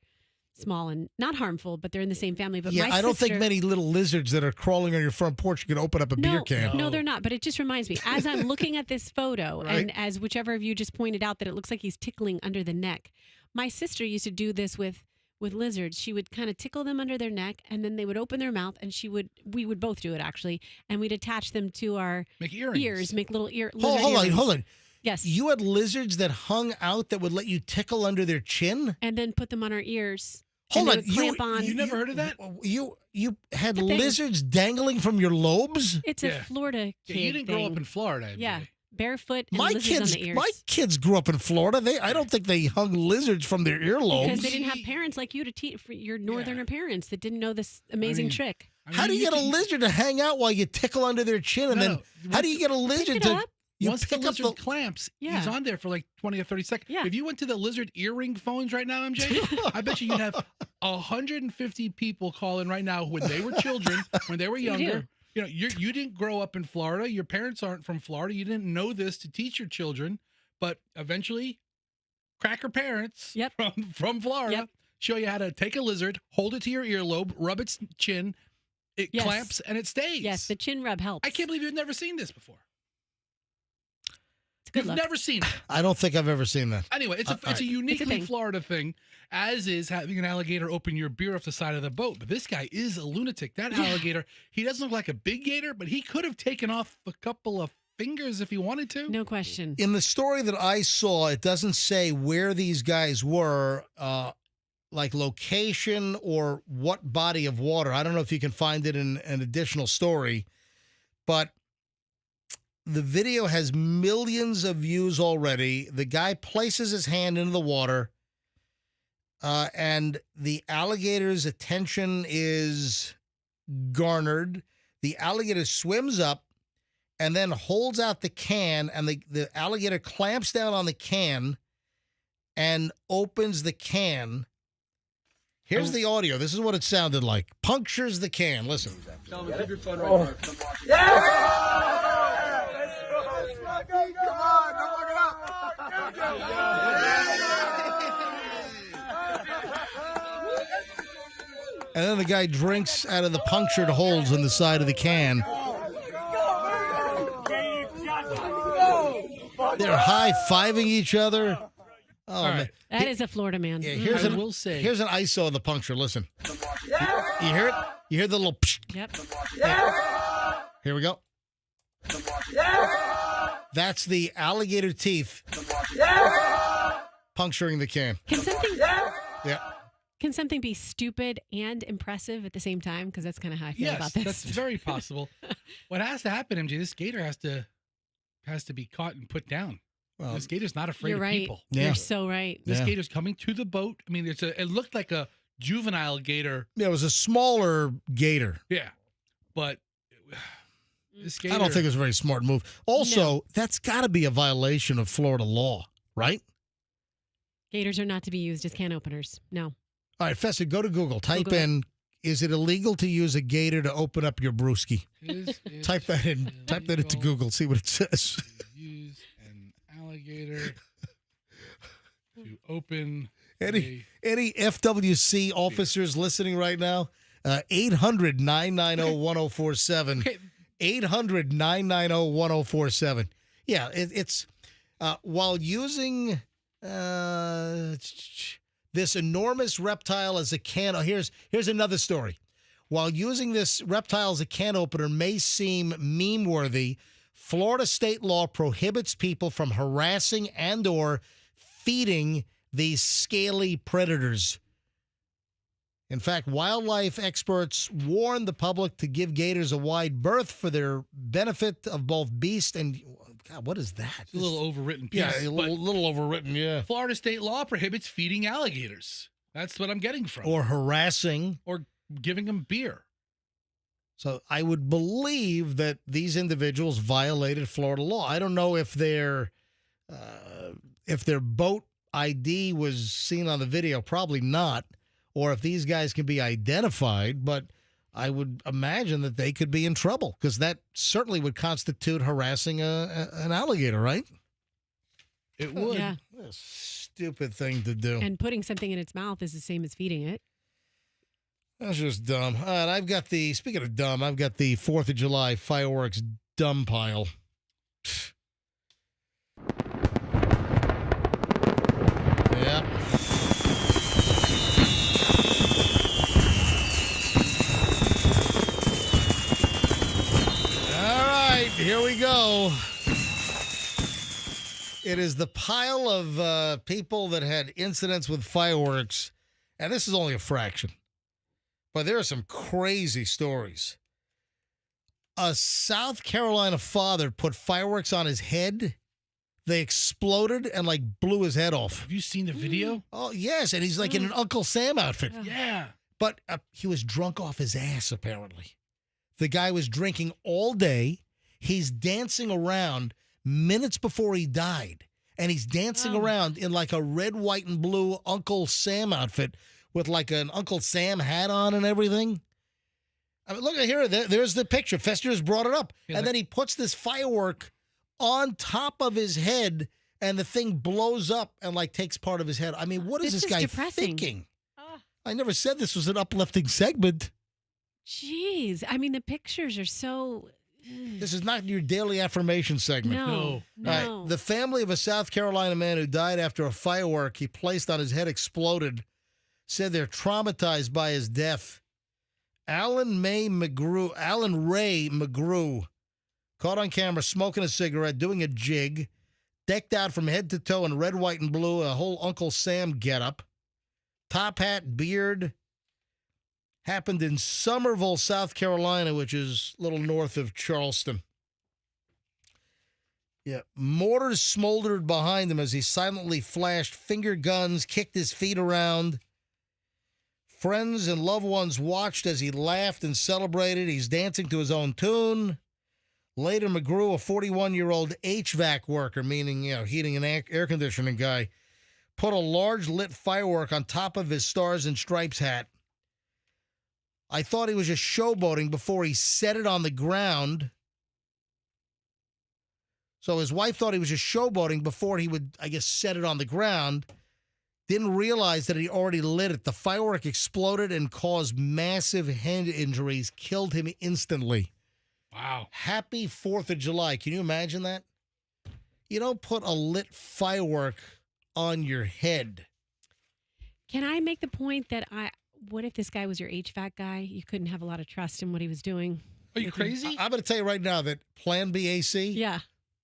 small and not harmful, but they're in the same family. But yeah, my I don't think sister- many little lizards that are crawling on your front porch can open up a beer can. No, they're not. But it just reminds me, as I'm looking at this photo, Right. and as whichever of you just pointed out that it looks like he's tickling under the neck. My sister used to do this with lizards. She would kind of tickle them under their neck, and then they would open their mouth, and we would both do it actually, and we'd attach them to our Make earrings. ears, make little Hold on. Yes. You had lizards that hung out that would let you tickle under their chin? And then put them on our ears. Hold and on. they would clamp on. You never heard of that? You had It's a thing. lizards dangling from your lobes? It's a Florida kid Yeah, you didn't grow up thing. in Florida. Yeah, barefoot and My lizards on the ears. kids grew up in Florida. I don't think they hung lizards from their earlobes. Because they didn't have parents like you to teach for your northerner parents that didn't know this amazing trick. How do you get a lizard to hang out while you tickle under their chin? And then how do you get a lizard it to... up. You Once the pick up lizard clamps, he's on there for like 20 or 30 seconds. Yeah. If you went to the lizard earring phones right now, MJ, I bet you'd have 150 people call in right now when they were children, when they were younger. You know, you didn't grow up in Florida. Your parents aren't from Florida. You didn't know this to teach your children. But eventually, cracker parents from Florida show you how to take a lizard, hold it to your earlobe, rub its chin, it Yes. clamps, and it stays. Yes, the chin rub helps. I can't believe you've never seen this before. It's a good You've look. never seen it. I don't think I've ever seen that. Anyway, it's a uniquely thing. Florida thing, as is having an alligator open your beer off the side of the boat. But this guy is a lunatic. That alligator, he doesn't look like a big gator, but he could have taken off a couple of fingers if he wanted to. No question. In the story that I saw, it doesn't say where these guys were, like location or what body of water. I don't know if you can find it in an additional story, but the video has millions of views already. The guy places his hand into the water, and the alligator's attention is garnered. The alligator swims up and then holds out the can, and the alligator clamps down on the can and opens the can. Here's the audio. This is what it sounded like. Punctures the can. Listen. Keep your phone right there. And then the guy drinks out of the punctured holes in the side of the can. They're high-fiving each other. Oh, man. That is a Florida man. Yeah, here's an ISO of the puncture. Listen. You hear it? You hear the little psh? Yep. Here we go. That's the alligator teeth puncturing the can. Can something? Yeah. Can something be stupid and impressive at the same time? Because that's kind of how I feel Yes, about this. that's very possible. What has to happen, MJ? This gator has to be caught and put down. Well, this gator's not afraid You're of right. people. You're so right. This gator's coming to the boat. I mean, it looked like a juvenile gator. Yeah, it was a smaller gator. Yeah, but this gator. I don't think it was a very smart move. Also, that's got to be a violation of Florida law, right? Gators are not to be used as can openers. No. All right, Fessa, go to Google. Type in, is it illegal to use a gator to open up your brewski? Type that in. Type that into Google. See what it says. Use an alligator to open Any FWC officers listening right now? 800-990-1047. 800-990-1047. Yeah, it's while using this enormous reptile as a can. Oh, here's another story. While using this reptile as a can opener may seem meme-worthy, Florida state law prohibits people from harassing and or feeding these scaly predators. In fact, wildlife experts warn the public to give gators a wide berth for their benefit of both beast and... God, what is that? It's a little overwritten piece. Yeah, a little overwritten, yeah. Florida state law prohibits feeding alligators. That's what I'm getting from. Or harassing. Or giving them beer. So I would believe that these individuals violated Florida law. I don't know if their boat ID was seen on the video, probably not, or if these guys can be identified, but I would imagine that they could be in trouble because that certainly would constitute harassing an alligator, right? It would. Yeah. stupid thing to do. And putting something in its mouth is the same as feeding it. That's just dumb. All right, speaking of dumb, I've got the 4th of July fireworks dumb pile. Yeah. All right, here we go. It is the pile of people that had incidents with fireworks, and this is only a fraction. But there are some crazy stories. A South Carolina father put fireworks on his head. They exploded and blew his head off. Have you seen the video? Oh, yes. And he's in an Uncle Sam outfit. Yeah. But he was drunk off his ass, apparently. The guy was drinking all day. He's dancing around minutes before he died. And he's dancing around in a red, white, and blue Uncle Sam outfit with an Uncle Sam hat on and everything. I mean, look at here. There's the picture. Fester's brought it up. Yeah, and then he puts this firework on top of his head, and the thing blows up and takes part of his head. I mean, what is this guy depressing. thinking? I never said this was an uplifting segment. Jeez. I mean, the pictures are so... This is not your daily affirmation segment. No. Right. The family of a South Carolina man who died after a firework he placed on his head exploded said they're traumatized by his death. Alan Ray McGrew, caught on camera smoking a cigarette, doing a jig, decked out from head to toe in red, white, and blue, a whole Uncle Sam getup, top hat, beard. Happened in Summerville, South Carolina, which is a little north of Charleston. Yeah, mortars smoldered behind him as he silently flashed finger guns, kicked his feet around. Friends and loved ones watched as he laughed and celebrated. He's dancing to his own tune. Later, McGrew, a 41-year-old HVAC worker, meaning, heating and air conditioning guy, put a large lit firework on top of his Stars and Stripes hat. I thought he was just showboating before he set it on the ground. So his wife thought he was just showboating before he would, set it on the ground. Didn't realize that he already lit it. The firework exploded and caused massive head injuries, killed him instantly. Wow. Happy 4th of July. Can you imagine that? You don't put a lit firework on your head. Can I make the point that what if this guy was your HVAC guy? You couldn't have a lot of trust in what he was doing. Are you crazy? I'm going to tell you right now that Plan B AC, yeah,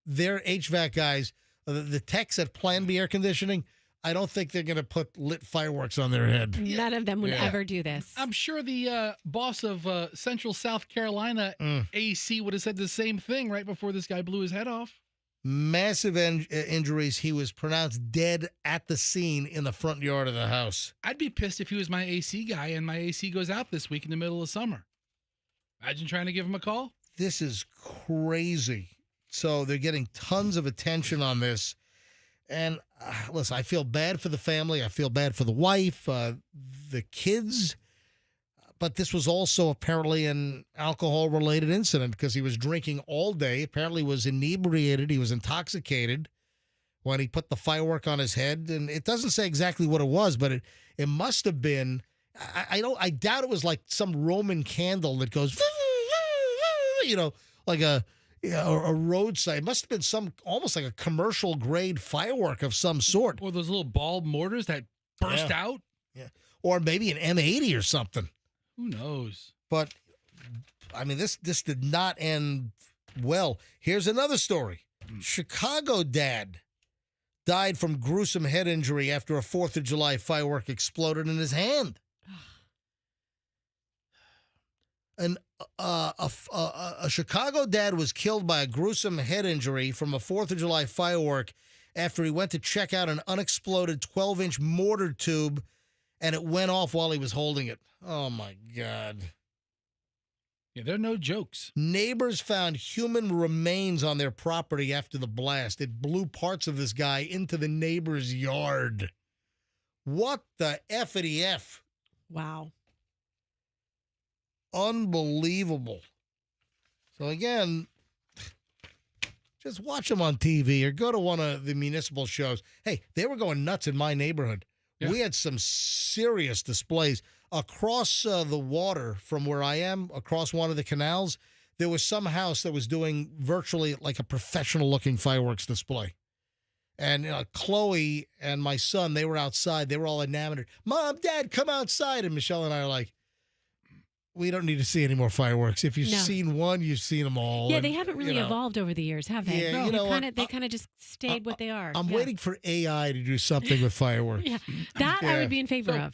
their HVAC guys, the techs at Plan B Air Conditioning, I don't think they're going to put lit fireworks on their head. None of them would ever do this. I'm sure the boss of Central South Carolina AC would have said the same thing right before this guy blew his head off. Massive injuries. He was pronounced dead at the scene in the front yard of the house. I'd be pissed if he was my AC guy and my AC goes out this week in the middle of summer. Imagine trying to give him a call. This is crazy. So they're getting tons of attention on this. And listen, I feel bad for the family. I feel bad for the wife, the kids. But this was also apparently an alcohol-related incident because he was drinking all day. Apparently was inebriated. He was intoxicated when he put the firework on his head. And it doesn't say exactly what it was, but it must have been. I doubt it was like some Roman candle that goes, like a roadside. It must have been almost like a commercial grade firework of some sort. Or those little ball mortars that burst out. Yeah. Or maybe an M80 or something. Who knows? But, I mean, this did not end well. Here's another story. Chicago dad died from gruesome head injury after a 4th of July firework exploded in his hand. A Chicago dad was killed by a gruesome head injury from a 4th of July firework after he went to check out an unexploded 12-inch mortar tube, and it went off while he was holding it. Oh, my God. Yeah, they're no jokes. Neighbors found human remains on their property after the blast. It blew parts of this guy into the neighbor's yard. What the F-ity F? Wow. Unbelievable. So again, Just watch them on TV or go to one of the municipal shows. Hey, they were going nuts in my neighborhood. Yeah. We had some serious displays. Across the water from where I am, across one of the canals, there was some house that was doing virtually like a professional-looking fireworks display. And Chloe and my son, they were outside. They were all enamored. Mom, Dad, come outside. And Michelle and I are like, we don't need to see any more fireworks. If you've seen one, you've seen them all. Yeah, and, they haven't really evolved over the years, have they? Yeah, No. They kind of just stayed what they are. I'm waiting for AI to do something with fireworks. Yeah, that I would be in favor of.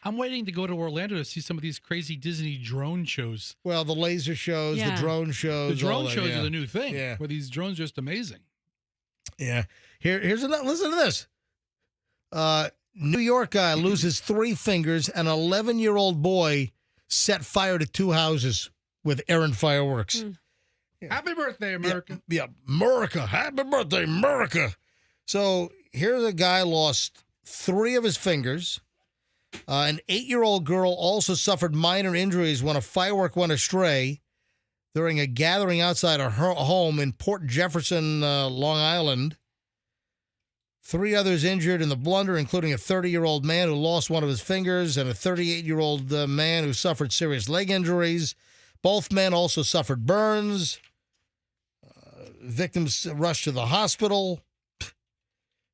I'm waiting to go to Orlando to see some of these crazy Disney drone shows. Well, the laser shows, the drone shows. The drone shows are the new thing. Yeah. Where these drones are just amazing. Yeah. Here's another. Listen to this. New York guy loses 3 fingers. An 11-year-old boy set fire to 2 houses with errant fireworks. Yeah. Happy birthday, America. Yeah, America. Happy birthday, America. So here's a guy lost 3 of his fingers. An 8-year-old girl also suffered minor injuries when a firework went astray during a gathering outside her home in Port Jefferson, Long Island. 3 others injured in the blunder, including a 30-year-old man who lost one of his fingers and a 38-year-old man who suffered serious leg injuries. Both men also suffered burns. Victims rushed to the hospital.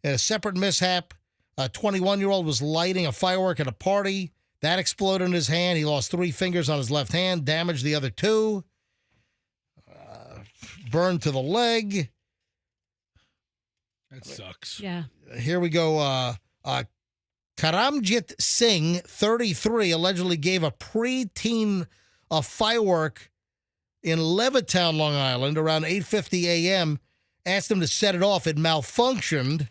In a separate mishap, a 21-year-old was lighting a firework at a party. That exploded in his hand. He lost 3 fingers on his left hand, damaged the other 2. Burned to the leg. That sucks. Yeah. Here we go. Karamjit Singh, 33, allegedly gave a preteen a firework in Levittown, Long Island, around 8:50 a.m., asked him to set it off. It malfunctioned.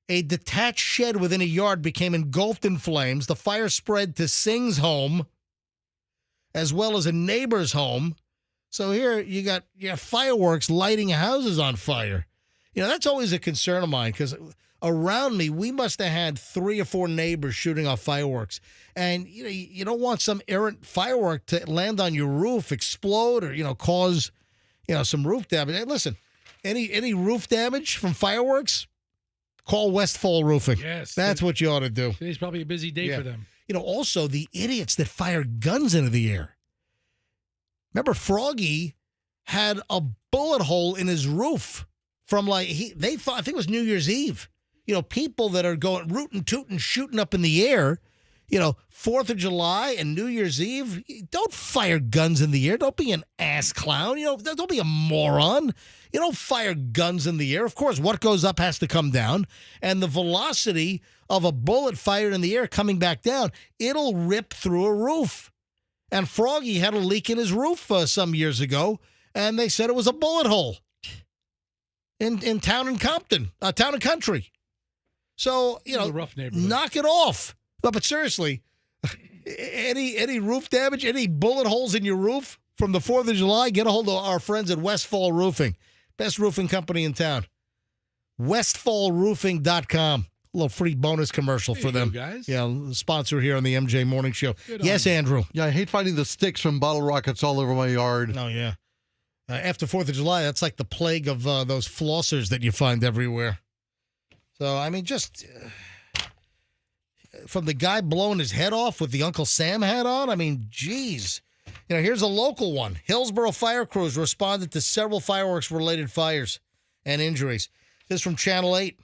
A detached shed within a yard became engulfed in flames. The fire spread to Singh's home, as well as a neighbor's home. So here you got fireworks lighting houses on fire. That's always a concern of mine because around me, we must have had 3 or 4 neighbors shooting off fireworks. And, you don't want some errant firework to land on your roof, explode, or, cause, some roof damage. Hey, listen, any roof damage from fireworks, call Westfall Roofing. Yes. That's what you ought to do. Today's probably a busy day for them. Also, the idiots that fire guns into the air. Remember, Froggy had a bullet hole in his roof from they thought, I think it was New Year's Eve. People that are going rootin' tootin' shooting up in the air, 4th of July and New Year's Eve, don't fire guns in the air. Don't be an ass clown. Don't be a moron. You don't fire guns in the air. Of course, what goes up has to come down. And the velocity of a bullet fired in the air coming back down, it'll rip through a roof. And Froggy had a leak in his roof some years ago, and they said it was a bullet hole in Town and Compton, Town and Country. So, a rough neighborhood. Knock it off. But seriously, any roof damage, any bullet holes in your roof from the 4th of July, get a hold of our friends at Westfall Roofing. Best roofing company in town. Westfallroofing.com. A little free bonus commercial for them. Guys. Yeah, sponsor here on the MJ Morning Show. Yes, Andrew. Yeah, I hate finding the sticks from bottle rockets all over my yard. Oh, yeah. After 4th of July, that's like the plague of those flossers that you find everywhere. So, just from the guy blowing his head off with the Uncle Sam hat on, geez. Here's a local one. Hillsborough fire crews responded to several fireworks-related fires and injuries. This is from Channel 8.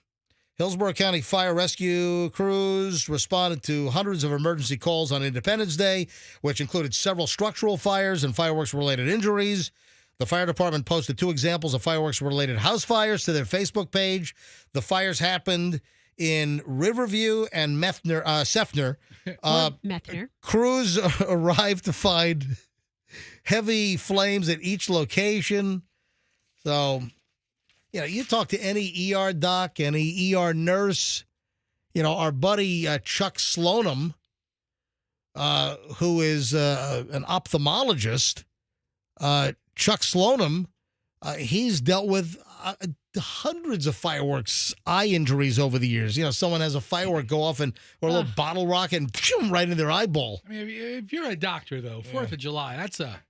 Hillsborough County Fire Rescue crews responded to hundreds of emergency calls on Independence Day, which included several structural fires and fireworks-related injuries. The fire department posted 2 examples of fireworks-related house fires to their Facebook page. The fires happened in Riverview and Sefner. Methner. Crews arrived to find heavy flames at each location. So, you talk to any ER doc, any ER nurse, our buddy Chuck Slonim, who is an ophthalmologist, Chuck Slonim, he's dealt with hundreds of fireworks eye injuries over the years. Someone has a firework go off or a little bottle rocket and right in their eyeball. If you're a doctor, though, 4th of July, that's a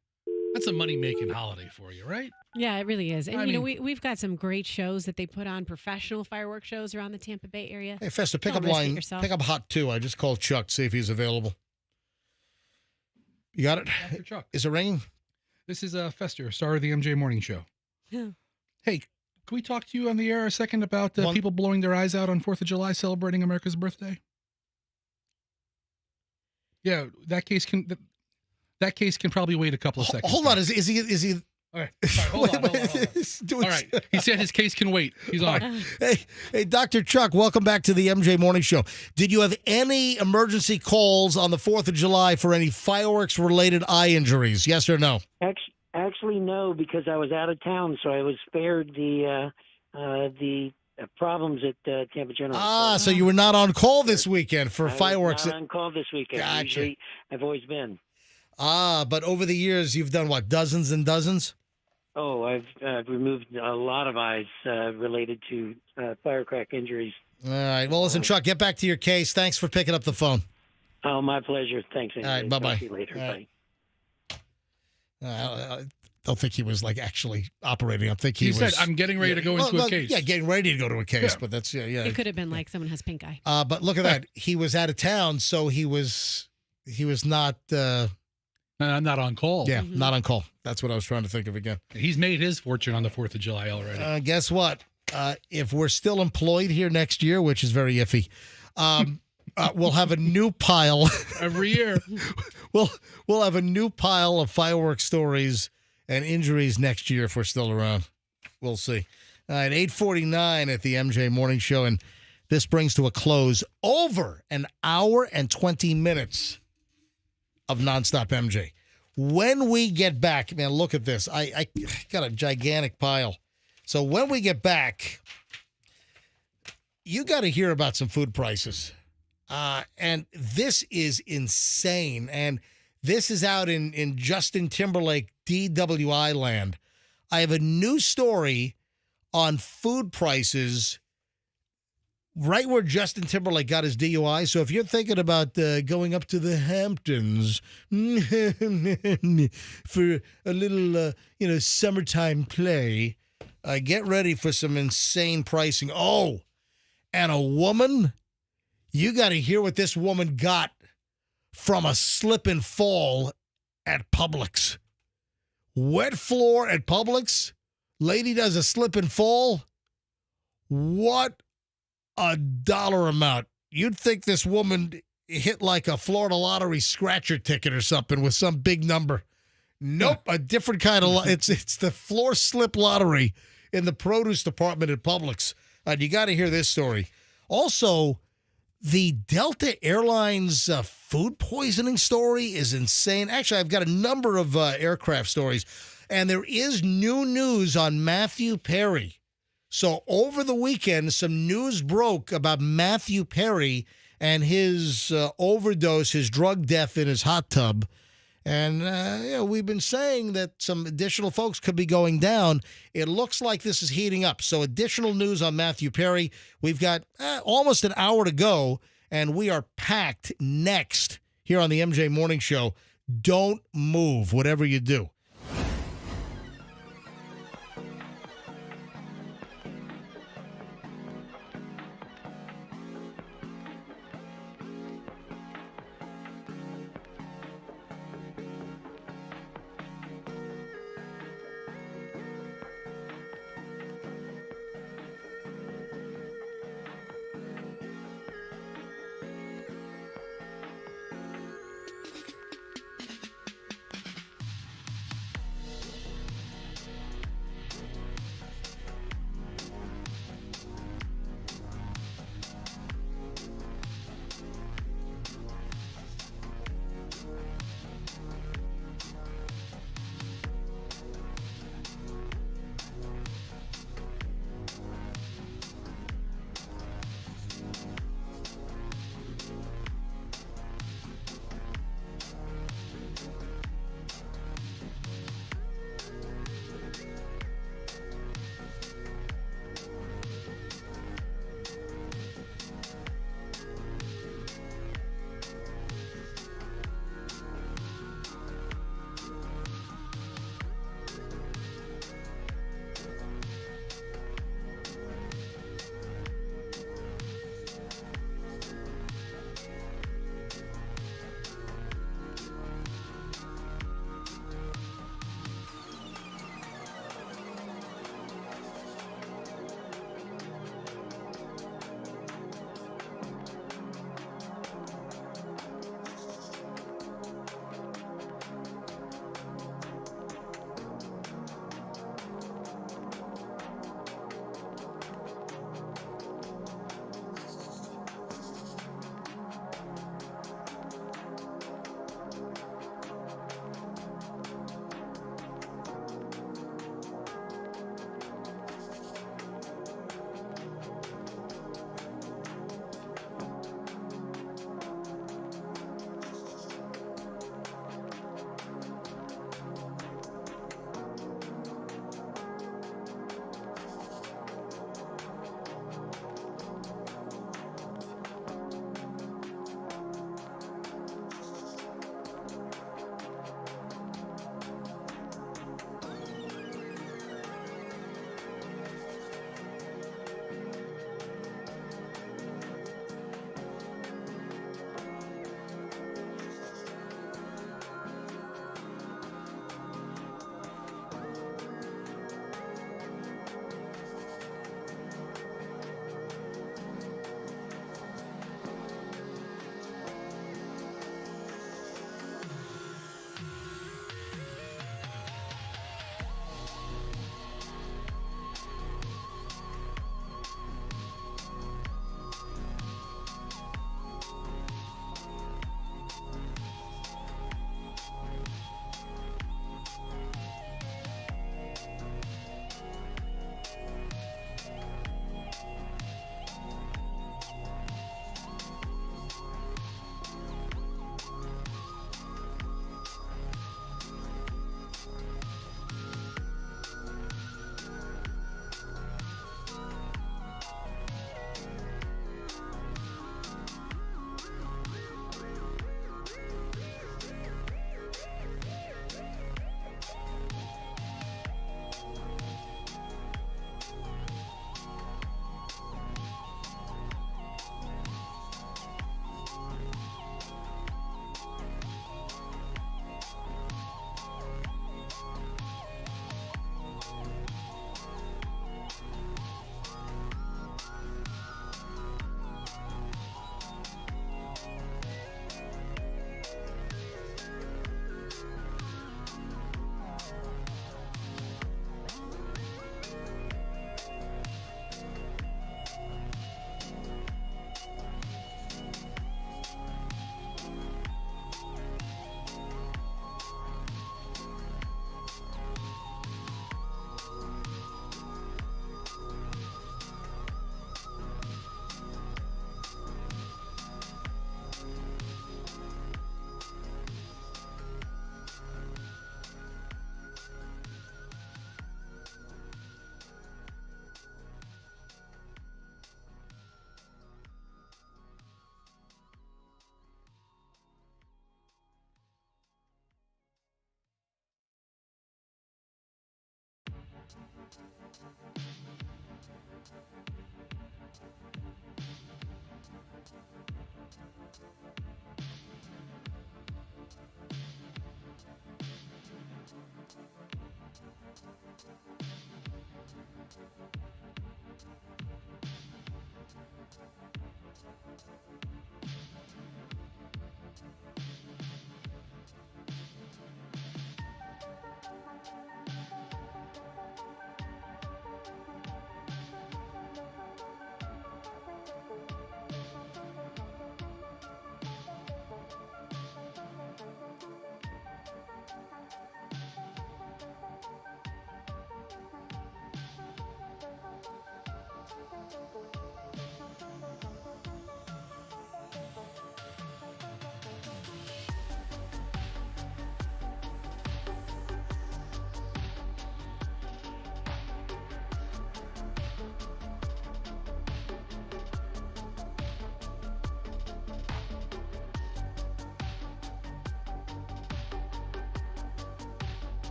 That's a money-making holiday for you, right? Yeah, it really is. And, I we've got some great shows that they put on, professional fireworks shows around the Tampa Bay area. Hey, Festa, Don't risk it yourself. pick up Hot 2. I just called Chuck to see if he's available. You got it? Dr. Chuck. Is it ringing? This is Fester, star of the MJ Morning Show. Yeah. Hey, can we talk to you on the air a second about people blowing their eyes out on 4th of July celebrating America's birthday? Yeah, that case can probably wait a couple of seconds. Hold on, is he? All right, hold on. All right, he said his case can wait. He's on. Hey, Dr. Chuck, welcome back to the MJ Morning Show. Did you have any emergency calls on the 4th of July for any fireworks-related eye injuries? Yes or no? Actually, no, because I was out of town, so I was spared the problems at Tampa General. So you were not on call this weekend for I fireworks. was not on call this weekend. Gotcha. Usually, I've always been. But over the years, you've done what, dozens and dozens? Oh, I've removed a lot of eyes related to firecrack injuries. All right. Well, listen, Chuck, get back to your case. Thanks for picking up the phone. Oh, my pleasure. Thanks. Andy. All right, bye-bye. Talk to you later. All Bye. right. I don't think he was actually operating. I think he said, "I'm getting ready to go into a case." Yeah, getting ready to go to a case, Yeah. but that's yeah. It could have been like someone has pink eye. But look at that. He was out of town, so he was not. Not on call. Yeah, not on call. That's what I was trying to think of again. He's made his fortune on the 4th of July already. Guess what? If we're still employed here next year, which is very iffy, we'll have a new pile every year. We'll have a new pile of fireworks stories and injuries next year if we're still around. We'll see. All right, 8:49 at the MJ Morning Show, and this brings to a close over an hour and 20 minutes of nonstop MJ. When we get back, man, look at this. I got a gigantic pile. So when we get back, you got to hear about some food prices. And this is insane. And this is out in Justin Timberlake, DWI land. I have a new story on food prices right where Justin Timberlake got his DUI. So if you're thinking about going up to the Hamptons for a little, summertime play, get ready for some insane pricing. Oh, and a woman, you got to hear what this woman got from a slip and fall at Publix. Wet floor at Publix. Lady does a slip and fall. What a dollar amount. You'd think this woman hit like a Florida lottery scratcher ticket or something with some big number. Nope, a different kind of it's the floor slip lottery in the produce department at Publix. You got to hear this story. Also, the Delta Airlines food poisoning story is insane. Actually, I've got a number of aircraft stories, and there is new news on Matthew Perry. So over the weekend, some news broke about Matthew Perry and his overdose, his drug death in his hot tub. And we've been saying that some additional folks could be going down. It looks like this is heating up. So additional news on Matthew Perry. We've got almost an hour to go, and we are packed next here on the MJ Morning Show. Don't move, whatever you do.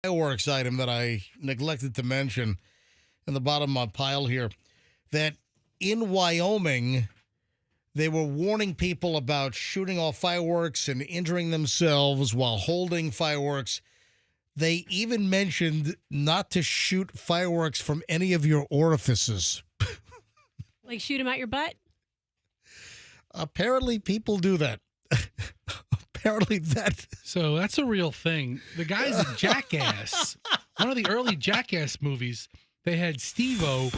fireworks item that I neglected to mention in the bottom of my pile here, that in Wyoming, they were warning people about shooting off fireworks and injuring themselves while holding fireworks. They even mentioned not to shoot fireworks from any of your orifices. Like shoot them out your butt? Apparently, people do that. Apparently, that. So that's a real thing. The guy's a Jackass. One of the early Jackass movies, they had Steve-O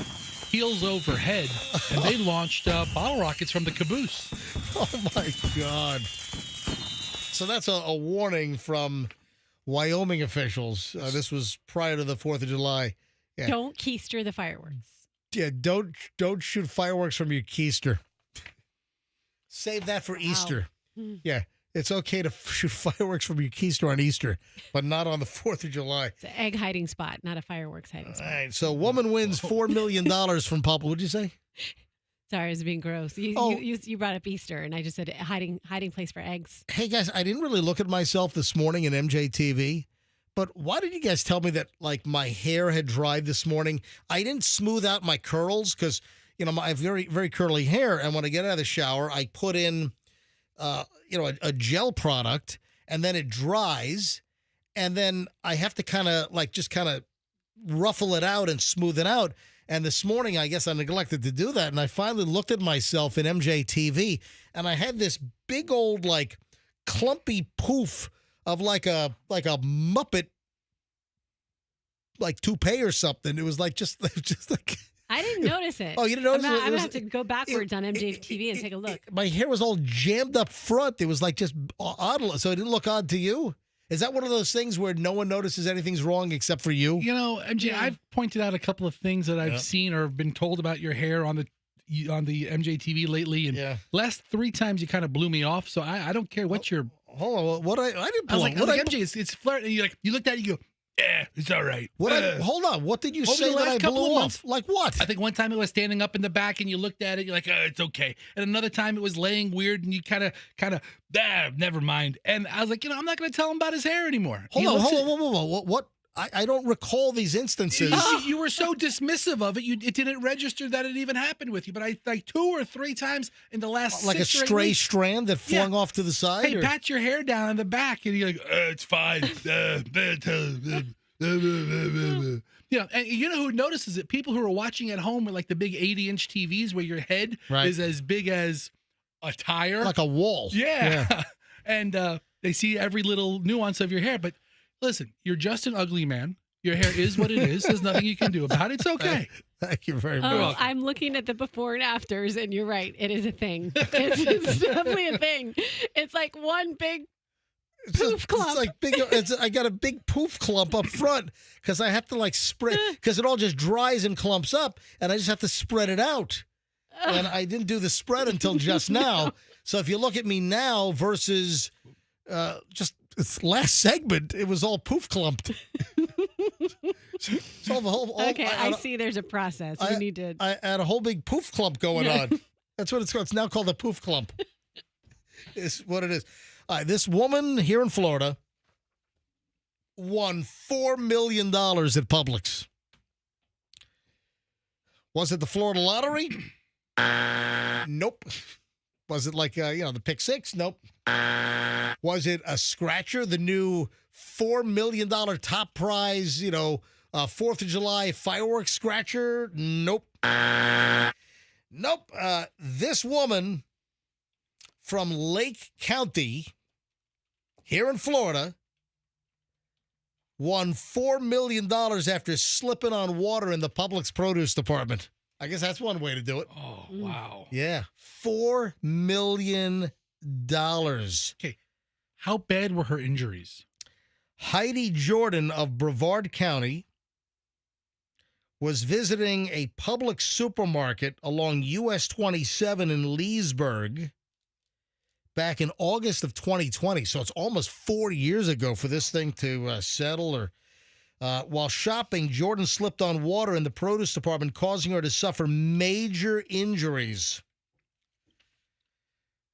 heels over head, and they launched bottle rockets from the caboose. Oh, my God. So that's a warning from Wyoming officials. This was prior to the 4th of July. Yeah. Don't keister the fireworks. Yeah, don't shoot fireworks from your keister. Save that for Easter. Yeah, it's okay to shoot fireworks from your keister on Easter, but not on the 4th of July. It's an egg hiding spot, not a fireworks hiding spot. All right, so woman wins $4 million from Papa. What'd you say? Sorry, I was being gross. You brought up Easter, and I just said hiding place for eggs. Hey, guys, I didn't really look at myself this morning in MJTV, but why did you guys tell me that, like, my hair had dried this morning? I didn't smooth out my curls because, you know, I have very, very curly hair, and when I get out of the shower, I put in, a gel product, and then it dries, and then I have to kind of ruffle it out and smooth it out. And this morning, I guess I neglected to do that. And I finally looked at myself in MJTV, and I had this big old, like, clumpy poof of like a Muppet, like toupee or something. It was like just like. I didn't notice it. Oh, you didn't notice it? I'm going to have to go backwards on MJTV and take a look. My hair was all jammed up front. It was like just odd. So it didn't look odd to you? Is that one of those things where no one notices anything's wrong except for you? You know, MJ, I've pointed out a couple of things that I've seen or been told about your hair on the MJTV lately, and last 3 times you kind of blew me off. So I don't care what your. Hold on, what I didn't. I was like, MJ, it's flirting. And you looked at it, you go, yeah, it's all right. Hold on, what did you say that I blew off? Like what? I think one time it was standing up in the back, and you looked at it, you're like, it's okay. And another time it was laying weird, and you kind of, never mind. And I was like, I'm not going to tell him about his hair anymore. Hold on. What? I don't recall these instances. You were so dismissive of it, it didn't register that it even happened with you. But I like 2 or 3 times in the last like 6 a or 8 stray weeks. strand that flung off to the side. Hey, pat your hair down in the back, and you're like, it's fine. Yeah, and you know who notices it? People who are watching at home with like the big 80-inch TVs where your head is as big as a tire, like a wall. Yeah. And they see every little nuance of your hair. But listen, you're just an ugly man. Your hair is what it is. There's nothing you can do about it. It's okay. Thank you very much. Oh, I'm looking at the before and afters, and you're right. It is a thing. It's definitely a thing. It's like one big poof clump. It's like big. I got a big poof clump up front because I have to like spread because it all just dries and clumps up, and I just have to spread it out. And I didn't do the spread until just now. So if you look at me now versus just last segment, it was all poof clumped. So the whole. I see. There's a process. We need to. I had a whole big poof clump going on. That's what it's called. It's now called a poof clump. It's what it is. This woman here in Florida won $4 million at Publix. Was it the Florida lottery? Nope. Was it like, the Pick Six? Nope. Was it a scratcher, the new $4 million top prize, 4th of July fireworks scratcher? Nope. Nope. This woman from Lake County here in Florida won $4 million after slipping on water in the Publix produce department. I guess that's one way to do it. Oh, wow. Yeah. $4 million. Okay. How bad were her injuries? Heidi Jordan of Brevard County was visiting a Publix supermarket along US 27 in Leesburg back in August of 2020. So it's almost 4 years ago for this thing to settle. While shopping, Jordan slipped on water in the produce department, causing her to suffer major injuries.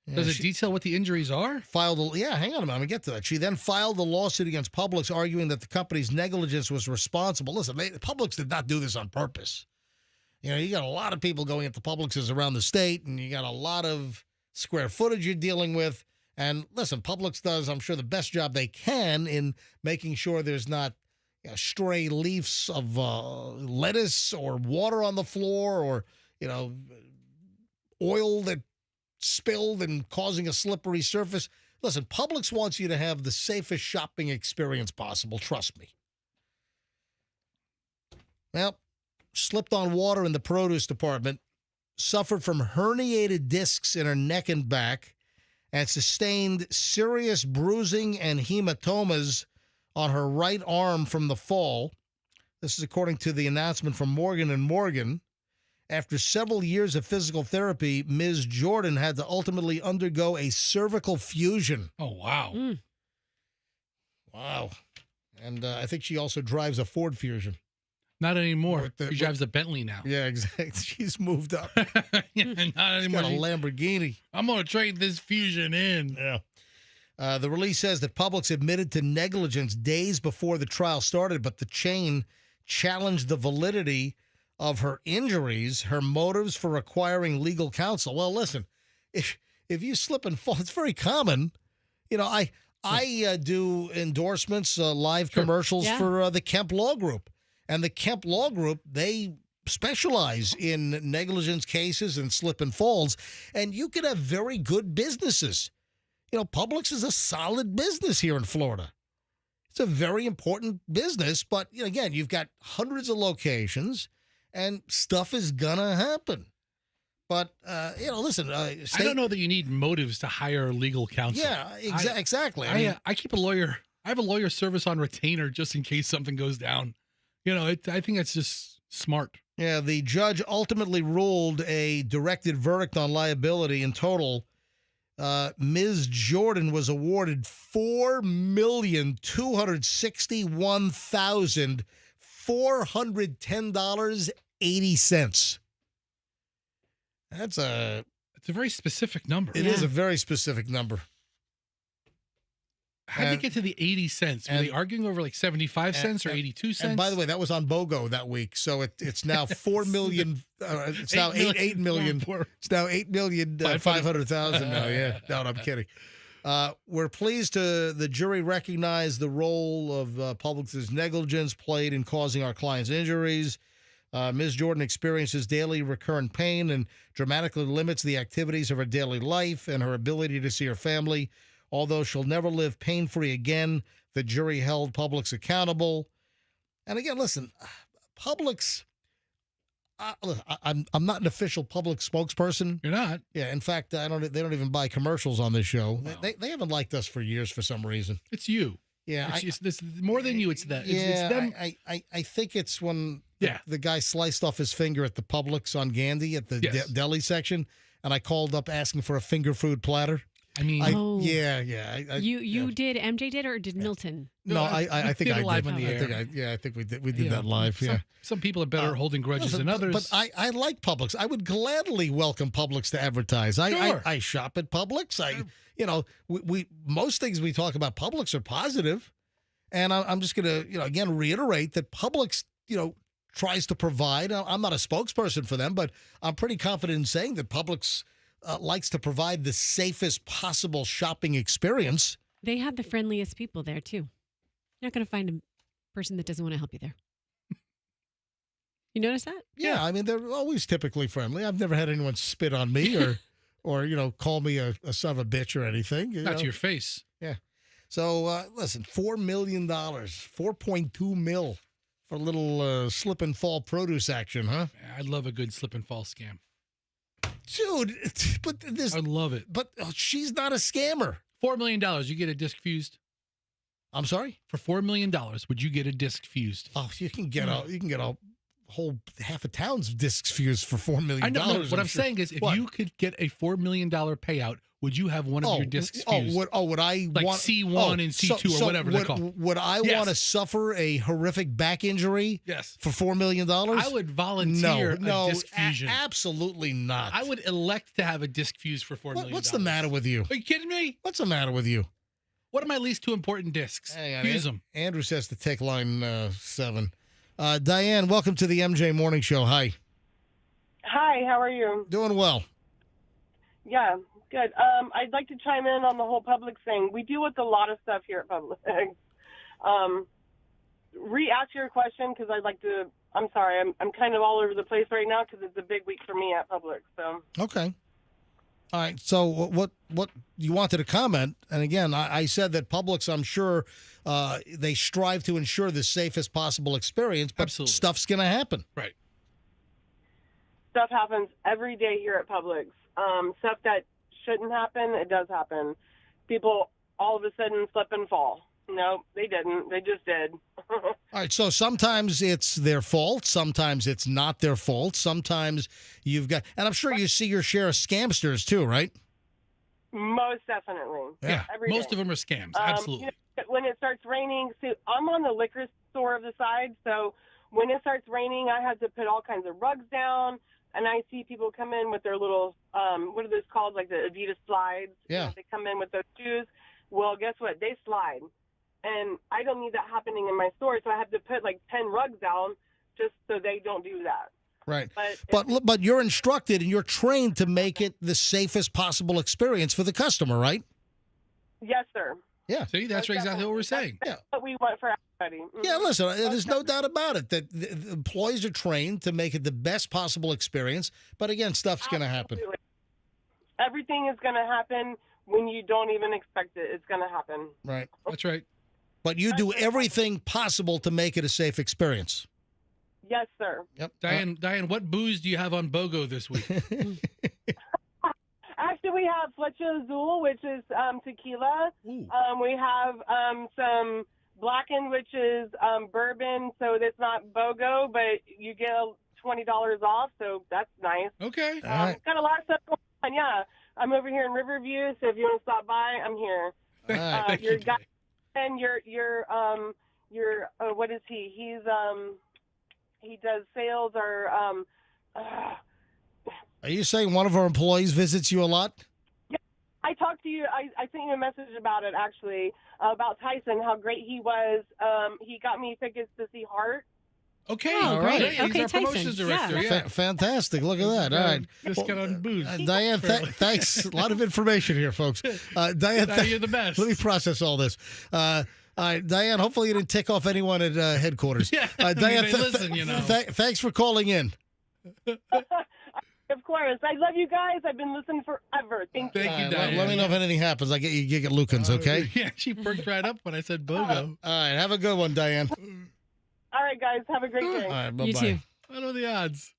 Yeah, Does it detail what the injuries are? Hang on a minute. I'm going to get to that. She then filed a lawsuit against Publix, arguing that the company's negligence was responsible. Listen, Publix did not do this on purpose. You got a lot of people going into Publixes around the state, and you got a lot of square footage you're dealing with. And listen, Publix does, I'm sure, the best job they can in making sure there's not stray leaves of lettuce or water on the floor or, oil that spilled and causing a slippery surface. Listen, Publix wants you to have the safest shopping experience possible. Trust me. Well, slipped on water in the produce department, suffered from herniated discs in her neck and back, and sustained serious bruising and hematomas on her right arm from the fall. This is according to the announcement from Morgan & Morgan. After several years of physical therapy, Ms. Jordan had to ultimately undergo a cervical fusion. Oh, wow. Wow. And I think she also drives a Ford Fusion. Not anymore. She drives a Bentley now. Yeah, exactly. She's moved up. Not She's anymore. got a Lamborghini. I'm going to trade this Fusion in. Yeah. The release says that Publix admitted to negligence days before the trial started, but the chain challenged the validity of her injuries, her motives for requiring legal counsel. Well, listen, if you slip and fall, it's very common. I do endorsements, live commercials for the Kemp Law Group. And the Kemp Law Group, they specialize in negligence cases and slip and falls. And you could have very good businesses. Publix is a solid business here in Florida. It's a very important business. But, again, you've got hundreds of locations. And stuff is going to happen. But, listen. I don't know that you need motives to hire legal counsel. Yeah, exactly. I keep a lawyer. I have a lawyer service on retainer just in case something goes down. I think that's just smart. Yeah, the judge ultimately ruled a directed verdict on liability. In total, Ms. Jordan was awarded $4,261,410.80. It's a very specific number. It is a very specific number. How'd they get to the 80 cents? Were they arguing over like 75 cents or 82 cents? And by the way, that was on BOGO that week. So it's now 4 million. It's now 8 million. It's now 8,500,000 now. Yeah. No, I'm kidding. We're pleased the jury recognized the role of Publix's negligence played in causing our clients injuries. Ms. Jordan experiences daily recurrent pain and dramatically limits the activities of her daily life and her ability to see her family. Although she'll never live pain-free again, the jury held Publix accountable. And again, listen, Publix, I'm not an official Publix spokesperson. You're not? Yeah, in fact, they don't even buy commercials on this show. Wow. They haven't liked us for years for some reason. It's you. Yeah. It's more than you, it's that. It's them. I think it's when the guy sliced off his finger at the Publix on Gandhi at the deli section, and I called up asking for a finger food platter. I mean, you did, MJ did, or did Milton? No, I think I did. Live on the air. I think we did. We did that live. Some people are better holding grudges than others. But I like Publix. I would gladly welcome Publix to advertise. I shop at Publix. We most things we talk about Publix are positive, and I'm just gonna again reiterate that Publix tries to provide. I'm not a spokesperson for them, but I'm pretty confident in saying that Publix likes to provide the safest possible shopping experience. They have the friendliest people there, too. You're not going to find a person that doesn't want to help you there. You notice that? Yeah, I mean, they're always typically friendly. I've never had anyone spit on me or call me a son of a bitch or anything. Not to your face. Yeah. So, listen, $4 million, 4.2 mil for a little slip and fall produce action, huh? Yeah, I'd love a good slip and fall scam. Dude, but this... I love it. But she's not a scammer. $4 million, you get a disc fused? I'm sorry? For $4 million, would you get a disc fused? Oh, you can get a whole half a town's discs fused for $4 million. I know. What I'm saying is, if you could get a $4 million payout, would you have one of your discs fused? Would I like want C1 and C2 or whatever they're called? Would I want to suffer a horrific back injury? Yes. For $4 million? I would volunteer a disc fusion. Absolutely not. I would elect to have a disc fused for $4 million. What's the matter with you? Are you kidding me? What's the matter with you? What are my least two important discs? Fuse them. Andrew says to take line 7. Diane, welcome to the MJ Morning Show. Hi. Hi, how are you? Doing well. Yeah, good. I'd like to chime in on the whole Publix thing. We deal with a lot of stuff here at Publix. Re-ask your question because I'd like to. I'm sorry, I'm kind of all over the place right now because it's a big week for me at Publix. So. Okay. All right. So what you wanted to comment? And again, I said that Publix, I'm sure they strive to ensure the safest possible experience, but stuff's going to happen. Right. Stuff happens every day here at Publix. Stuff that shouldn't happen, it does happen. People all of a sudden slip and fall. No, they didn't. They just did. All right, so sometimes it's their fault. Sometimes it's not their fault. Sometimes you've got, and I'm sure you see your share of scamsters too, right? Most definitely. Yeah, every most day. of them are scams. Absolutely. When it starts raining, so I'm on the liquor store of the side, so when it starts raining, I have to put all kinds of rugs down. And I see people come in with their little, what are those called, like the Adidas slides? Yeah. You know, they come in with those shoes. Well, guess what? They slide. And I don't need that happening in my store, so I have to put like 10 rugs down just so they don't do that. Right. But you're instructed and you're trained to make it the safest possible experience for the customer, right? Yes, sir. Yeah. See, that's exactly what we're saying. That's what we want for everybody. Mhm. Yeah, listen, there's no doubt about it that the employees are trained to make it the best possible experience. But again, stuff's going to happen. Absolutely. Everything is going to happen when you don't even expect it. It's going to happen. Right. That's right. But you do everything possible to make it a safe experience. Yes, sir. Yep. Diane, what booze do you have on BOGO this week? Actually, we have Flecha Azul, which is tequila. We have some Blackened, which is bourbon, so it's not BOGO, but you get $20 off, so that's nice. Okay. Right. Got a lot of stuff going on, yeah. I'm over here in Riverview, so if you want to stop by, I'm here. All right. Thank Your you, guy, and your what is he? He does sales or Are you saying one of our employees visits you a lot? Yeah, I talked to you. I sent you a message about it actually, about Tyson, how great he was. He got me tickets to see Hart. Okay, all right. He's Okay, our promotions Tyson. director. Yeah. Fantastic. Look at that. All right. Discount on booze. Diane, thanks. A lot of information here, folks. Diane, You're the best. Let me process all this. All right, Diane, hopefully you didn't tick off anyone at headquarters. Yeah, Diane, they listen, you know. Thanks for calling in. Of course. I love you guys. I've been listening forever. Thank you. Thank you, Diane. Let me know if anything happens. I get you gig at Lucan's, okay? Yeah, she perked right up when I said BOGO. All right, have a good one, Diane. All right, guys. Have a great day. All right, bye-bye. You too. What are the odds?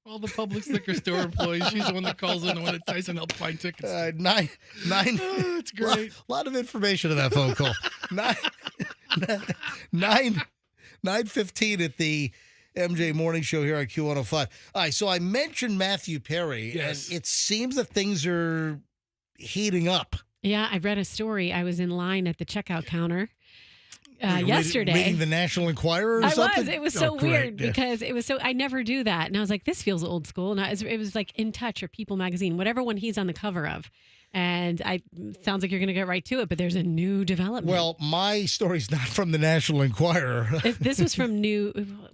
All the Publix liquor store employees. She's the one that calls in the one that Tyson helped find tickets. Nine. It's great. A lot of information in that phone call. 9:15 at the MJ Morning Show here on Q105. All right, so I mentioned Matthew Perry, Yes. and it seems that things are heating up. Yeah, I read a story. I was in line at the checkout counter yesterday. Reading the National Enquirer or something? It was so great. weird Yeah. because it was so, I never do that. And I was like, this feels old school. And it was like In Touch or People Magazine, whatever one he's on the cover of. And sounds like you're going to get right to it, but there's a new development. Well, my story's not from the National Enquirer. This was from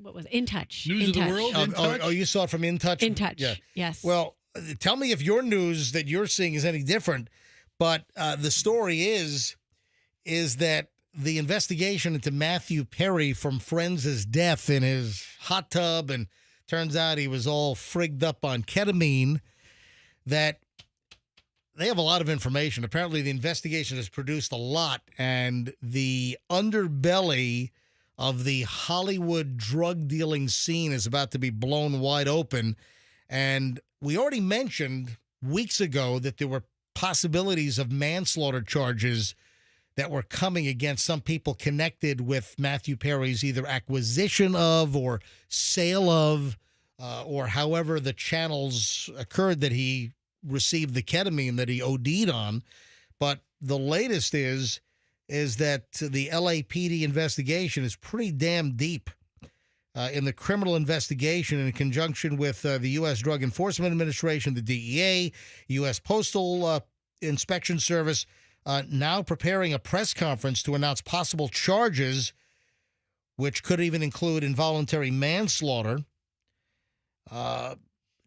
what was it? In Touch. News In of the Touch. World? In Touch? Oh, you saw it from In Touch? In Touch. Yeah. Yes. Well, tell me if your news that you're seeing is any different. But the story is that the investigation into Matthew Perry from Friends' death in his hot tub, and turns out he was all frigged up on ketamine, that they have a lot of information. Apparently, the investigation has produced a lot, and the underbelly of the Hollywood drug dealing scene is about to be blown wide open. And we already mentioned weeks ago that there were possibilities of manslaughter charges that were coming against some people connected with Matthew Perry's either acquisition of or sale of, or however the channels occurred that he received the ketamine that he OD'd on. But the latest is that the LAPD investigation is pretty damn deep. In the criminal investigation in conjunction with the U.S. Drug Enforcement Administration, the DEA, U.S. Postal Inspection Service, now preparing a press conference to announce possible charges, which could even include involuntary manslaughter.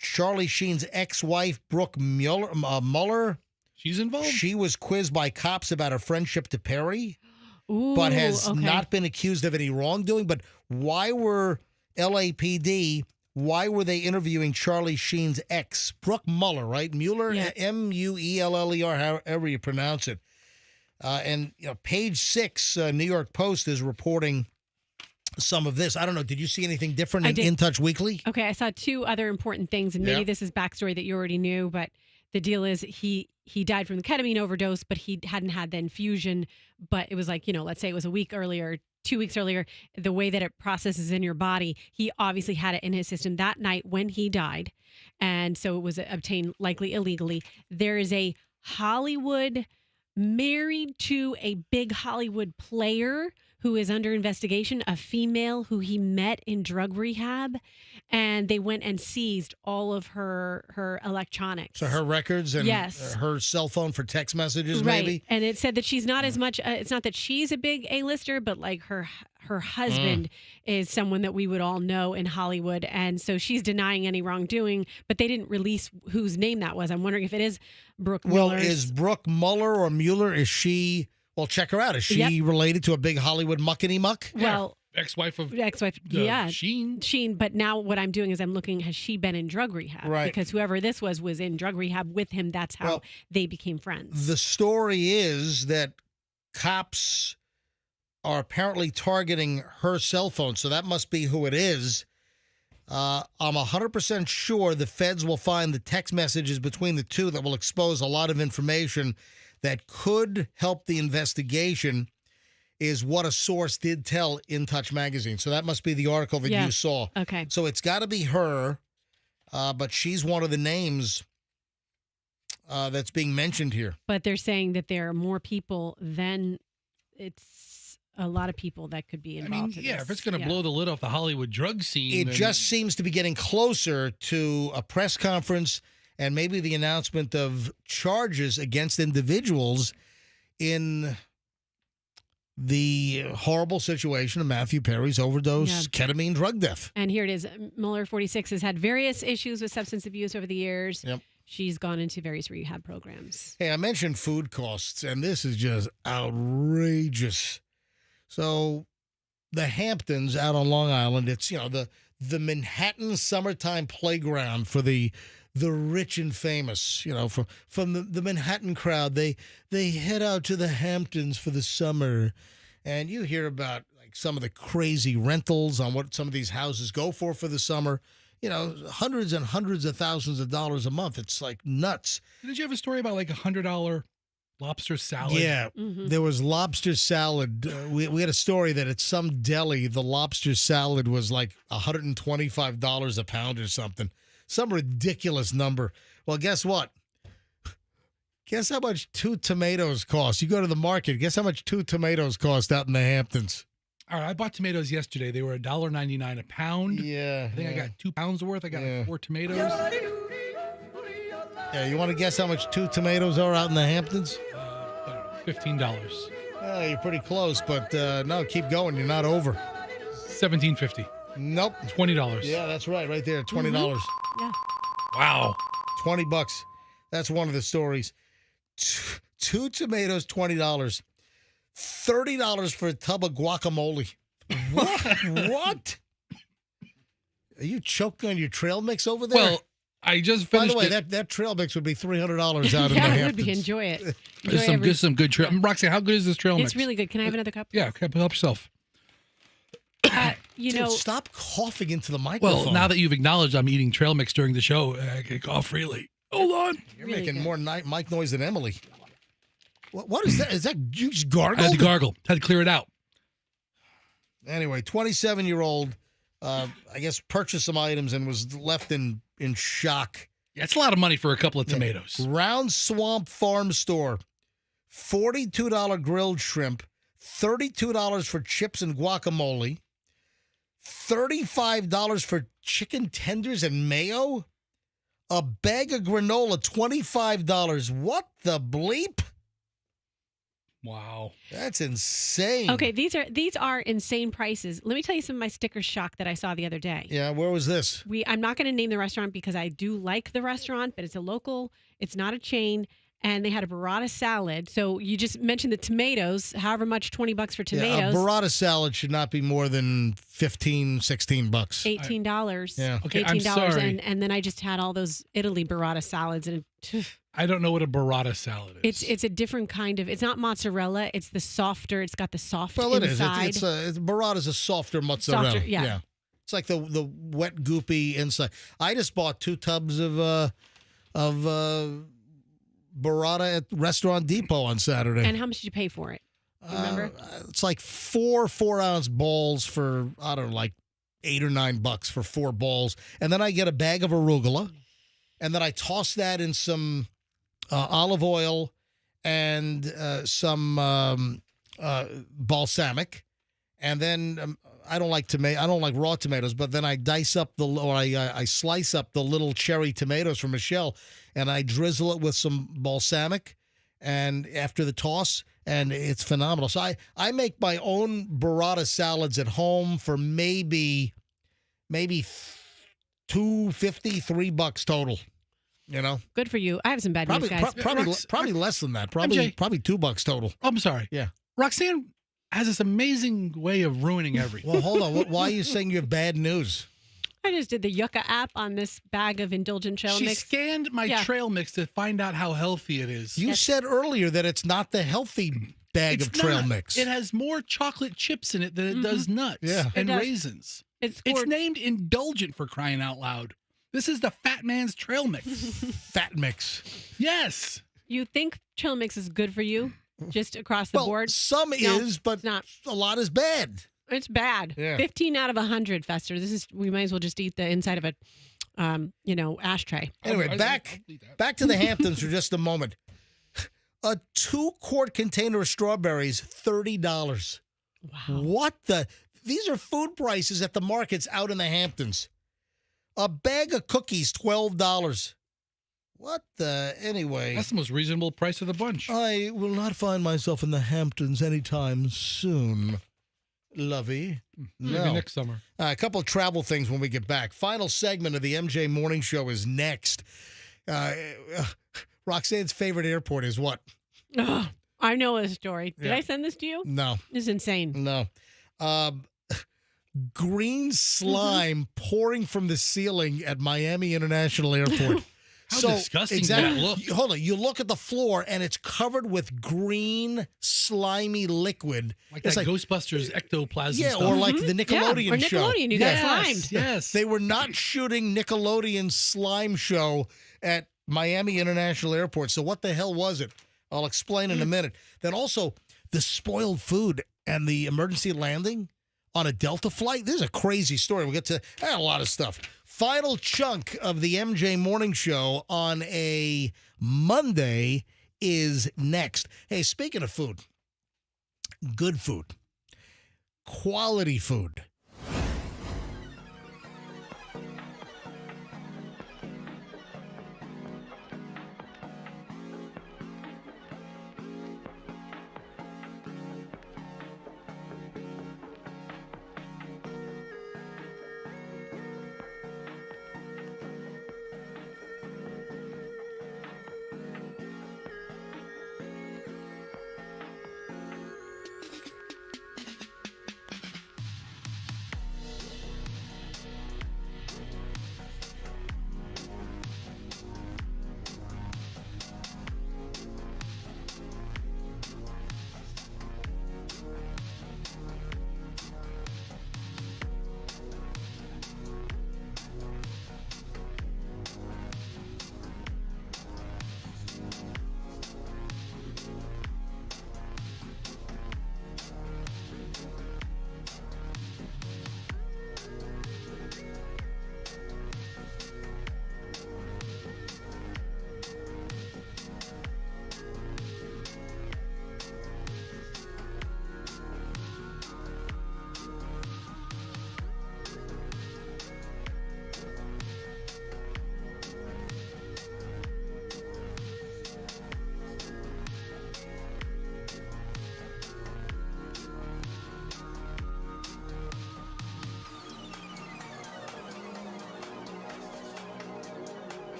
Charlie Sheen's ex-wife, Brooke Muller. She's involved? She was quizzed by cops about her friendship to Perry. But has not been accused of any wrongdoing. But why were LAPD, why were they interviewing Charlie Sheen's ex, Brooke Muller, right? Mueller, yeah. Mueller, however you pronounce it. And Page 6, New York Post, is reporting some of this. I don't know. Did you see anything different in Touch Weekly? Okay, I saw two other important things, and maybe this is backstory that you already knew, but the deal is he died from the ketamine overdose, but he hadn't had the infusion. But it was like, let's say it was a week earlier, 2 weeks earlier, the way that it processes in your body, he obviously had it in his system that night when he died. And so it was obtained likely illegally. There is a Hollywood, married to a big Hollywood player who is under investigation, a female who he met in drug rehab, and they went and seized all of her electronics. So her records and her cell phone for text messages, maybe? And it said that she's not as much, it's not that she's a big A-lister, but like her husband is someone that we would all know in Hollywood. And so she's denying any wrongdoing, but they didn't release whose name that was. I'm wondering if it is Brooke Muller. Well, is Brooke Muller or Mueller, is she... Well, check her out. Is she related to a big Hollywood muckety-muck? Well, ex-wife, Sheen. But now what I'm doing is I'm looking, has she been in drug rehab? Right. Because whoever this was in drug rehab with him. That's how they became friends. The story is that cops are apparently targeting her cell phone, so that must be who it is. I'm 100% sure the feds will find the text messages between the two that will expose a lot of information that could help the investigation, is what a source did tell In Touch magazine. So that must be the article that you saw. Okay. So it's got to be her, but she's one of the names that's being mentioned here. But they're saying that there are more people than it's a lot of people that could be involved in this. If it's going to blow the lid off the Hollywood drug scene. It just seems to be getting closer to a press conference and maybe the announcement of charges against individuals in the horrible situation of Matthew Perry's overdose, ketamine drug death. And here it is. Mueller, 46, has had various issues with substance abuse over the years. Yep. She's gone into various rehab programs. Hey, I mentioned food costs, and this is just outrageous. So the Hamptons out on Long Island, it's, the Manhattan summertime playground for the rich and famous, from the Manhattan crowd. They head out to the Hamptons for the summer, and you hear about like some of the crazy rentals on what some of these houses go for the summer. Hundreds and hundreds of thousands of dollars a month. It's like nuts. Did you have a story about like $100 lobster salad? Yeah, there was lobster salad. We had a story that at some deli, the lobster salad was like $125 a pound or something. Some ridiculous number. Well, guess what? Guess how much 2 tomatoes cost? You go to the market. Guess how much 2 tomatoes cost out in the Hamptons? All right, I bought tomatoes yesterday. They were $1.99 a pound. Yeah. I think I got 2 pounds worth. I got like 4 tomatoes. Yeah, you want to guess how much 2 tomatoes are out in the Hamptons? $15. You're pretty close, but no, keep going. You're not over. $17.50. Nope. $20. Yeah, that's right there, $20. Yeah. Wow. $20. That's one of the stories. 2 tomatoes, $20. $30 for a tub of guacamole. What? Are you choking on your trail mix over there? Well, I just finished. By the way, that trail mix would be $300 out in the Hamptons. Yeah, it would be. Enjoy it. There's some good trail. Roxanne, how good is this trail mix? It's really good. Can I have another cup? Yeah, help yourself. Dude, stop coughing into the microphone. Well, now that you've acknowledged I'm eating trail mix during the show, I can cough freely. Hold on. You're really making more mic noise than Emily. What is that? Is that you just gargled? I had to gargle. Had to clear it out. Anyway, 27-year-old, I guess, purchased some items and was left in shock Yeah, it's a lot of money for a couple of tomatoes. Round Swamp Farm Store, $42 grilled shrimp, $32 for chips and guacamole, $35 for chicken tenders and mayo, a bag of granola, $25. What the bleep? Wow. That's insane. Okay, these are insane prices. Let me tell you some of my sticker shock that I saw the other day. Yeah, where was this? I'm not going to name the restaurant because I do like the restaurant, but it's a local, it's not a chain, and they had a burrata salad. So you just mentioned the tomatoes, however much, $20 for tomatoes. Yeah, a burrata salad should not be more than $15, $16. $18. Yeah. Okay, $18. I'm sorry. And then I just had all those Italy burrata salads and I don't know what a burrata salad is. it's a different kind of, it's not mozzarella, it's the softer, it's got the soft Well, it is. inside. It's burrata's a softer mozzarella. Softer, yeah. It's like the wet, goopy inside. I just bought 2 tubs of burrata at Restaurant Depot on Saturday. And how much did you pay for it? Do you remember? It's like 4 4-ounce balls for, I don't know, like $8 or $9 for 4 balls. And then I get a bag of arugula. And then I toss that in some olive oil and some balsamic. And then I don't like raw tomatoes, but then I dice up I slice up the little cherry tomatoes from Michelle, and I drizzle it with some balsamic, and after the toss, and it's phenomenal. So I make my own burrata salads at home for maybe $2.50, $3 total. You know, good for you. I have some bad news, guys. Probably less than that. Probably $2 total. I'm sorry. Yeah, Roxanne has this amazing way of ruining everything. Well, hold on. Why are you saying you have bad news? I just did the Yucca app on this bag of indulgent trail She mix. scanned my trail mix to find out how healthy it is. You said earlier that it's not the healthy bag of trail mix. It has more chocolate chips in it than it does nuts and raisins. It's named indulgent, for crying out loud. This is the fat man's trail mix. Fat mix. Yes. You think trail mix is good for you? Just across the board? Some is, but not. A lot is bad. It's bad. Yeah. 15 out of 100, Fester. We might as well just eat the inside of a, ashtray. Anyway, back to the Hamptons for just a moment. A 2-quart container of strawberries, $30. Wow. What the? These are food prices at the markets out in the Hamptons. A bag of cookies, $12. What the? Anyway. That's the most reasonable price of the bunch. I will not find myself in the Hamptons anytime soon, lovey. Maybe next summer. A couple of travel things when we get back. Final segment of the MJ Morning Show is next. Roxanne's favorite airport is what? Oh, I know a story. Did I send this to you? No. This is insane. No. Green slime pouring from the ceiling at Miami International Airport. How disgusting does that look? Hold on. You look at the floor, and it's covered with green, slimy liquid. Like it's that Ghostbusters ectoplasm stuff. or like the Nickelodeon show. Nickelodeon, you got slimed. Yes. They were not shooting Nickelodeon slime show at Miami International Airport. So what the hell was it? I'll explain in a minute. Then also, the spoiled food and the emergency landing on a Delta flight. This is a crazy story. We'll get to a lot of stuff. Final chunk of the MJ Morning Show on a Monday is next. Hey, speaking of food, good food, quality food.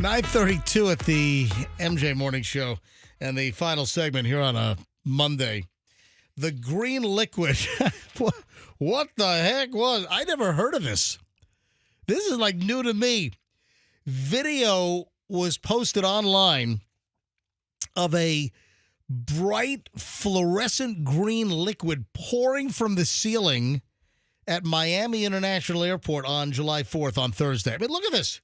9:32 at the MJ Morning Show, and the final segment here on a Monday. The green liquid. What the heck was? I never heard of this. This is like new to me. Video was posted online of a bright fluorescent green liquid pouring from the ceiling at Miami International Airport on July 4th on Thursday. I mean, look at this.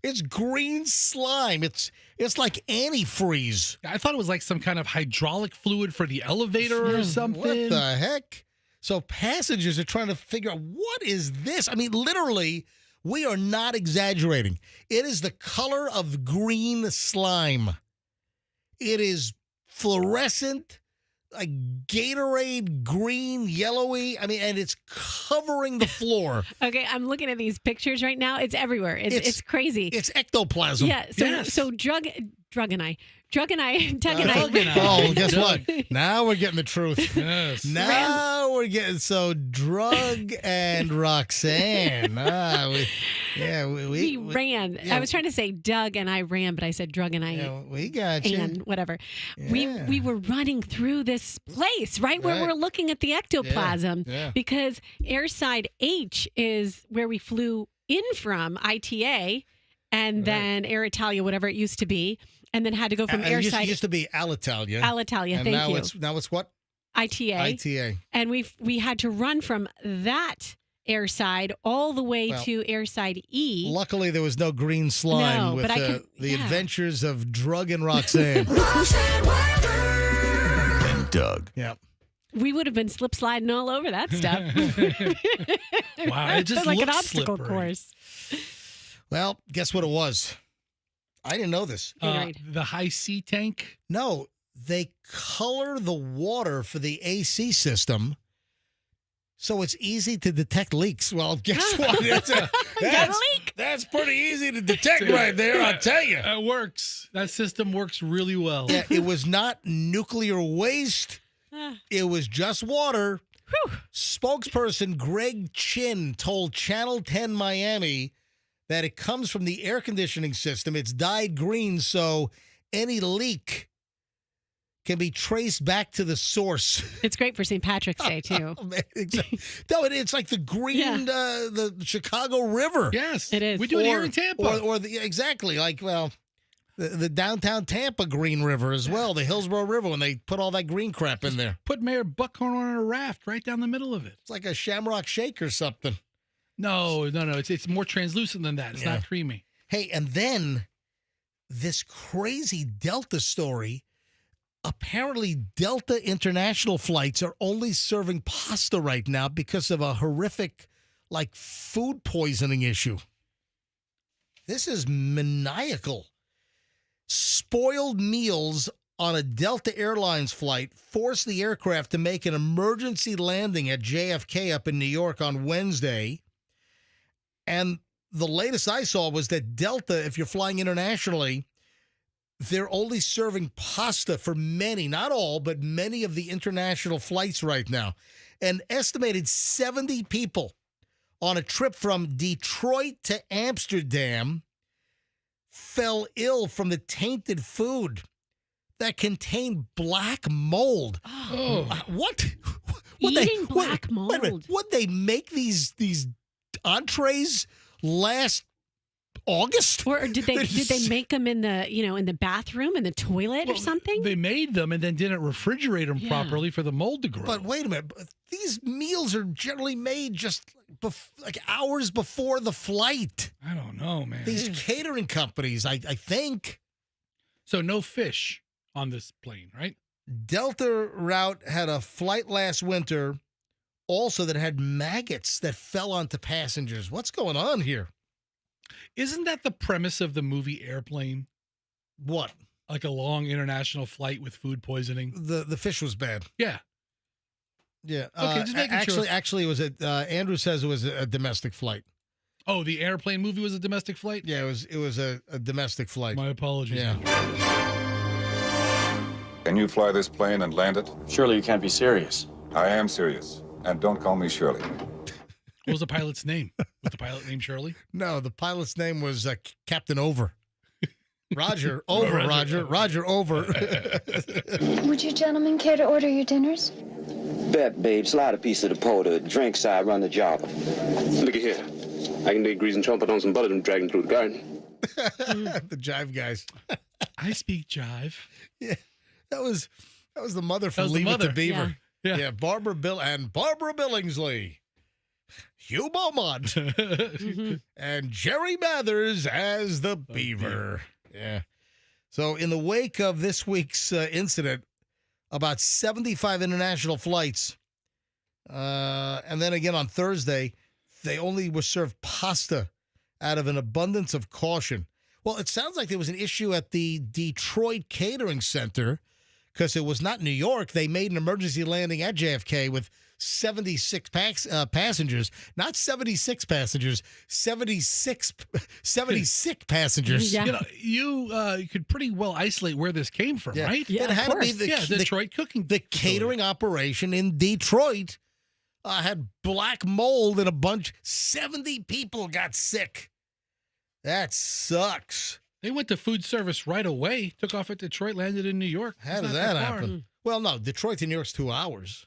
It's green slime. It's like antifreeze. I thought it was like some kind of hydraulic fluid for the elevator or something. What the heck? So passengers are trying to figure out, what is this? I mean, literally, we are not exaggerating. It is the color of green slime. It is fluorescent, like Gatorade, green, yellowy. I mean, and it's covering the floor. Okay, I'm looking at these pictures right now. It's everywhere. It's crazy. It's ectoplasm. Yeah. So Drug and I. Oh, guess what? Now we're getting the truth. Yes. Now we're getting Drug and Roxanne. We ran. Yeah. I was trying to say Doug and I ran, but I said Drug and I. Yeah, we got you. And whatever. Yeah. We were running through this place, right where we're looking at the ectoplasm, because Airside H is where we flew in from, ITA, and then Air Italia, whatever it used to be. And then had to go from Airside. It used to be Alitalia. Alitalia, and thank now you. Now it's what? ITA. ITA. And we had to run from that Airside all the way to Airside E. Luckily, there was no green slime with the adventures of Drug and Roxanne. And Doug. Yeah. We would have been slip sliding all over that stuff. Wow, it just like looks an obstacle slippery. course. Well, guess what it was? I didn't know this. The high C tank? No, they color the water for the AC system so it's easy to detect leaks. Well, guess what? That's pretty easy to detect right there, I'll tell you. It works. That system works really well. Yeah, it was not nuclear waste. It was just water. Spokesperson Greg Chin told Channel 10 Miami that it comes from the air conditioning system. It's dyed green, so any leak can be traced back to the source. It's great for St. Patrick's Day, too. No, it's like the green, the Chicago River. Yes. It is. We do it here in Tampa. Exactly. Like, well, the downtown Tampa Green River as well, the Hillsborough River, when they put all that green crap in there. Put Mayor Buckhorn on a raft right down the middle of it. It's like a Shamrock Shake or something. No. It's more translucent than that. It's not creamy. Hey, and then this crazy Delta story. Apparently, Delta international flights are only serving pasta right now because of a horrific, food poisoning issue. This is maniacal. Spoiled meals on a Delta Airlines flight forced the aircraft to make an emergency landing at JFK up in New York on Wednesday. And the latest I saw was that Delta, if you're flying internationally, they're only serving pasta for many, not all, but many of the international flights right now. An estimated 70 people on a trip from Detroit to Amsterdam fell ill from the tainted food that contained black mold. Oh. What? Eating black mold. Wait a minute. Would they make these entrees last August? Or did they make them in the bathroom, in the toilet or something? They made them and then didn't refrigerate them properly for the mold to grow. But wait a minute. These meals are generally made just hours before the flight. I don't know, man. These catering companies, I think. So no fish on this plane, right? Delta route had a flight last winter also that had maggots that fell onto passengers. What's going on here? Isn't that the premise of the movie Airplane? What? Like a long international flight with food poisoning? The fish was bad. Yeah. Yeah. Okay, just making sure. Actually, it was Andrew says it was a domestic flight. Oh, the Airplane movie was a domestic flight? Yeah, it was a domestic flight. My apologies. Yeah. Can you fly this plane and land it? Surely you can't be serious. I am serious. And don't call me Shirley. What was the pilot's name? Was the pilot named Shirley? No, the pilot's name was Captain Over. Roger, over, Roger, over. Would you gentlemen care to order your dinners? Bet, babe. Slide a piece of the porter. Drink side, run the job. Look at here. I can dig grease and trumpet on some butter and drag him through the garden. The jive guys. I speak jive. Yeah, that was the mother from That was Leave the It to mother. Beaver. Yeah. Barbara Billingsley. Hugh Beaumont. And Jerry Mathers as the Beaver. Yeah. So in the wake of this week's incident, about 75 international flights, and then again on Thursday, they only were served pasta out of an abundance of caution. Well, it sounds like there was an issue at the Detroit Catering Center because it was not New York. They made an emergency landing at JFK with 76 passengers, not 76 passengers, 76 passengers. Yeah. You could pretty well isolate where this came from, right? Yeah, it had to be Detroit cooking. The catering operation in Detroit had black mold and 70 people got sick. That sucks. They went to food service right away, took off at Detroit, landed in New York. How does that happen? Well, no, Detroit to New York's 2 hours.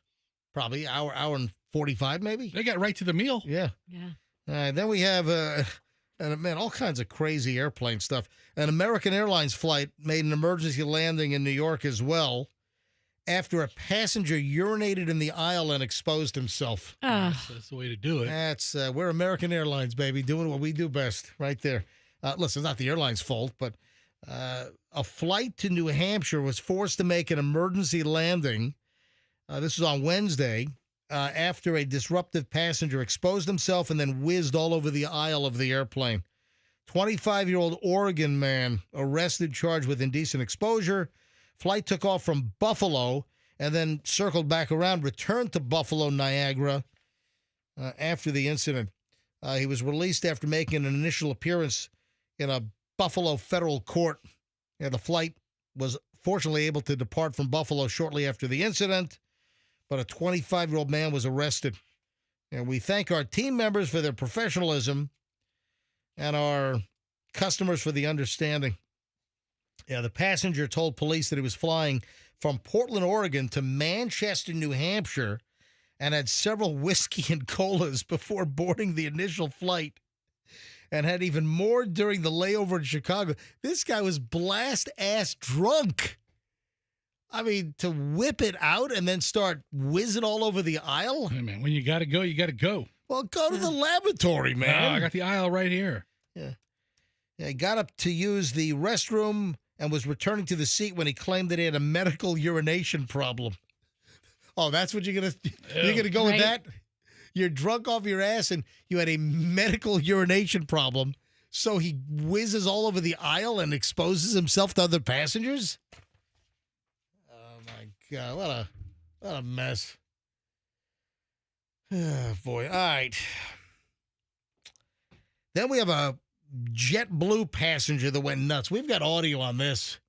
Probably hour and 45 maybe. They got right to the meal. Yeah. Yeah. Then we have, all kinds of crazy airplane stuff. An American Airlines flight made an emergency landing in New York as well after a passenger urinated in the aisle and exposed himself. That's the way to do it. That's we're American Airlines, baby, doing what we do best right there. Listen, it's not the airline's fault, but a flight to New Hampshire was forced to make an emergency landing. This was on Wednesday after a disruptive passenger exposed himself and then whizzed all over the aisle of the airplane. 25-year-old Oregon man arrested, charged with indecent exposure. Flight took off from Buffalo and then circled back around, returned to Buffalo, Niagara after the incident. He was released after making an initial appearance in a Buffalo federal court. The flight was fortunately able to depart from Buffalo shortly after the incident, but a 25-year-old man was arrested. And we thank our team members for their professionalism and our customers for the understanding. The passenger told police that he was flying from Portland, Oregon to Manchester, New Hampshire, and had several whiskey and colas before boarding the initial flight. and had even more during the layover in Chicago. This guy was blast-ass drunk. I mean, to whip it out and then start whizzing all over the aisle? Hey, man, when you got to go, you got to go. Well, go to the lavatory, man. I got the aisle right here. Yeah. He got up to use the restroom and was returning to the seat when he claimed that he had a medical urination problem. Oh, that's what you're gonna go with that? You're drunk off your ass and you had a medical urination problem, so he whizzes all over the aisle and exposes himself to other passengers? Oh my God, what a mess. Oh, boy. All right. Then we have a JetBlue passenger that went nuts. We've got audio on this.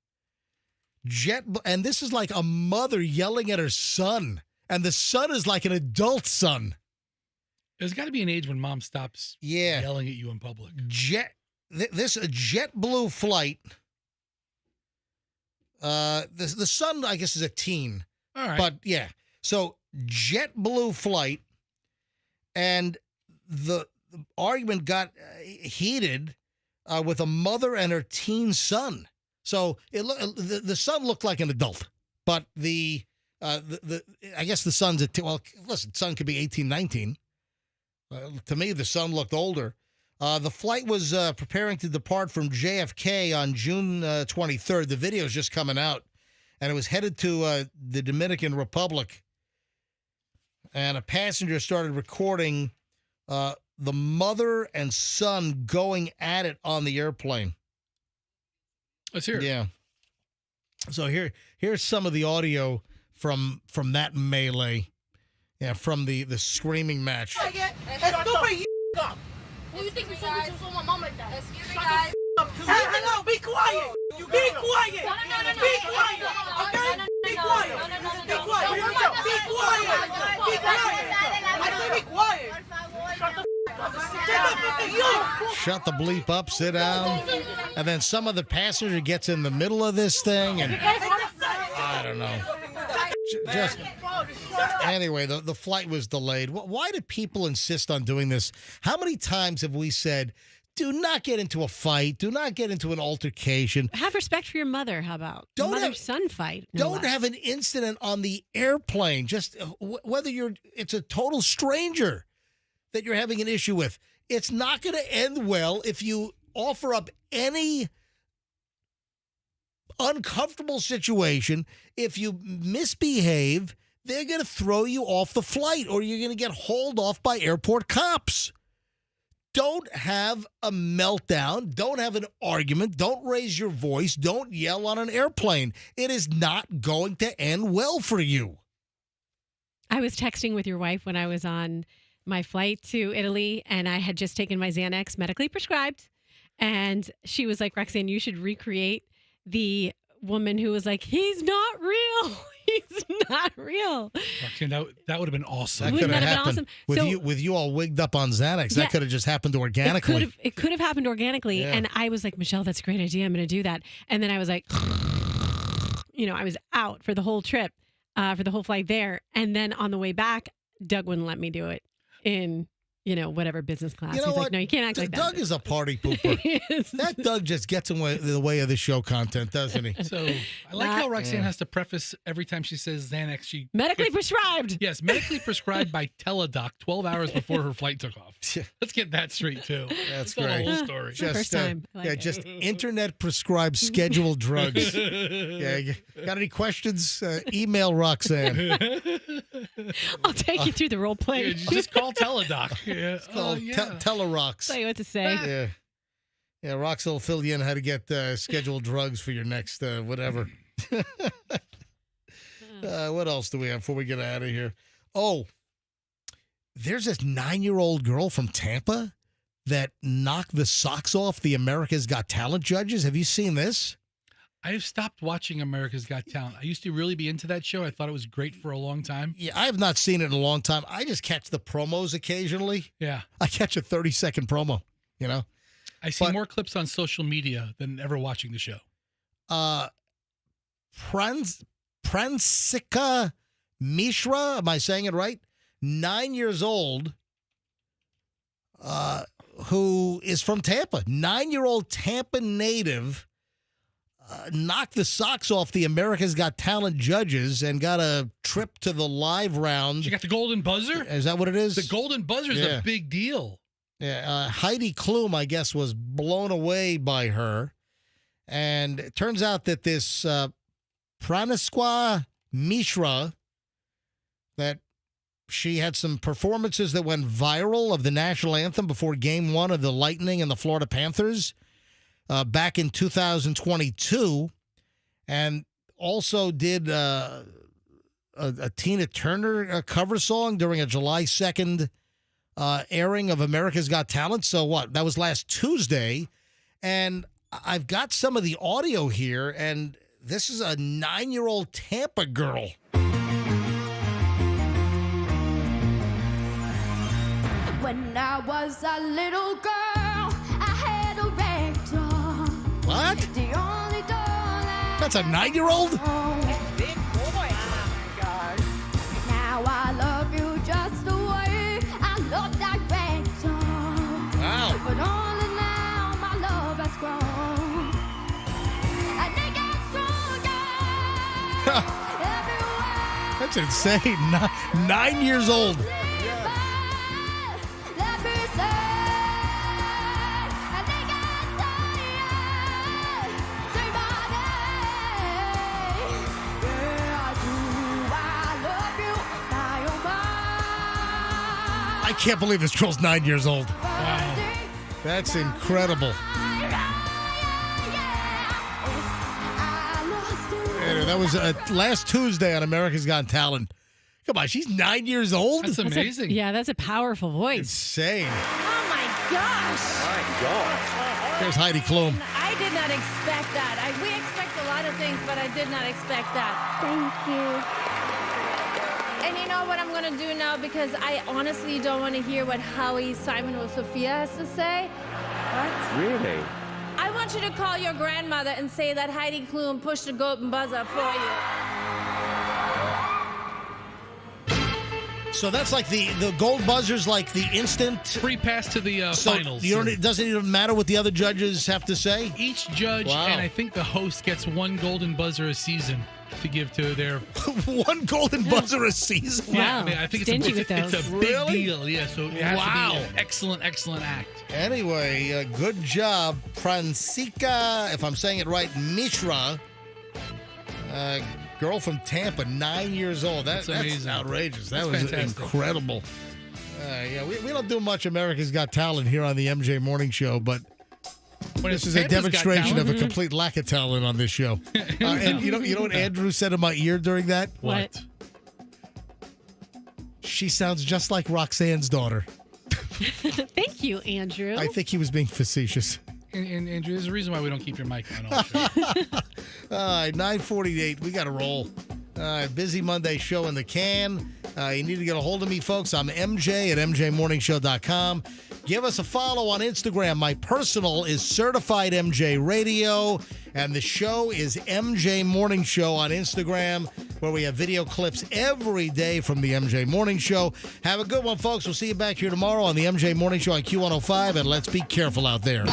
And this is like a mother yelling at her son, and the son is like an adult son. There's got to be an age when mom stops yelling at you in public. This a JetBlue flight. The son, I guess, is a teen. All right. But yeah, so JetBlue flight, and the argument got heated with a mother and her teen son. So the son looked like an adult, but I guess the son's listen, son could be 18, 19. To me, the son looked older. The flight was preparing to depart from JFK on June 23rd. The video is just coming out, and it was headed to the Dominican Republic. And a passenger started recording the mother and son going at it on the airplane. Let's hear it. Yeah. So here's some of the audio from that melee. Yeah, from the screaming match. You think you're talking to my mom like that? Excuse me, guys. Hello, be quiet. Be quiet. Be quiet. Okay? Be quiet. Be quiet. Be quiet. Be quiet. I said be quiet. Shut the bleep up, sit down. And then some of the passenger gets in the middle of this thing, and I don't know. Just anyway, the flight was delayed. Why do people insist on doing this? How many times have we said, do not get into a fight, do not get into an altercation? Have respect for your mother, how about? Mother-son fight. Don't have an incident on the airplane, just whether it's a total stranger that you're having an issue with. It's not going to end well if you offer up any uncomfortable situation. If you misbehave, they're going to throw you off the flight, or you're going to get hauled off by airport cops. Don't have a meltdown. Don't have an argument. Don't raise your voice. Don't yell on an airplane. It is not going to end well for you. I was texting with your wife when I was on my flight to Italy, and I had just taken my Xanax, medically prescribed. And she was like, Roxanne, you should recreate the woman who was like, he's not real. He's not real. Roxanne, that would have been awesome. That could have happened awesome. with you all wigged up on Xanax. That could have just happened organically. It could have happened organically. Yeah. And I was like, Michelle, that's a great idea. I'm going to do that. And then I was like, I was out for the whole trip, for the whole flight there. And then on the way back, Doug wouldn't let me do it in whatever business class. He's like, no, you can't act like that. Doug is a party pooper. That Doug just gets in the way of the show content, doesn't he? So I like how Roxanne has to preface every time she says Xanax. She medically prescribed. Yes, medically prescribed by Teledoc 12 hours before her flight took off. Let's get that straight too. That's great. The whole story. Just, first time. just internet prescribed scheduled drugs. Yeah, got any questions? Email Roxanne. I'll take you through the role play. Yeah, just call Teledoc. Yeah. It's called Telerox. Tell you what to say. Yeah. Rox will fill you in how to get scheduled drugs for your next whatever. What else do we have before we get out of here? Oh, there's this 9-year-old girl from Tampa that knocked the socks off the America's Got Talent judges. Have you seen this? I have stopped watching America's Got Talent. I used to really be into that show. I thought it was great for a long time. Yeah, I have not seen it in a long time. I just catch the promos occasionally. Yeah. I catch a 30-second promo, I see more clips on social media than ever watching the show. Pransika Mishra, am I saying it right? 9 years old, who is from Tampa, 9-year-old Tampa native, knocked the socks off the America's Got Talent judges and got a trip to the live round. You got the golden buzzer? Is that what it is? The golden buzzer is a big deal. Yeah, Heidi Klum, I guess, was blown away by her. And it turns out that this Pranisqua Mishra, that she had some performances that went viral of the national anthem before Game 1 of the Lightning and the Florida Panthers back in 2022, and also did a Tina Turner cover song during a July 2nd airing of America's Got Talent. So what? That was last Tuesday, and I've got some of the audio here, and this is a 9-year-old Tampa girl. When I was a little girl, I had a rector. What? The only doll That's a 9-year-old? big boy. Oh my gosh. Now I love you just the way I love that rector. Wow. But only now my love has grown. And it gets stronger. That's insane. 9 years old. I can't believe this girl's 9 years old. Wow. That's incredible. Anyway, that was last Tuesday on America's Got Talent. Come on, she's 9 years old? That's amazing. That's a powerful voice. Insane. Oh my gosh. My God. There's Heidi Klum. I did not expect that. We expect a lot of things, but I did not expect that. Thank you. And you know what I'm going to do now? Because I honestly don't want to hear what Howie Simon or Sophia has to say. What? Really? I want you to call your grandmother and say that Heidi Klum pushed the golden buzzer for you. So that's like the gold buzzer's like the instant free pass to the finals. It doesn't even matter what the other judges have to say? Each judge, and I think the host gets one golden buzzer a season to give to their one golden buzzer a season. Yeah, I mean, I think it's a big Really? deal. Yeah, so it has to be an excellent act. Anyway, good job, Pransika, if I'm saying it right, Mishra. Girl from Tampa, 9 years old. That's amazing. Outrageous. That That's was fantastic. incredible. We don't do much America's Got Talent here on the MJ Morning Show, but this is a demonstration of a complete lack of talent on this show. And you know what Andrew said in my ear during that? What? She sounds just like Roxanne's daughter. Thank you, Andrew. I think he was being facetious. And Andrew, there's a reason why we don't keep your mic on all show. All right, 9:48. We got to roll. Busy Monday show in the can. You need to get a hold of me, folks. I'm MJ at MJMorningshow.com. Give us a follow on Instagram. My personal is Certified MJ Radio, and the show is MJ Morning Show on Instagram, where we have video clips every day from the MJ Morning Show. Have a good one, folks. We'll see you back here tomorrow on the MJ Morning Show on Q105, and let's be careful out there.